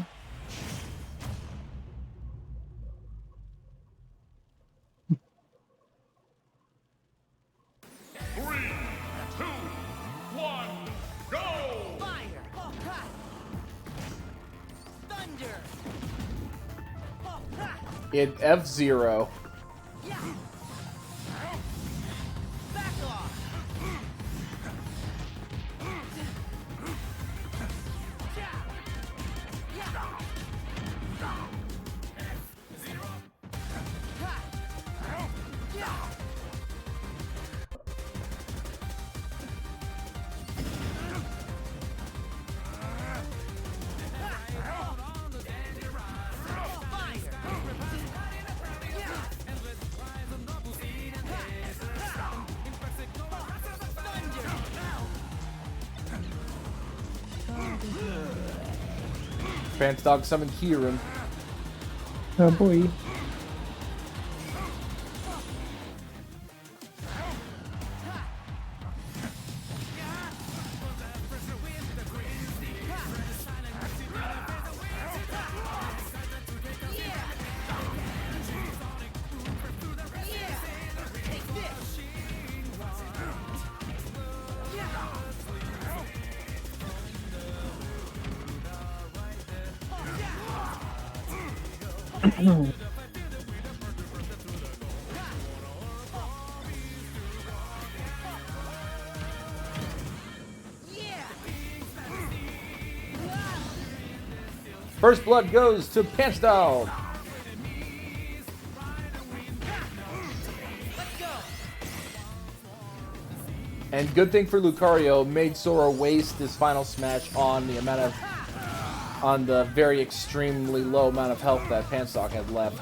[SPEAKER 6] Three, two, one, go!
[SPEAKER 9] Fire. Oh, ha. Thunder. Oh, ha.
[SPEAKER 3] In F-Zero.
[SPEAKER 9] Yeah. Back off.
[SPEAKER 3] Pants Dog summoned Kieran.
[SPEAKER 4] Oh boy.
[SPEAKER 3] First blood goes to Pants Dog. And good thing for Lucario, made Sora waste his final smash on the very extremely low amount of health that Pants Dog had left.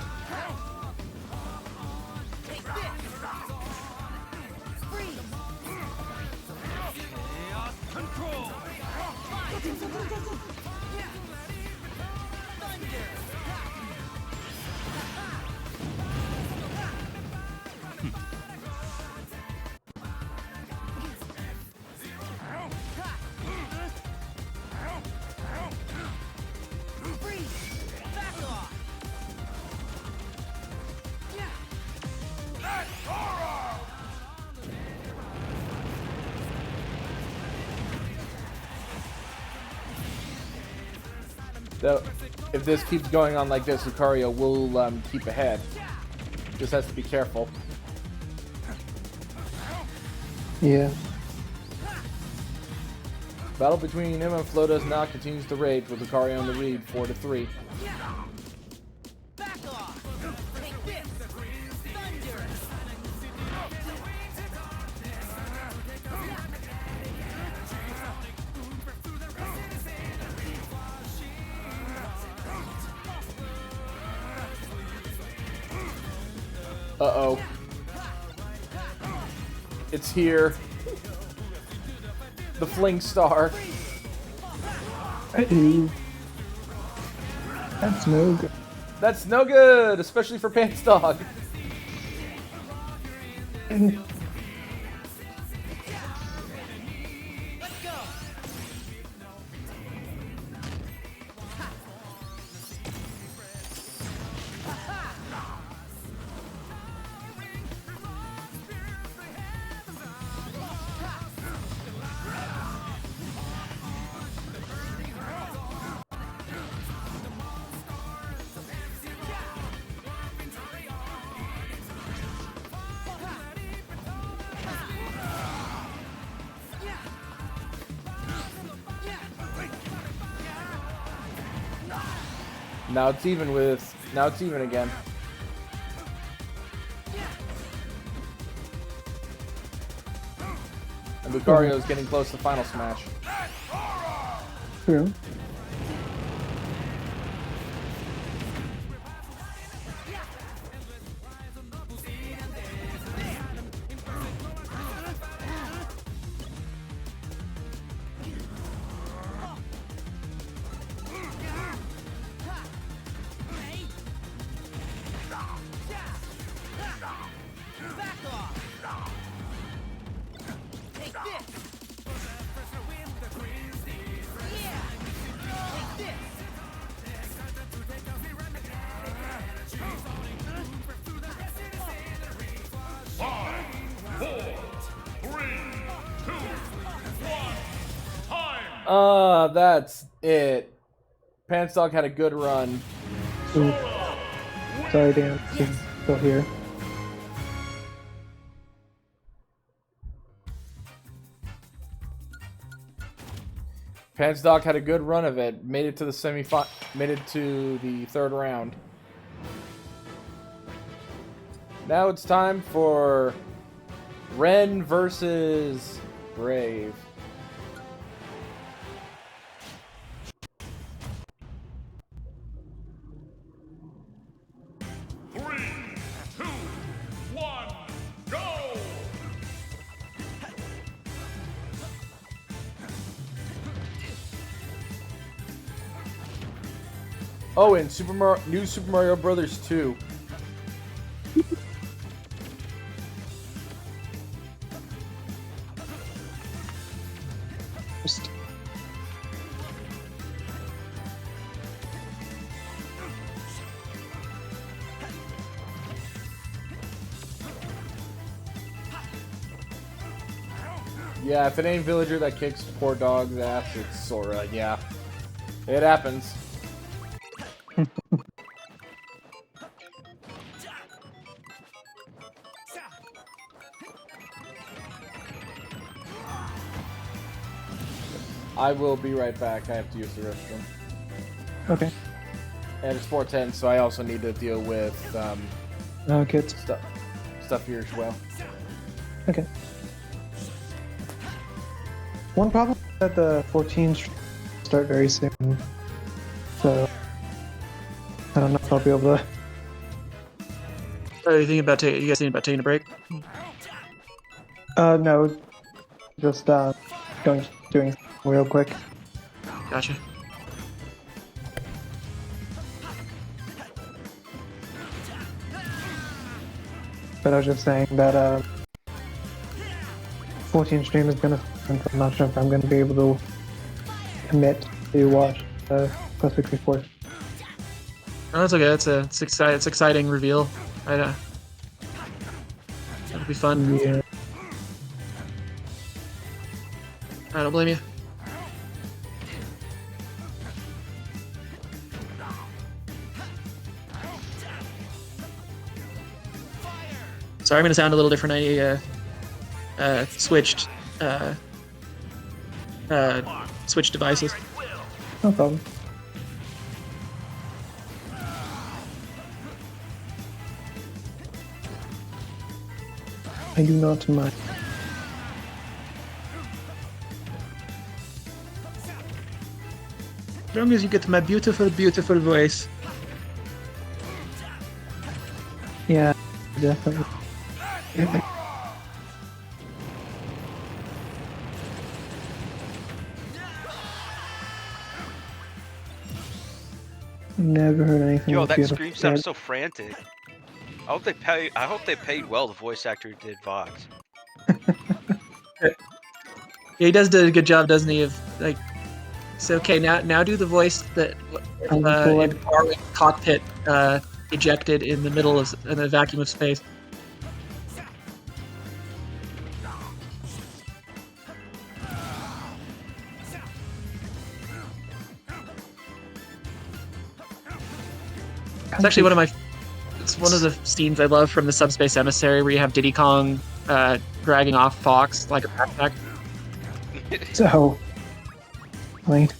[SPEAKER 3] Though, if this keeps going on like this, Lucario will keep ahead. Just has to be careful.
[SPEAKER 4] Yeah.
[SPEAKER 3] Battle between him and Flotas now continues to rage with Lucario in the lead, 4-3. Uh-oh. It's here. The Fling Star.
[SPEAKER 4] Uh-oh. That's no good.
[SPEAKER 3] That's no good, especially for Pants Dog. Now it's even again. And Lucario is getting close to Final Smash.
[SPEAKER 4] True.
[SPEAKER 9] Back off. Take this. Yeah. Take this.
[SPEAKER 6] 5, 4, 3, 2, 1. Time.
[SPEAKER 3] That's it. Pants Dog had a good run.
[SPEAKER 4] Ooh. Sorry, Dan. He's still here.
[SPEAKER 3] Pants Dog had a good run of it. Made it to the made it to the third round. Now it's time for Ren versus Brave.
[SPEAKER 6] Three, two, one, go!
[SPEAKER 3] Oh, and New Super Mario Brothers 2.
[SPEAKER 4] Just
[SPEAKER 3] Yeah, if it ain't Villager that kicks poor dog's ass, it's Sora. Yeah, it happens. I will be right back. I have to use the restroom.
[SPEAKER 4] okay.
[SPEAKER 3] And it's 4:10, so I also need to deal with
[SPEAKER 4] Kids.
[SPEAKER 3] stuff here as well.
[SPEAKER 4] Okay. One problem is that the 14s start very soon, so I don't know if I'll be able to.
[SPEAKER 1] Are you thinking about you guys thinking about taking a break?
[SPEAKER 4] No, just doing real quick.
[SPEAKER 1] Gotcha.
[SPEAKER 4] But I was just saying that 14 stream is gonna. I'm not sure if I'm gonna be able to commit to watch Plus 64.
[SPEAKER 1] Oh, that's okay. It's exciting reveal. That'll be fun.
[SPEAKER 4] Yeah.
[SPEAKER 1] I don't blame you. Sorry, I'm gonna sound a little different. I switched devices.
[SPEAKER 4] No problem. I do not mind.
[SPEAKER 1] As long as you get my beautiful, beautiful voice.
[SPEAKER 4] Yeah, definitely. Never heard anything.
[SPEAKER 5] Yo,
[SPEAKER 4] like
[SPEAKER 5] that
[SPEAKER 4] beautiful
[SPEAKER 5] scream sounds
[SPEAKER 4] yet.
[SPEAKER 5] so frantic. I hope they paid well the voice actor who did Vox.
[SPEAKER 1] Yeah, he does do a good job, doesn't he? Of like, so okay, now do the voice that in our cockpit ejected in the middle of in a vacuum of space. It's actually it's one of the scenes I love from the Subspace Emissary, where you have Diddy Kong dragging off Fox like a backpack.
[SPEAKER 4] So, wait.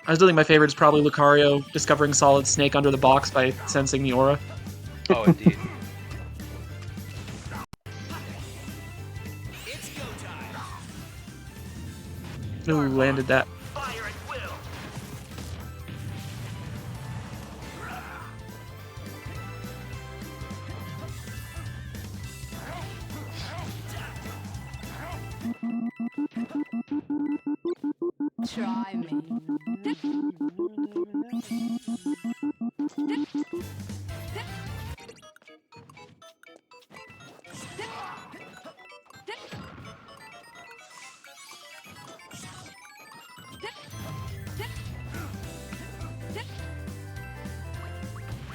[SPEAKER 1] I still think my favorite is probably Lucario discovering Solid Snake under the box by sensing the aura.
[SPEAKER 5] Oh, indeed.
[SPEAKER 9] It's go time.
[SPEAKER 1] Ooh, landed that.
[SPEAKER 9] Fire at will.
[SPEAKER 8] Try me.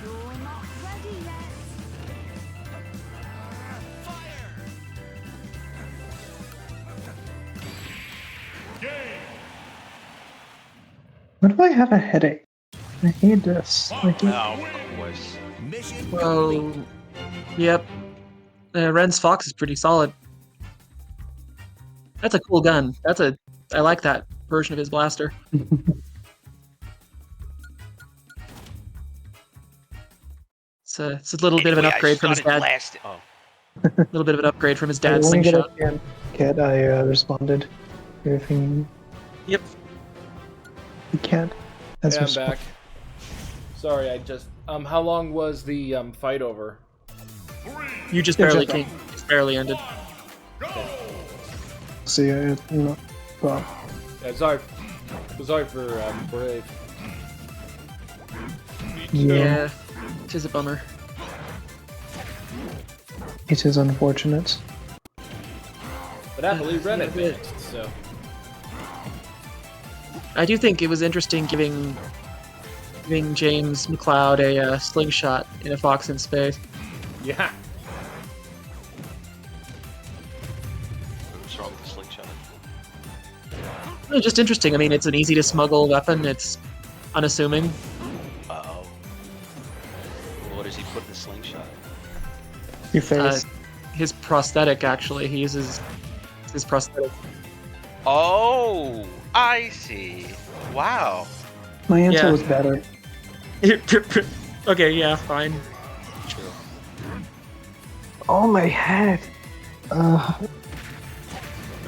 [SPEAKER 8] You're not ready yet.
[SPEAKER 4] Why do I have a headache? I hate this. I hate
[SPEAKER 5] Oh, of course.
[SPEAKER 9] Mission
[SPEAKER 1] Whoa. Yep. Ren's Fox is pretty solid. That's a cool gun. I like that version of his blaster. It's a little bit of an
[SPEAKER 5] Anyway, I
[SPEAKER 1] upgrade from his
[SPEAKER 5] started
[SPEAKER 1] dad.
[SPEAKER 5] blasting- Oh,
[SPEAKER 1] A little bit of an upgrade from his
[SPEAKER 4] I
[SPEAKER 1] dad's
[SPEAKER 4] want to get
[SPEAKER 1] slingshot.
[SPEAKER 4] a can. Kid, I responded. Everything
[SPEAKER 1] Yep.
[SPEAKER 4] you can't. Has
[SPEAKER 3] Yeah, I'm
[SPEAKER 4] responded.
[SPEAKER 3] back. Sorry, I just. How long was the fight over?
[SPEAKER 1] You just
[SPEAKER 4] Yeah,
[SPEAKER 1] barely
[SPEAKER 4] just-
[SPEAKER 1] came. Just barely ended.
[SPEAKER 4] See, no, well,
[SPEAKER 3] Yeah, sorry for Brave.
[SPEAKER 1] Yeah. It is a bummer.
[SPEAKER 4] it is unfortunate.
[SPEAKER 3] But happily, Ren
[SPEAKER 1] Yeah,
[SPEAKER 3] advanced, so.
[SPEAKER 1] I do think it was interesting giving James McLeod a slingshot in a Fox in space.
[SPEAKER 3] Yeah.
[SPEAKER 5] what's wrong with the slingshot?
[SPEAKER 1] Just interesting. I mean, it's an easy to smuggle weapon. It's unassuming.
[SPEAKER 5] Uh-oh. What does he put in the slingshot?
[SPEAKER 4] Your face.
[SPEAKER 1] His prosthetic, actually. He uses his prosthetic.
[SPEAKER 5] Oh, I see. Wow.
[SPEAKER 4] My answer
[SPEAKER 1] yeah.
[SPEAKER 4] was better.
[SPEAKER 1] Okay, yeah, fine.
[SPEAKER 5] True.
[SPEAKER 4] Oh, my head.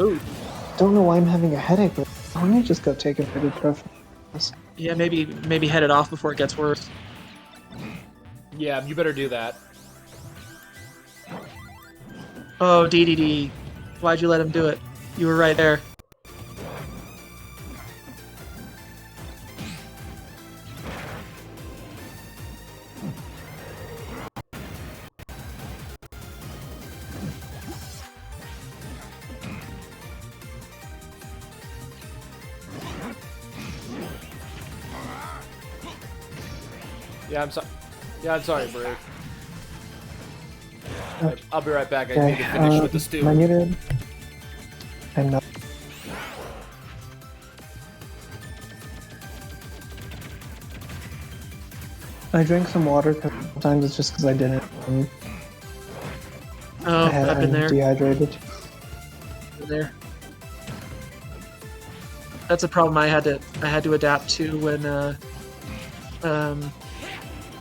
[SPEAKER 1] Ooh.
[SPEAKER 4] Don't know why I'm having a headache, but why don't I just go take ibuprofen?
[SPEAKER 1] Yeah, maybe head it off before it gets worse.
[SPEAKER 3] Yeah, you better do that.
[SPEAKER 1] Oh, DDD. Why'd you let him do it? You were right there.
[SPEAKER 3] Yeah, I'm sorry. Yeah, I'm sorry, Brave.
[SPEAKER 4] Uh,
[SPEAKER 3] I'll be right back. I
[SPEAKER 4] Okay,
[SPEAKER 3] need to finish with the stew.
[SPEAKER 4] I muted. I'm not. I drank some water because sometimes it's just because I didn't.
[SPEAKER 1] Oh, I've been
[SPEAKER 4] I'm
[SPEAKER 1] there.
[SPEAKER 4] dehydrated.
[SPEAKER 1] Been there. That's a problem I had to adapt to when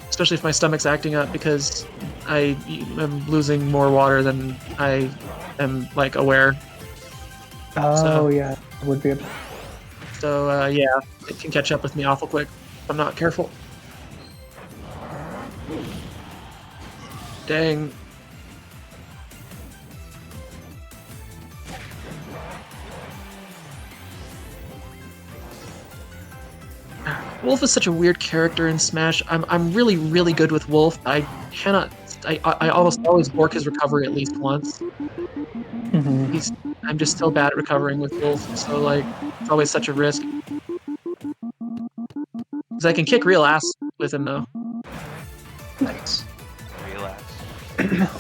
[SPEAKER 1] especially if my stomach's acting up, because I am losing more water than I am like aware.
[SPEAKER 4] Oh
[SPEAKER 1] So-
[SPEAKER 4] yeah, it would be a.
[SPEAKER 1] So yeah, it can catch up with me awful quick if I'm not careful. Dang. Wolf is such a weird character in Smash. I'm really good with Wolf. I cannot. I almost always bork his recovery at least once. I'm just still bad at recovering with Wolf, so like it's always such a risk. Because I can kick real ass with him though.
[SPEAKER 4] Nice.
[SPEAKER 5] Relax.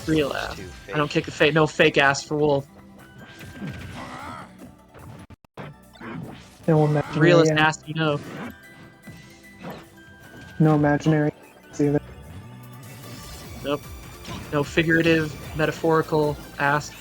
[SPEAKER 1] Real ass.
[SPEAKER 5] Too
[SPEAKER 1] I don't
[SPEAKER 5] fake.
[SPEAKER 1] kick no fake ass for Wolf.
[SPEAKER 4] No imaginary.
[SPEAKER 1] Realest ass you know.
[SPEAKER 4] No imaginary either.
[SPEAKER 1] Nope. No figurative, metaphorical ass.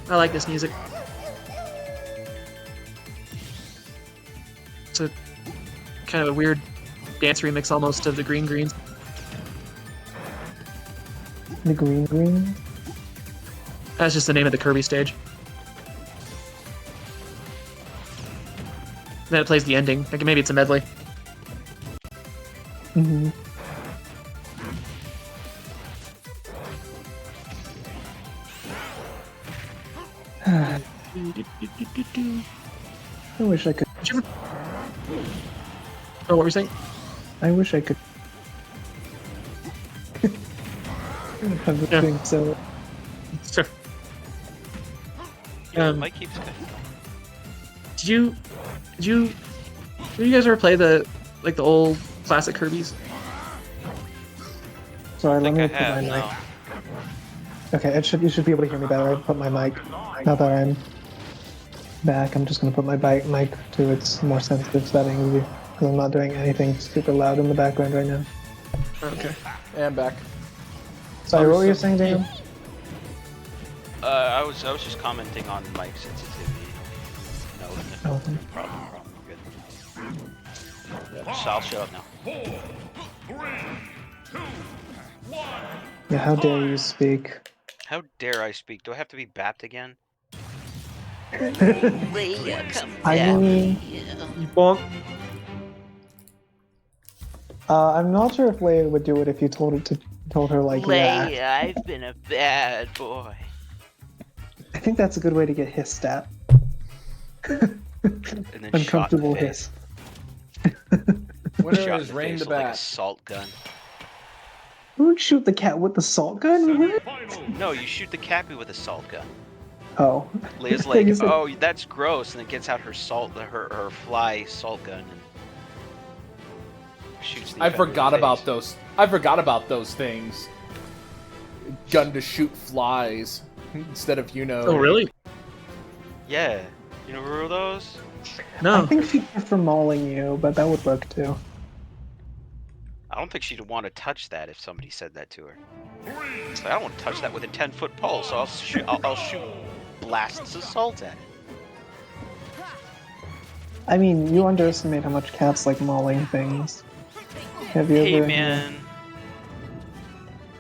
[SPEAKER 1] I like this music. It's a kind of a weird dance remix almost of the Green Greens.
[SPEAKER 4] The green.
[SPEAKER 1] That's just the name of the Kirby stage. Then it plays the ending. Like maybe it's a medley.
[SPEAKER 4] Mm-hmm. I wish I could.
[SPEAKER 1] Oh, what were you saying?
[SPEAKER 4] I wish I could. I would
[SPEAKER 1] Yeah.
[SPEAKER 4] think so.
[SPEAKER 1] Sure.
[SPEAKER 5] Yeah,
[SPEAKER 1] Um,
[SPEAKER 5] Mike keeps going.
[SPEAKER 1] Did you guys ever play the old classic Kirby's?
[SPEAKER 4] Sorry,
[SPEAKER 5] I
[SPEAKER 4] let
[SPEAKER 5] think
[SPEAKER 4] me
[SPEAKER 5] I
[SPEAKER 4] put
[SPEAKER 5] have.
[SPEAKER 4] my mic.
[SPEAKER 5] No.
[SPEAKER 4] Okay, you should be able to hear me better. I put my mic. Now that I'm back, I'm just gonna put my mic to its more sensitive settings because I'm not doing anything super loud in the background right now.
[SPEAKER 1] Okay.
[SPEAKER 3] And back.
[SPEAKER 4] Sorry, what were you saying, Dan?
[SPEAKER 5] I was just commenting on mic sensitivity. No,
[SPEAKER 4] Oh.
[SPEAKER 5] problem. Good. Yeah, so I'll shut up now.
[SPEAKER 6] 4, 3, 2, 1.
[SPEAKER 4] Yeah, how dare you speak?
[SPEAKER 5] How dare I speak? Do I have to be bapped again?
[SPEAKER 4] I mean,
[SPEAKER 1] Bonk.
[SPEAKER 4] I'm not sure if Leia would do it if you told her like that.
[SPEAKER 5] I've been a bad boy.
[SPEAKER 4] I think that's a good way to get hissed at.
[SPEAKER 5] And then
[SPEAKER 4] Uncomfortable
[SPEAKER 5] shot in the
[SPEAKER 4] hiss.
[SPEAKER 3] Winner
[SPEAKER 5] Shot
[SPEAKER 3] is
[SPEAKER 5] in the
[SPEAKER 3] Rain
[SPEAKER 5] face
[SPEAKER 3] the
[SPEAKER 5] with like a
[SPEAKER 3] Bat.
[SPEAKER 5] salt gun.
[SPEAKER 4] Who would shoot the cat with the salt gun? What?
[SPEAKER 5] No, you shoot the Cappy with a salt gun.
[SPEAKER 4] Oh.
[SPEAKER 5] Leia's
[SPEAKER 4] I
[SPEAKER 5] like,
[SPEAKER 4] guess it-
[SPEAKER 5] oh, that's gross, and then gets out her her fly salt gun and shoots the
[SPEAKER 3] I
[SPEAKER 5] offender in
[SPEAKER 3] forgot
[SPEAKER 5] the
[SPEAKER 3] about
[SPEAKER 5] face.
[SPEAKER 3] those. I forgot about those things. Gun to shoot flies instead of
[SPEAKER 1] Oh, really?
[SPEAKER 5] Yeah, you know remember those?
[SPEAKER 1] No.
[SPEAKER 4] I think she'd prefer mauling you, but that would work too.
[SPEAKER 5] I don't think she'd want to touch that if somebody said that to her. It's like, I don't want to touch that with a 10-foot pole, so I'll shoot. I'll shoot blasts of salt at it.
[SPEAKER 4] I mean, you underestimate how much cats like mauling things. Have you
[SPEAKER 5] Hey
[SPEAKER 4] ever?
[SPEAKER 5] man.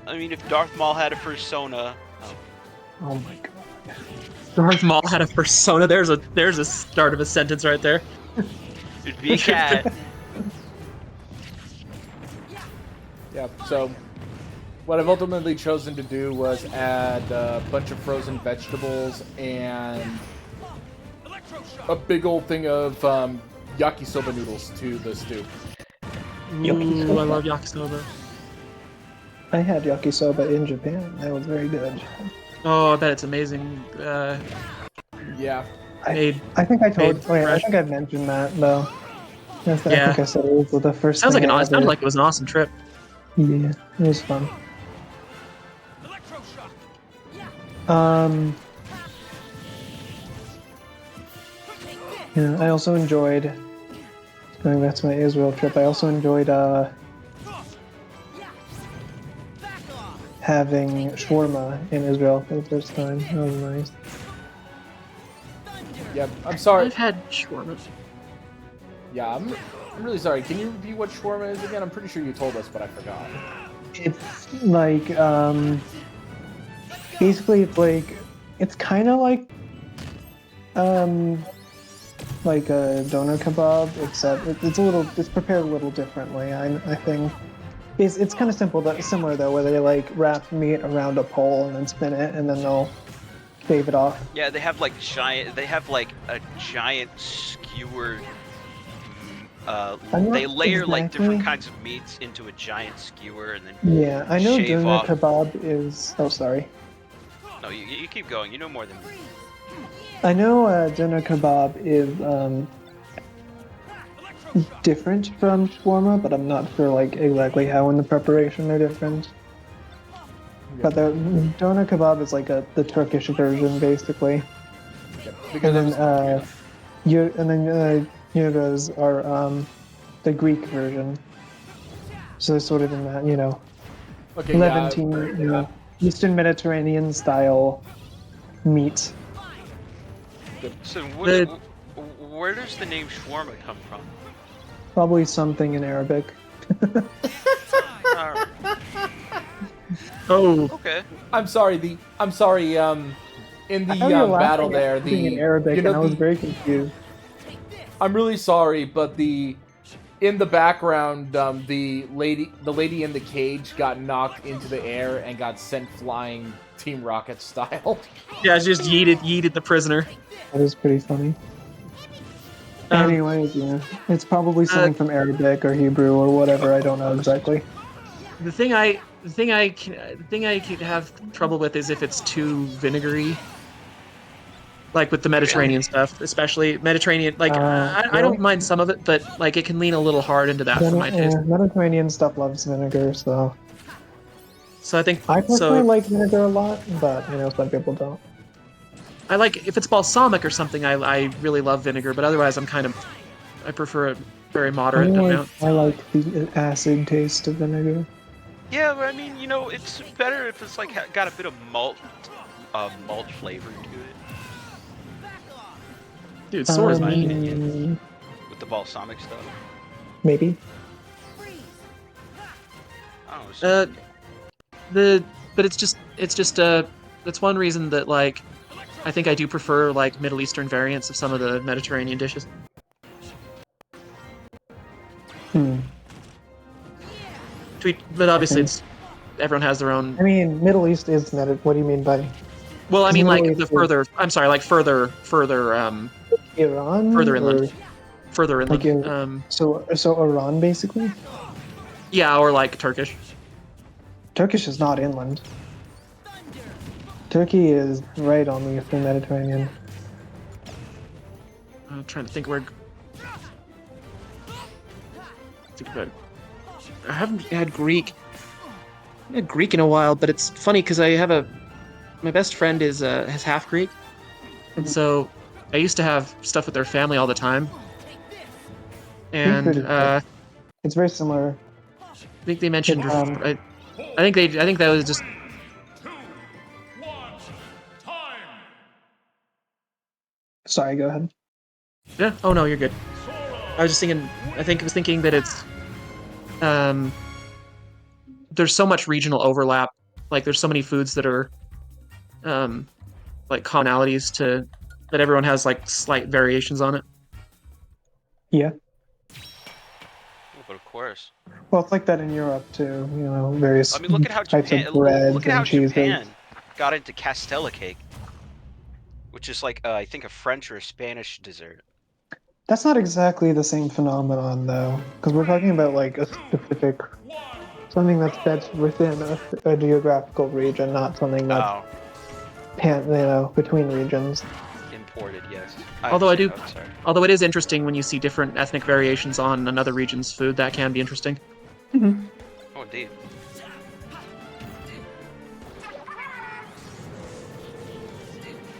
[SPEAKER 5] I mean, if Darth Maul had a persona.
[SPEAKER 4] Oh my god.
[SPEAKER 1] Darth Maul had a persona. There's a start of a sentence right there.
[SPEAKER 5] It'd be a cat.
[SPEAKER 3] Yeah, so what I've ultimately chosen to do was add a bunch of frozen vegetables and a big old thing of yakisoba noodles to the stew.
[SPEAKER 1] Ooh, I love yakisoba.
[SPEAKER 4] I had yakisoba in Japan. That was very good.
[SPEAKER 1] Oh, I bet it's amazing.
[SPEAKER 3] Yeah.
[SPEAKER 1] Made.
[SPEAKER 4] I think I told.
[SPEAKER 1] Made
[SPEAKER 4] Wait, I
[SPEAKER 1] fresh.
[SPEAKER 4] think I mentioned that though. I think
[SPEAKER 1] Yeah.
[SPEAKER 4] I said it was the first.
[SPEAKER 1] Sounds like
[SPEAKER 4] thing
[SPEAKER 1] an.
[SPEAKER 4] I
[SPEAKER 1] It sounded
[SPEAKER 4] ever-
[SPEAKER 1] like it was an awesome trip.
[SPEAKER 4] Yeah, it was fun. Yeah, I also enjoyed going back to my Israel trip. I also enjoyed having shawarma in Israel for the first time. That was nice.
[SPEAKER 3] Yeah, I'm sorry.
[SPEAKER 1] I've had shawarma.
[SPEAKER 3] Yeah, I'm really sorry. Can you review what shawarma is again? I'm pretty sure you told us, but I forgot.
[SPEAKER 4] It's like basically it's kind of like a doner kebab, except it's prepared a little differently. I think it's kind of similar though, where they like wrap meat around a pole and then spin it, and then they'll shave it off.
[SPEAKER 5] Yeah, they have like a giant skewered.
[SPEAKER 4] I'm not
[SPEAKER 5] They layer like
[SPEAKER 4] exactly-
[SPEAKER 5] different kinds of meats into a giant skewer and then.
[SPEAKER 4] Yeah, I know
[SPEAKER 5] Shave
[SPEAKER 4] doner
[SPEAKER 5] off.
[SPEAKER 4] kebab is. Oh, sorry.
[SPEAKER 5] No, you keep going. You know more than me.
[SPEAKER 4] I know doner kebab is different from shawarma, but I'm not sure like exactly how in the preparation they're different. But the doner kebab is like the Turkish version, basically.
[SPEAKER 3] Yeah,
[SPEAKER 4] And
[SPEAKER 3] because
[SPEAKER 4] then gyros are the Greek version. So they're sort of in that,
[SPEAKER 3] okay,
[SPEAKER 4] Levantine, Eastern Mediterranean style meat
[SPEAKER 3] good.
[SPEAKER 5] So
[SPEAKER 1] The-
[SPEAKER 5] where does the name shawarma come from?
[SPEAKER 4] Probably something in Arabic.
[SPEAKER 5] Alright,
[SPEAKER 1] Oh,
[SPEAKER 5] okay.
[SPEAKER 3] I'm sorry. In
[SPEAKER 4] I
[SPEAKER 3] the
[SPEAKER 4] thought you were
[SPEAKER 3] battle
[SPEAKER 4] laughing
[SPEAKER 3] there,
[SPEAKER 4] at something in Arabic,
[SPEAKER 3] you know
[SPEAKER 4] and I was
[SPEAKER 3] the
[SPEAKER 4] very confused.
[SPEAKER 3] I'm really sorry, but in the background, the lady in the cage got knocked into the air and got sent flying Team Rocket style.
[SPEAKER 1] yeah, just yeeted the prisoner.
[SPEAKER 4] That is pretty funny.
[SPEAKER 1] Um,
[SPEAKER 4] Anyways, yeah, it's probably something from Arabic or Hebrew or whatever. I don't know exactly.
[SPEAKER 1] the thing I could have trouble with is if it's too vinegary. Like with the Mediterranean stuff, especially Mediterranean. Like I don't mind some of it, but like it can lean a little hard into that for my taste.
[SPEAKER 4] Mediterranean stuff loves vinegar, so
[SPEAKER 1] So I think
[SPEAKER 4] I personally
[SPEAKER 1] so.
[SPEAKER 4] like vinegar a lot, but some people don't.
[SPEAKER 1] I like if it's balsamic or something. I really love vinegar, but otherwise I prefer a very moderate amount.
[SPEAKER 4] I like the acid taste of vinegar.
[SPEAKER 5] Yeah, but I mean, it's better if it's like got a bit of malt flavor to it
[SPEAKER 1] Dude, Sora's
[SPEAKER 5] my
[SPEAKER 1] mean.
[SPEAKER 5] opinion. With the balsamic stuff.
[SPEAKER 4] Maybe.
[SPEAKER 5] I don't know.
[SPEAKER 1] But it's just that's one reason that like I think I do prefer like Middle Eastern variants of some of the Mediterranean dishes. But obviously it's everyone has their own.
[SPEAKER 4] I mean, Middle East is What do you mean by?
[SPEAKER 1] Well, I mean like
[SPEAKER 4] Middle
[SPEAKER 1] the
[SPEAKER 4] East
[SPEAKER 1] further. I'm sorry, like further
[SPEAKER 4] Iran?
[SPEAKER 1] further inland.
[SPEAKER 4] Or,
[SPEAKER 1] Further inland.
[SPEAKER 4] like so Iran basically?
[SPEAKER 1] Yeah, or like Turkish.
[SPEAKER 4] Turkish is not inland. Turkey is right on the Eastern Mediterranean.
[SPEAKER 1] I'm trying to think where. Think about it. I haven't had Greek. I haven't had Greek in a while, but it's funny because my best friend is half Greek, and so I used to have stuff with their family all the time. And
[SPEAKER 4] It's very similar.
[SPEAKER 1] I think they mentioned.
[SPEAKER 4] It,
[SPEAKER 1] I think that was just.
[SPEAKER 6] 2, 1, time.
[SPEAKER 4] Sorry, go ahead.
[SPEAKER 1] Yeah. Oh no, you're good. I was just thinking. I was thinking that it's. There's so much regional overlap. Like there's so many foods that are, like commonalities to, that everyone has like slight variations on it.
[SPEAKER 4] Yeah.
[SPEAKER 5] But of course.
[SPEAKER 4] Well, it's like that in Europe too. Various
[SPEAKER 5] I mean, look at how
[SPEAKER 4] types
[SPEAKER 5] Japan.
[SPEAKER 4] of breads
[SPEAKER 5] Look at how
[SPEAKER 4] and cheeses.
[SPEAKER 5] Japan got into castella cake, which is like I think a French or a Spanish dessert.
[SPEAKER 4] That's not exactly the same phenomenon, though, because we're talking about like a specific something that's within a geographical region, not something that's between regions.
[SPEAKER 5] Imported, yes.
[SPEAKER 1] Although it is interesting when you see different ethnic variations on another region's food. That can be interesting.
[SPEAKER 5] Oh, indeed.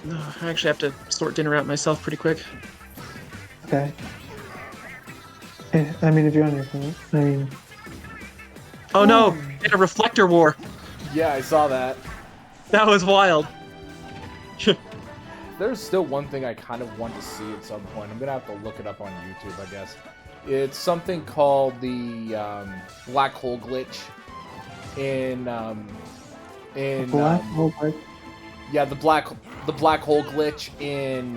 [SPEAKER 1] I actually have to sort dinner out myself pretty quick.
[SPEAKER 4] Okay. I mean, if you're on your phone, I mean.
[SPEAKER 1] Oh no! It's a reflector war.
[SPEAKER 3] Yeah, I saw that.
[SPEAKER 1] That was wild.
[SPEAKER 3] There's still one thing I kind of want to see at some point. I'm gonna have to look it up on YouTube, I guess. It's something called the black hole glitch in
[SPEAKER 4] Black hole glitch?
[SPEAKER 3] yeah, the black hole glitch in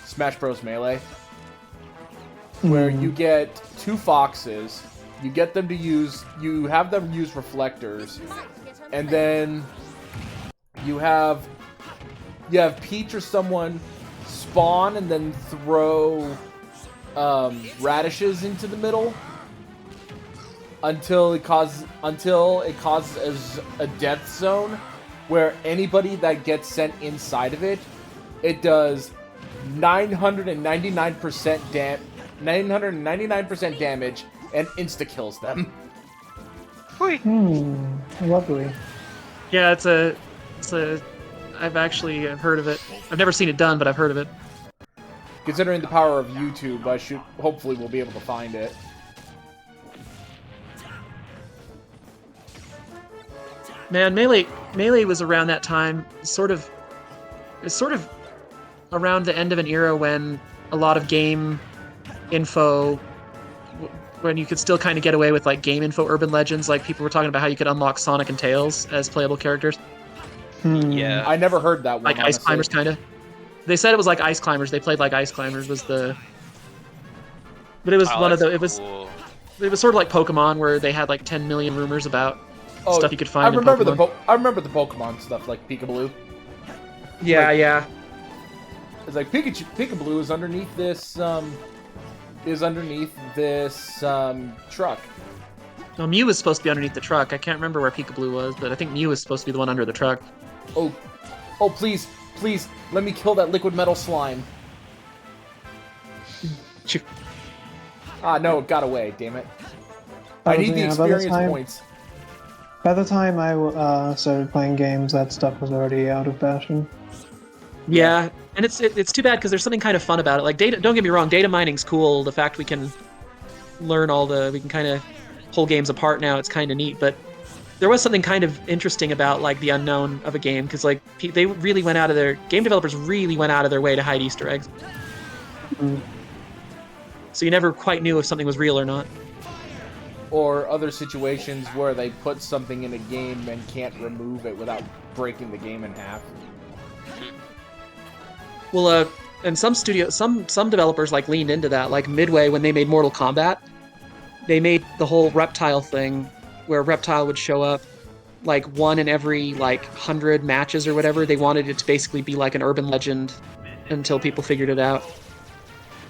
[SPEAKER 3] Smash Bros. Melee, where you get two foxes, you have them use reflectors, and then you have Peach or someone spawn and then throw radishes into the middle until it causes a death zone where anybody that gets sent inside of it does 999% damage and insta kills them.
[SPEAKER 4] Lovely.
[SPEAKER 1] Yeah, it's a. I've actually heard of it. I've never seen it done, but I've heard of it.
[SPEAKER 3] Considering the power of YouTube, hopefully we'll be able to find it.
[SPEAKER 1] Man, Melee was around that time. It's sort of around the end of an era when a lot of game info, when you could still kind of get away with like game info urban legends, like people were talking about how you could unlock Sonic and Tails as playable characters.
[SPEAKER 5] Yeah.
[SPEAKER 3] I never heard that one.
[SPEAKER 1] Like Ice Climbers, kind of. They said it was like Ice Climbers. They played like Ice Climbers was the. But it was
[SPEAKER 5] Oh,
[SPEAKER 1] one of the.
[SPEAKER 5] that's
[SPEAKER 1] It
[SPEAKER 5] cool.
[SPEAKER 1] was sort of like Pokemon, where they had like 10 million rumors about stuff you could find.
[SPEAKER 3] I remember
[SPEAKER 1] in Pokemon.
[SPEAKER 3] I remember the Pokemon stuff like Peekaboo.
[SPEAKER 1] Yeah,
[SPEAKER 3] like-
[SPEAKER 1] yeah.
[SPEAKER 3] It's like Peekaboo is underneath this truck.
[SPEAKER 1] No, Mew was supposed to be underneath the truck. I can't remember where Peekaboo was, but I think Mew was supposed to be the one under the truck.
[SPEAKER 3] Oh, please, let me kill that liquid metal slime. Ah, no, it got away. Damn it! I need the experience points.
[SPEAKER 4] By the time I started playing games, that stuff was already out of fashion.
[SPEAKER 1] Yeah, and it's too bad because there's something kind of fun about it. Like data, don't get me wrong, data mining's cool. The fact we can learn we can kind of pull games apart now, it's kind of neat. But there was something kind of interesting about like the unknown of a game because like they really went out of game developers really went out of their way to hide Easter eggs.
[SPEAKER 4] Mm.
[SPEAKER 1] So you never quite knew if something was real or not.
[SPEAKER 3] Or other situations where they put something in a game and can't remove it without breaking the game in half.
[SPEAKER 1] Well, and some developers like leaned into that. Like Midway, when they made Mortal Kombat, they made the whole reptile thing, where Reptile would show up, like one in every like 100 matches or whatever. They wanted it to basically be like an urban legend until people figured it out.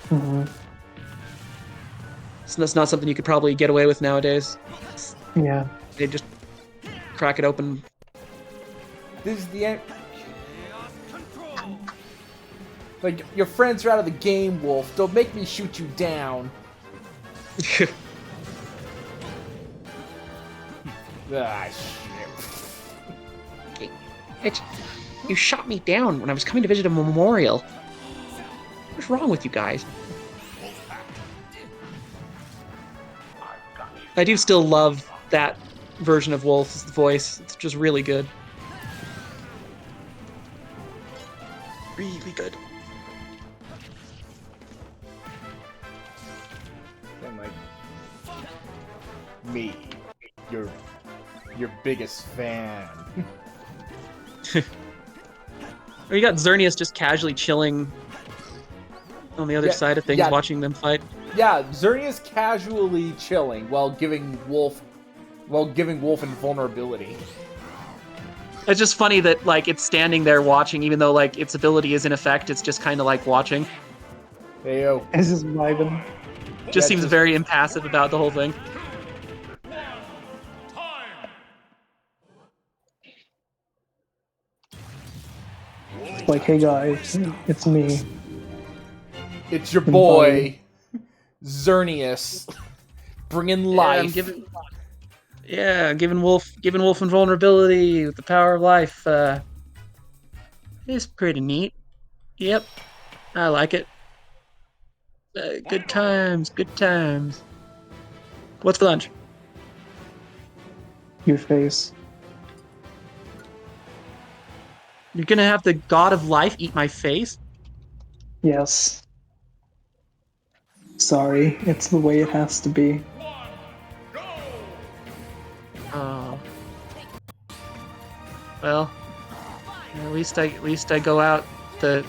[SPEAKER 4] Mm-hmm.
[SPEAKER 1] So that's not something you could probably get away with nowadays.
[SPEAKER 4] Yeah.
[SPEAKER 1] They just crack it open.
[SPEAKER 3] This is the end. Like, your friends are out of the game, Wolf. Don't make me shoot you down. Ah, shit.
[SPEAKER 1] You shot me down when I was coming to visit a memorial. What's wrong with you guys? I do still love that version of Wolf's voice. It's just really good. Really good.
[SPEAKER 3] And like me, your biggest fan.
[SPEAKER 1] Or you got Xerneas just casually chilling on the other side of things, watching them fight.
[SPEAKER 3] Yeah, Xerneas casually chilling while giving Wolf invulnerability.
[SPEAKER 1] It's just funny that like it's standing there watching, even though like its ability is in effect. It's just kind of like watching.
[SPEAKER 3] Heyo.
[SPEAKER 4] It's just vibing.
[SPEAKER 1] Just seems very impassive about the whole thing.
[SPEAKER 4] It's like, hey guys, it's me.
[SPEAKER 3] It's your boy, Xerneas, bringing life.
[SPEAKER 1] Giving Wolf invulnerability with the power of life. It's pretty neat. Yep, I like it. Good times, good times. What's for lunch?
[SPEAKER 4] Your face.
[SPEAKER 1] You're gonna have the god of life eat my face?
[SPEAKER 4] Yes. Sorry, it's the way it has to be.
[SPEAKER 1] Oh. Well, at least I go out the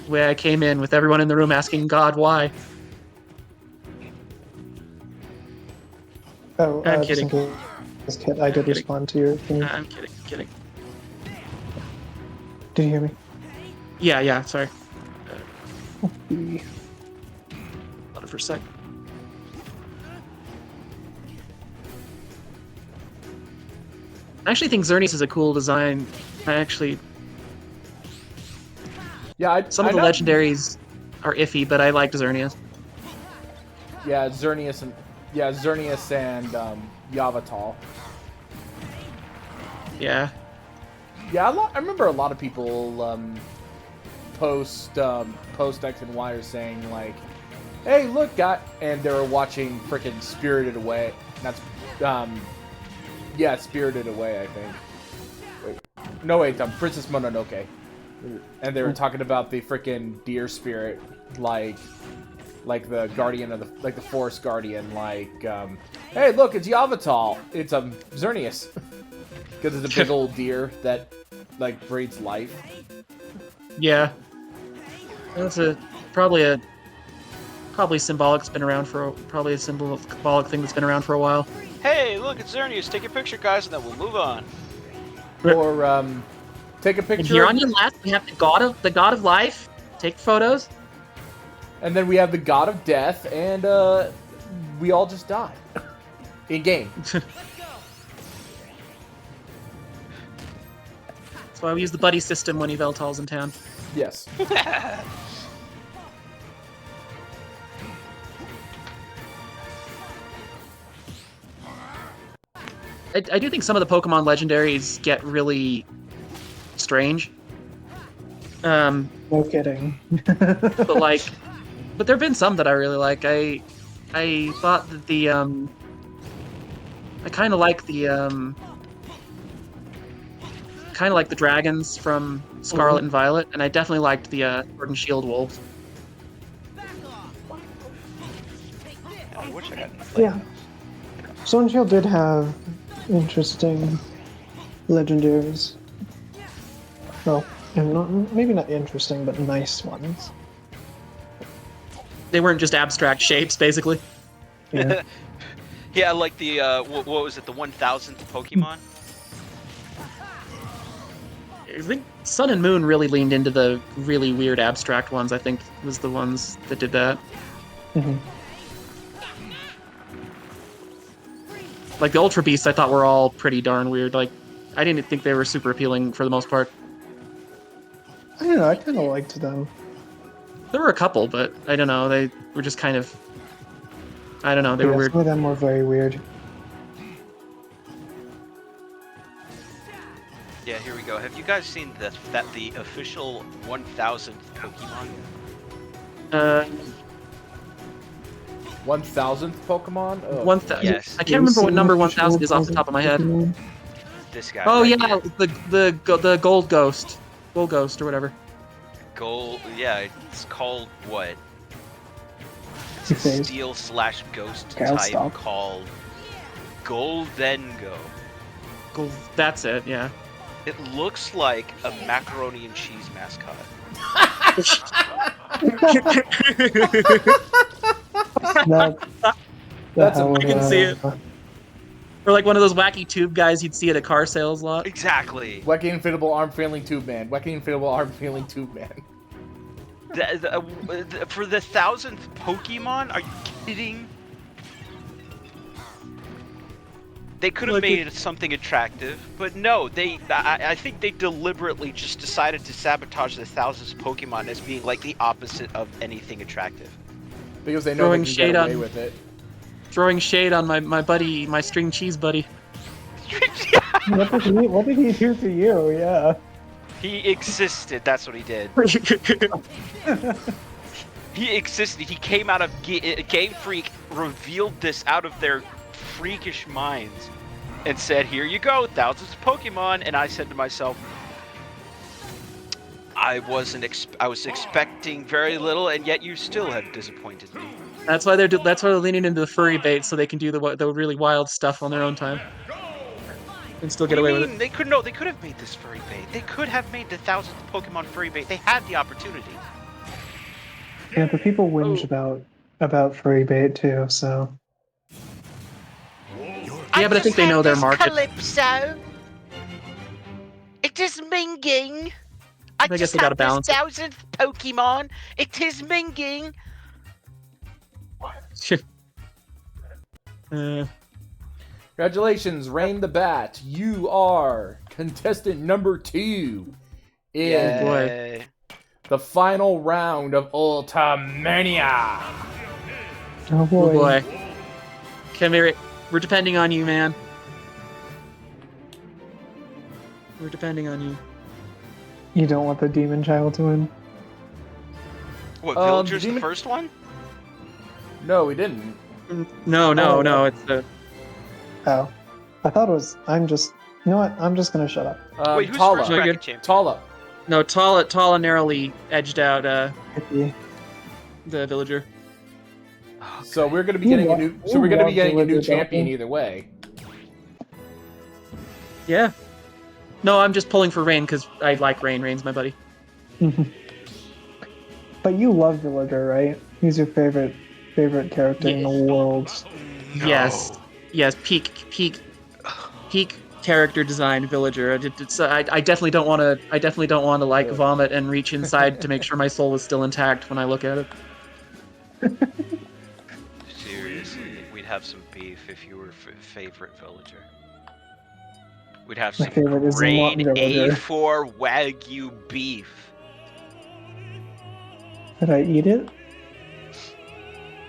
[SPEAKER 1] way I came in, with everyone in the room asking God why.
[SPEAKER 4] Oh,
[SPEAKER 1] I'm kidding.
[SPEAKER 4] I did respond to your thing.
[SPEAKER 1] I'm kidding.
[SPEAKER 4] Did you hear me?
[SPEAKER 1] Yeah, sorry. Hold it for a sec. I actually think Xerneas is a cool design. Some of the legendaries are iffy, but I liked Xerneas.
[SPEAKER 3] Yeah, Xerneas and Yavatal.
[SPEAKER 1] Yeah.
[SPEAKER 3] Yeah, I remember a lot of people post X and Y are saying like, "Hey, look, and they were watching freaking Spirited Away." That's Spirited Away, I think. Wait, no, wait, Princess Mononoke. And they were talking about the freaking deer spirit, like the guardian of the forest guardian. Hey, look, it's Yavatal. It's Xerneas, because it's a big old deer that breathes life.
[SPEAKER 1] Yeah. That's probably symbolic. It's been around for probably a symbolic thing that's been around for a while.
[SPEAKER 5] Hey, look, it's Xerneas. Take a picture, guys, and then we'll move on.
[SPEAKER 3] Or take a
[SPEAKER 1] And
[SPEAKER 3] picture.
[SPEAKER 1] here on your left, we have the god of life. Take photos.
[SPEAKER 3] And then we have the god of death, and we all just die in game.
[SPEAKER 1] That's why we use the buddy system when Yveltal's in town.
[SPEAKER 3] Yes.
[SPEAKER 1] I do think some of the Pokemon legendaries get really strange.
[SPEAKER 4] No kidding.
[SPEAKER 1] But there have been some that I really like. I thought that I kind of like the dragons from Scarlet and Violet, and I definitely liked the Sword and Shield wolves.
[SPEAKER 5] I wish I got
[SPEAKER 4] Yeah. Sword and Shield did have interesting legendaries. Well, and maybe not interesting, but nice ones.
[SPEAKER 1] They weren't just abstract shapes, basically.
[SPEAKER 4] Yeah.
[SPEAKER 5] Yeah, like the what was it? The 1000th Pokemon.
[SPEAKER 1] I think Sun and Moon really leaned into the really weird abstract ones. I think was the ones that did that.
[SPEAKER 4] Mhm.
[SPEAKER 1] Like the Ultra Beasts, I thought were all pretty darn weird. Like, I didn't think they were super appealing for the most part.
[SPEAKER 4] I don't know, I kind of liked them.
[SPEAKER 1] There were a couple, but I don't know. They were just kind of... I don't know. They were weird.
[SPEAKER 4] Some of them were very weird.
[SPEAKER 5] Yeah, here we go. Have you guys seen the official 1000th Pokemon?
[SPEAKER 3] 1000th Pokemon? Oh.
[SPEAKER 1] 1,000.
[SPEAKER 5] Yes.
[SPEAKER 1] I can't remember what number 1,000 is off the top of my head.
[SPEAKER 5] This guy.
[SPEAKER 1] Oh
[SPEAKER 5] right
[SPEAKER 1] yeah,
[SPEAKER 5] here.
[SPEAKER 1] the Gold Ghost, or whatever.
[SPEAKER 5] Gold. Yeah, it's called what? It's a steel/ghost type
[SPEAKER 4] Galstalk.
[SPEAKER 5] called Goldengo.
[SPEAKER 1] Gold. That's it. Yeah.
[SPEAKER 5] It looks like a macaroni and cheese mascot.
[SPEAKER 3] That's
[SPEAKER 1] I can see it. Or like one of those wacky tube guys you'd see at a car sales lot.
[SPEAKER 5] Exactly.
[SPEAKER 3] Wacky Inflatable Arm Failing Tube Man. Wacky Inflatable Arm Failing Tube Man.
[SPEAKER 5] For the 1000th Pokemon? Are you kidding? They could have
[SPEAKER 1] Like
[SPEAKER 5] made something attractive, but no, I think they deliberately just decided to sabotage the 1000th Pokemon as being like the opposite of anything attractive.
[SPEAKER 3] Because they know
[SPEAKER 1] Throwing
[SPEAKER 3] they can
[SPEAKER 1] shade
[SPEAKER 3] get away
[SPEAKER 1] on-
[SPEAKER 3] with it.
[SPEAKER 1] Throwing shade on my buddy, my string cheese buddy.
[SPEAKER 4] What did he do to you? Yeah.
[SPEAKER 5] He existed, that's what he did. He existed, he came out of Game Freak, revealed this out of their freakish minds, and said, here you go, 1000th Pokemon, and I said to myself, I was expecting very little, and yet you still have disappointed me.
[SPEAKER 1] That's why they're leaning into the furry bait so they can do the really wild stuff on their own time and still get away with it.
[SPEAKER 5] They could have made this furry bait. They could have made the 1000th Pokemon furry bait. They had the opportunity.
[SPEAKER 4] Yeah, but people whinge about furry bait too, so.
[SPEAKER 1] Yeah, but I think they know their market.
[SPEAKER 5] Calypso. It is Minging.
[SPEAKER 1] I guess they gotta balance it.
[SPEAKER 5] 1000th Pokemon. It is Minging.
[SPEAKER 3] Congratulations, Rain the Bat. You are contestant number 2 in
[SPEAKER 5] Yay.
[SPEAKER 3] the final round of Ultimania.
[SPEAKER 4] Oh
[SPEAKER 1] Oh
[SPEAKER 4] boy.
[SPEAKER 1] boy. Kamiri, we're depending on you, man. We're depending on you.
[SPEAKER 4] You don't want the demon child to win?
[SPEAKER 5] What, Villager's the
[SPEAKER 3] Demon-
[SPEAKER 5] first one?
[SPEAKER 3] No, we didn't.
[SPEAKER 1] No, it's the...
[SPEAKER 4] Oh. I thought it was. You know what? I'm just gonna shut up.
[SPEAKER 5] Wait, who's
[SPEAKER 3] Tala.
[SPEAKER 5] first
[SPEAKER 1] Very
[SPEAKER 5] bracket
[SPEAKER 1] good.
[SPEAKER 5] champion?
[SPEAKER 3] Tala.
[SPEAKER 1] No, Tala narrowly edged out
[SPEAKER 4] Hippie.
[SPEAKER 1] the villager.
[SPEAKER 3] So we're gonna be
[SPEAKER 4] You
[SPEAKER 3] getting a
[SPEAKER 4] love-
[SPEAKER 3] new.
[SPEAKER 4] you
[SPEAKER 3] So we're gonna be
[SPEAKER 4] love
[SPEAKER 3] getting a new
[SPEAKER 4] Villager, don't
[SPEAKER 3] champion
[SPEAKER 4] you?
[SPEAKER 3] either way.
[SPEAKER 1] Yeah. No, I'm just pulling for Rain because I like Rain. Rain's my buddy.
[SPEAKER 4] But you love Villager, right? He's your favorite character in the world.
[SPEAKER 1] Yes. Yes. Peak character design villager. I definitely don't want to. I definitely don't want to like vomit and reach inside to make sure my soul is still intact when I look at it.
[SPEAKER 5] Seriously, we'd have some beef if you were favorite villager. We'd have
[SPEAKER 4] My
[SPEAKER 5] some
[SPEAKER 4] favorite is not
[SPEAKER 5] great
[SPEAKER 4] Villager.
[SPEAKER 5] A4 Wagyu beef.
[SPEAKER 4] Did I eat it?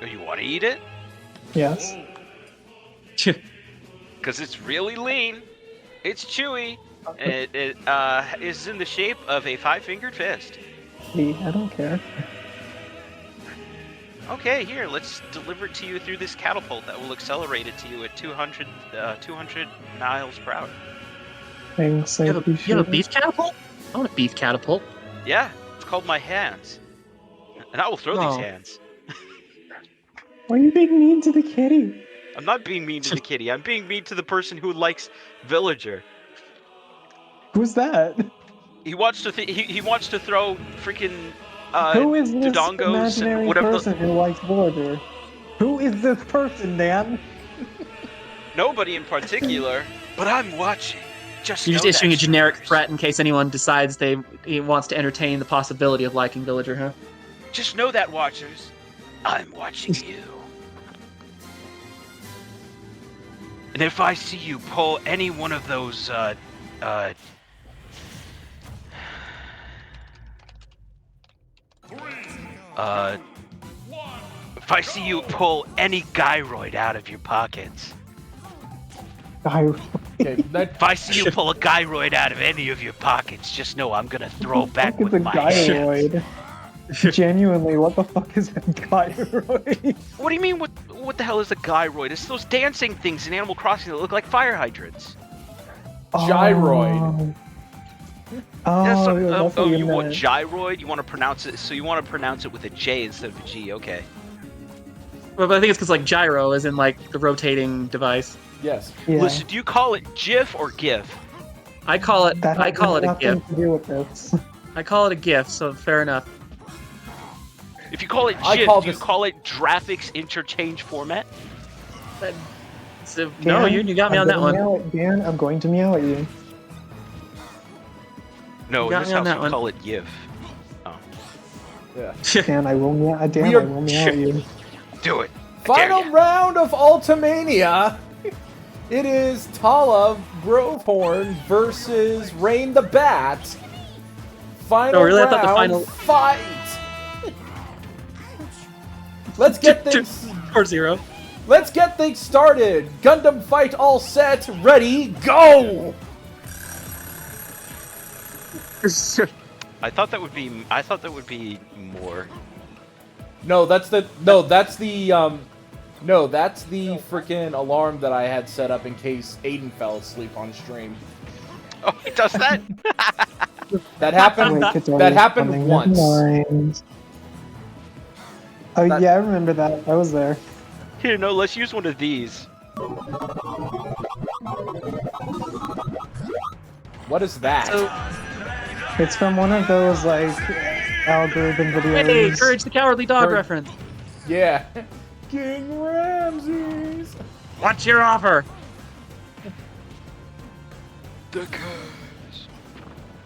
[SPEAKER 5] Oh, you want to eat it?
[SPEAKER 4] Yes.
[SPEAKER 5] Because it's really lean, it's chewy, and it is in the shape of a 5-fingered fist.
[SPEAKER 4] I don't care.
[SPEAKER 5] Okay, here, let's deliver it to you through this catapult that will accelerate it to you at 200 miles per hour.
[SPEAKER 4] Thanks, I
[SPEAKER 1] You have
[SPEAKER 4] appreciate
[SPEAKER 1] a
[SPEAKER 4] it.
[SPEAKER 1] beef catapult? I want a beef catapult.
[SPEAKER 5] Yeah, it's called my hands. And I will throw these
[SPEAKER 1] Oh.
[SPEAKER 5] hands.
[SPEAKER 4] Why are you being mean to the kitty?
[SPEAKER 5] I'm not being mean to the kitty, I'm being mean to the person who likes Villager.
[SPEAKER 4] Who's that?
[SPEAKER 5] He wants to he wants to throw freaking
[SPEAKER 4] Who is this
[SPEAKER 5] Dodongos
[SPEAKER 4] imaginary
[SPEAKER 5] and whatever
[SPEAKER 4] person who likes Villager? Who is this person, Dan?
[SPEAKER 5] Nobody in particular, but I'm watching. Just
[SPEAKER 1] You're
[SPEAKER 5] know
[SPEAKER 1] just issuing a
[SPEAKER 5] that,
[SPEAKER 1] generic
[SPEAKER 5] Snickers.
[SPEAKER 1] threat in case anyone decides he wants to entertain the possibility of liking villager, huh?
[SPEAKER 5] Just know that, watchers. I'm watching you. And if I see you pull any one of those, if I see you pull any gyroid out of your pockets,
[SPEAKER 3] Okay, that
[SPEAKER 5] if I see you pull a gyroid out of any of your pockets, just know I'm gonna throw back
[SPEAKER 4] What
[SPEAKER 5] with
[SPEAKER 4] the fuck
[SPEAKER 5] my
[SPEAKER 4] is a
[SPEAKER 5] hands.
[SPEAKER 4] gyroid? Genuinely, what the fuck is a gyroid?
[SPEAKER 5] What do you mean? What the hell is a gyroid? It's those dancing things in Animal Crossing that look like fire hydrants.
[SPEAKER 3] Gyroid.
[SPEAKER 4] Oh,
[SPEAKER 5] That's
[SPEAKER 4] that's what
[SPEAKER 5] you want
[SPEAKER 4] meant.
[SPEAKER 5] gyroid? You want to pronounce it? So you want to pronounce it with a J instead of a G? Okay.
[SPEAKER 1] Well, but I think it's because like gyro is in like the rotating device.
[SPEAKER 3] yes.
[SPEAKER 4] Yeah.
[SPEAKER 5] Listen, do you call it GIF or GIF?
[SPEAKER 1] I call it
[SPEAKER 4] That
[SPEAKER 1] I call
[SPEAKER 4] has
[SPEAKER 1] it a
[SPEAKER 4] nothing
[SPEAKER 1] GIF.
[SPEAKER 4] to do with this.
[SPEAKER 1] I call it a GIF, so fair enough.
[SPEAKER 5] If you call it
[SPEAKER 3] I
[SPEAKER 5] GIF,
[SPEAKER 3] call
[SPEAKER 5] do you
[SPEAKER 3] this-
[SPEAKER 5] call it graphics interchange format?
[SPEAKER 1] So, no,
[SPEAKER 4] Dan,
[SPEAKER 1] you got me
[SPEAKER 4] I'm
[SPEAKER 1] on that
[SPEAKER 4] gonna
[SPEAKER 1] one.
[SPEAKER 4] meow at- Dan, I'm going to meow at you.
[SPEAKER 5] No,
[SPEAKER 1] You
[SPEAKER 5] in
[SPEAKER 1] got
[SPEAKER 5] this
[SPEAKER 1] me on
[SPEAKER 5] house
[SPEAKER 1] that
[SPEAKER 5] we
[SPEAKER 1] one.
[SPEAKER 5] call it GIF.
[SPEAKER 3] Yeah.
[SPEAKER 4] Dan, I will meow. Dan, I
[SPEAKER 5] Sure.
[SPEAKER 4] will meow at you.
[SPEAKER 5] Do it. I dare
[SPEAKER 3] Final
[SPEAKER 5] ya.
[SPEAKER 3] round of Ultimania. It is Tala Grovehorn versus Rain the Bat. Final
[SPEAKER 1] Oh, really? I
[SPEAKER 3] round.
[SPEAKER 1] thought the final-
[SPEAKER 3] Fight. Let's get things.
[SPEAKER 1] 4-0.
[SPEAKER 3] Let's get things started. Gundam fight all set. Ready? Go.
[SPEAKER 5] I thought that would be more.
[SPEAKER 3] No, that's the freaking alarm that I had set up in case Aiden fell asleep on stream.
[SPEAKER 5] Oh, he does that?
[SPEAKER 3] That happened.
[SPEAKER 4] Wait, it's
[SPEAKER 3] that
[SPEAKER 4] always
[SPEAKER 3] happened
[SPEAKER 4] coming.
[SPEAKER 3] once.
[SPEAKER 4] Never mind. Oh
[SPEAKER 3] That-
[SPEAKER 4] yeah, I remember that. I was there.
[SPEAKER 5] Here, no, let's use one of these.
[SPEAKER 3] What is that?
[SPEAKER 4] It's from one of those like algorithm videos.
[SPEAKER 1] Hey, Courage the Cowardly Dog
[SPEAKER 3] Courage-
[SPEAKER 1] reference.
[SPEAKER 3] Yeah. King Ramses.
[SPEAKER 1] What's your offer?
[SPEAKER 5] The curse.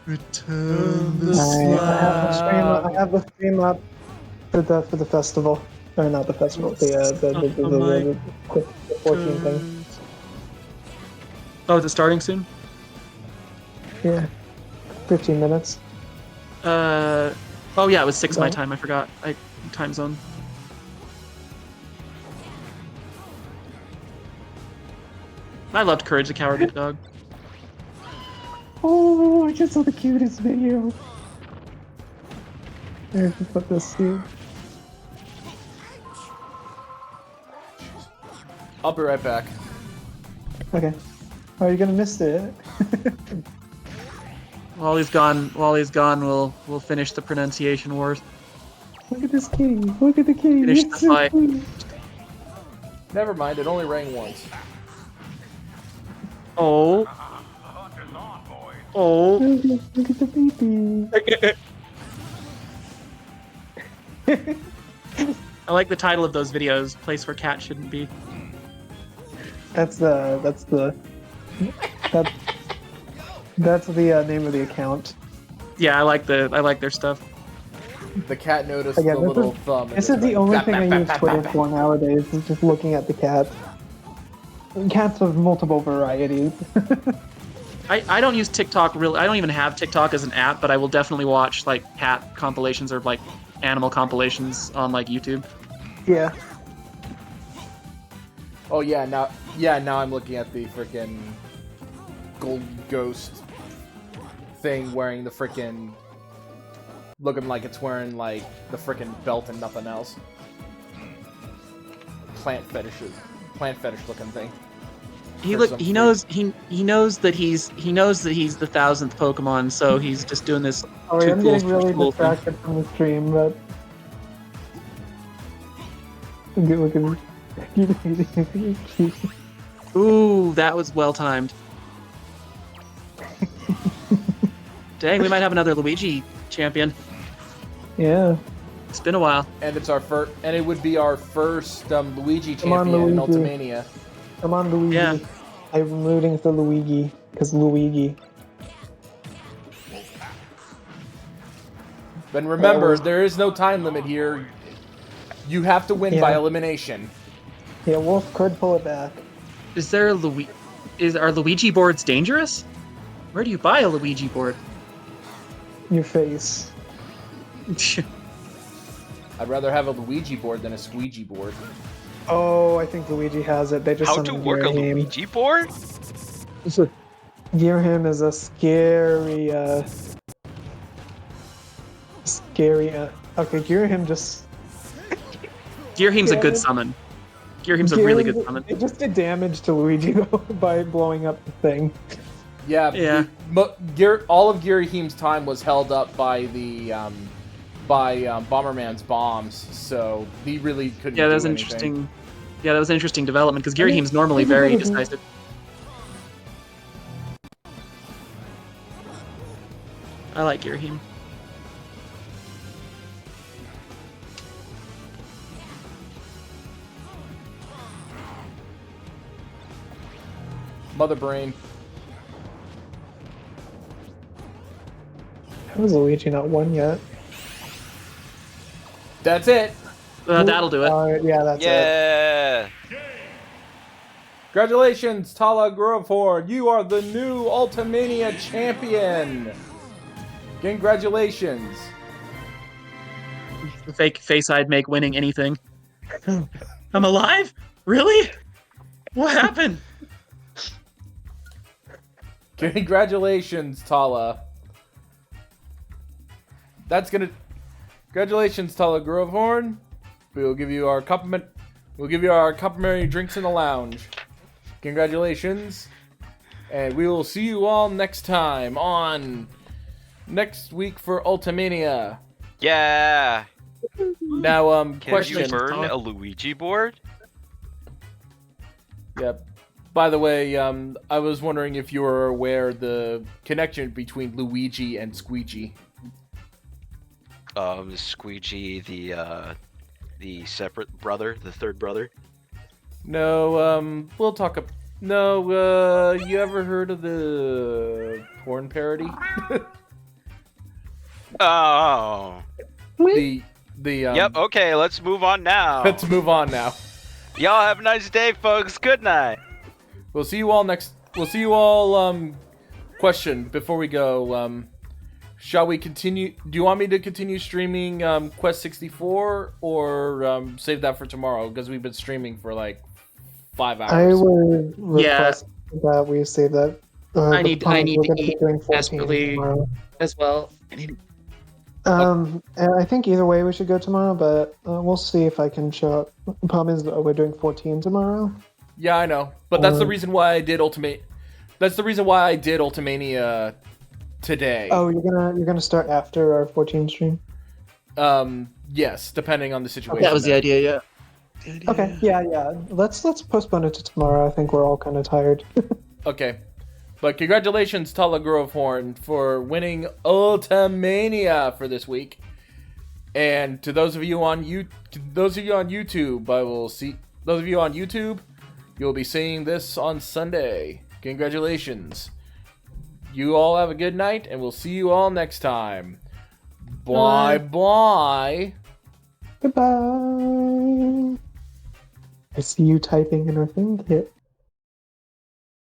[SPEAKER 1] Return
[SPEAKER 4] I have the stream up for the festival. Or not the festival, the 14 thing.
[SPEAKER 1] Oh, is it starting soon?
[SPEAKER 4] Yeah. 15 minutes.
[SPEAKER 1] Oh yeah, it was 6 my
[SPEAKER 4] No.
[SPEAKER 1] time. I forgot. Time zone. I loved Courage the Cowardly Dog.
[SPEAKER 4] Oh, I just saw the cutest video. Here, just put this here.
[SPEAKER 3] I'll be right back.
[SPEAKER 4] Okay. Oh, you're gonna miss it.
[SPEAKER 1] While he's gone, we'll finish the pronunciation wars.
[SPEAKER 4] Look at this kitty. Look at the kitty.
[SPEAKER 1] Finish
[SPEAKER 4] It's
[SPEAKER 1] the
[SPEAKER 4] so
[SPEAKER 1] fight.
[SPEAKER 4] cute.
[SPEAKER 3] Never mind, it only rang once.
[SPEAKER 1] Oh. Oh.
[SPEAKER 4] Look at the baby.
[SPEAKER 1] I like the title of those videos, Place Where Cats Shouldn't Be.
[SPEAKER 4] That's the name of the account.
[SPEAKER 1] Yeah, I like their stuff.
[SPEAKER 3] The cat noticed
[SPEAKER 4] Again,
[SPEAKER 3] the
[SPEAKER 4] this
[SPEAKER 3] little
[SPEAKER 4] is-
[SPEAKER 3] thumb. and
[SPEAKER 4] This
[SPEAKER 3] just
[SPEAKER 4] is the
[SPEAKER 3] went,
[SPEAKER 4] only
[SPEAKER 3] bap,
[SPEAKER 4] thing
[SPEAKER 3] bap,
[SPEAKER 4] I
[SPEAKER 3] bap,
[SPEAKER 4] use
[SPEAKER 3] bap,
[SPEAKER 4] Twitter
[SPEAKER 3] bap,
[SPEAKER 4] for nowadays, is just looking at the cats. Cats of multiple varieties.
[SPEAKER 1] I don't use TikTok really. I don't even have TikTok as an app, but I will definitely watch like cat compilations or like animal compilations on like YouTube.
[SPEAKER 4] Yeah.
[SPEAKER 3] Oh yeah, now I'm looking at the freaking gold ghost thing wearing the freaking looking like it's wearing like the freaking belt and nothing else. Plant fetish looking thing.
[SPEAKER 1] He
[SPEAKER 3] For some
[SPEAKER 1] he knows that he's the 1000th Pokemon, so he's just doing this
[SPEAKER 4] Sorry,
[SPEAKER 1] too
[SPEAKER 4] I'm
[SPEAKER 1] cool
[SPEAKER 4] getting
[SPEAKER 1] for
[SPEAKER 4] really
[SPEAKER 1] school thing.
[SPEAKER 4] distracted from the stream, but look at me.
[SPEAKER 1] Ooh, that was well timed. Dang, we might have another Luigi champion.
[SPEAKER 4] Yeah.
[SPEAKER 1] It's been a while.
[SPEAKER 3] And it's our first, and it would be our first Luigi
[SPEAKER 4] Come on,
[SPEAKER 3] champion in
[SPEAKER 4] Luigi.
[SPEAKER 3] Ultimania.
[SPEAKER 4] Come on, Luigi.
[SPEAKER 1] Yeah.
[SPEAKER 4] I'm rooting for Luigi, because Luigi.
[SPEAKER 3] But remember, there is no time limit here. You have to win by
[SPEAKER 4] Yeah.
[SPEAKER 3] elimination.
[SPEAKER 4] Yeah, Wolf could pull it back.
[SPEAKER 1] Is there a are Luigi boards dangerous? Where do you buy a Luigi board?
[SPEAKER 4] Your face.
[SPEAKER 3] I'd rather have a Luigi board than a squeegee board.
[SPEAKER 4] Oh, I think Luigi has it. They just
[SPEAKER 5] How
[SPEAKER 4] sent
[SPEAKER 5] to
[SPEAKER 4] him
[SPEAKER 5] work a
[SPEAKER 4] Gear Him.
[SPEAKER 5] Luigi board?
[SPEAKER 4] Gear Him is a scary, okay, Gear Him just...
[SPEAKER 1] Gearheim's a good
[SPEAKER 4] Yeah.
[SPEAKER 1] summon. Gearheim's a really good summon.
[SPEAKER 4] It just did damage to Luigi though, by blowing up the thing.
[SPEAKER 3] Yeah,
[SPEAKER 1] Yeah.
[SPEAKER 3] All of Ghirahim's time was held up by the Bomberman's bombs, so he really couldn't.
[SPEAKER 1] Yeah, that
[SPEAKER 3] do
[SPEAKER 1] was
[SPEAKER 3] anything.
[SPEAKER 1] interesting. Yeah, that was an interesting development because Gearheim's normally very decisive. I like Gearheim.
[SPEAKER 3] Mother Brain.
[SPEAKER 4] How is Luigi not won yet?
[SPEAKER 3] That's it.
[SPEAKER 1] That'll do it.
[SPEAKER 4] Yeah, that's it.
[SPEAKER 5] Yeah.
[SPEAKER 3] Congratulations, Tala Grovford. You are the new Ultimania champion. Congratulations.
[SPEAKER 1] The fake face I'd make winning anything. I'm alive? Really? What happened?
[SPEAKER 3] Congratulations, Tala. Congratulations, Tala Grovehorn. We'll give you our complimentary drinks in the lounge. Congratulations. And we will see you all next time on next week for Ultimania.
[SPEAKER 5] Yeah.
[SPEAKER 3] Now,
[SPEAKER 5] Can
[SPEAKER 3] question.
[SPEAKER 5] you burn a Luigi board?
[SPEAKER 3] Yep. By the way, I was wondering if you were aware the connection between Luigi and Squeegee.
[SPEAKER 5] Squeegee, the separate brother, the third brother.
[SPEAKER 3] No, we'll talk. No, you ever heard of the porn parody?
[SPEAKER 5] Oh.
[SPEAKER 3] the
[SPEAKER 5] Yep. Okay. Let's move on now.
[SPEAKER 3] Let's move on now.
[SPEAKER 5] Y'all have a nice day, folks. Good night.
[SPEAKER 3] We'll see you all next. We'll see you all. Question before we go. Shall we continue? Do you want me to continue streaming Quest 64 or save that for tomorrow? Because we've been streaming for like 5 hours.
[SPEAKER 4] I would request that we save that.
[SPEAKER 1] I
[SPEAKER 4] the
[SPEAKER 1] need
[SPEAKER 4] promise
[SPEAKER 1] to
[SPEAKER 4] we're gonna be
[SPEAKER 1] eat
[SPEAKER 4] doing 14
[SPEAKER 1] desperately
[SPEAKER 4] tomorrow.
[SPEAKER 1] as well.
[SPEAKER 4] And I think either way we should go tomorrow, but we'll see if I can show up. The problem is we're doing 14 tomorrow.
[SPEAKER 3] Yeah, I know, but that's the reason why I did Ultimate. That's the reason why I did Ultimania today.
[SPEAKER 4] Oh, you're gonna start after our 14 stream.
[SPEAKER 3] Yes, depending on the situation.
[SPEAKER 10] That was the idea, yeah.
[SPEAKER 4] Okay, yeah. Let's postpone it to tomorrow. I think we're all kind of tired.
[SPEAKER 3] Okay. But congratulations, Tala Grovehorn, for winning Ultimania for this week. And to those of you on YouTube, those of you on YouTube, you'll be seeing this on Sunday. Congratulations. You all have a good night, and we'll see you all next time. Bye.
[SPEAKER 4] Goodbye. I see you typing in our thing here.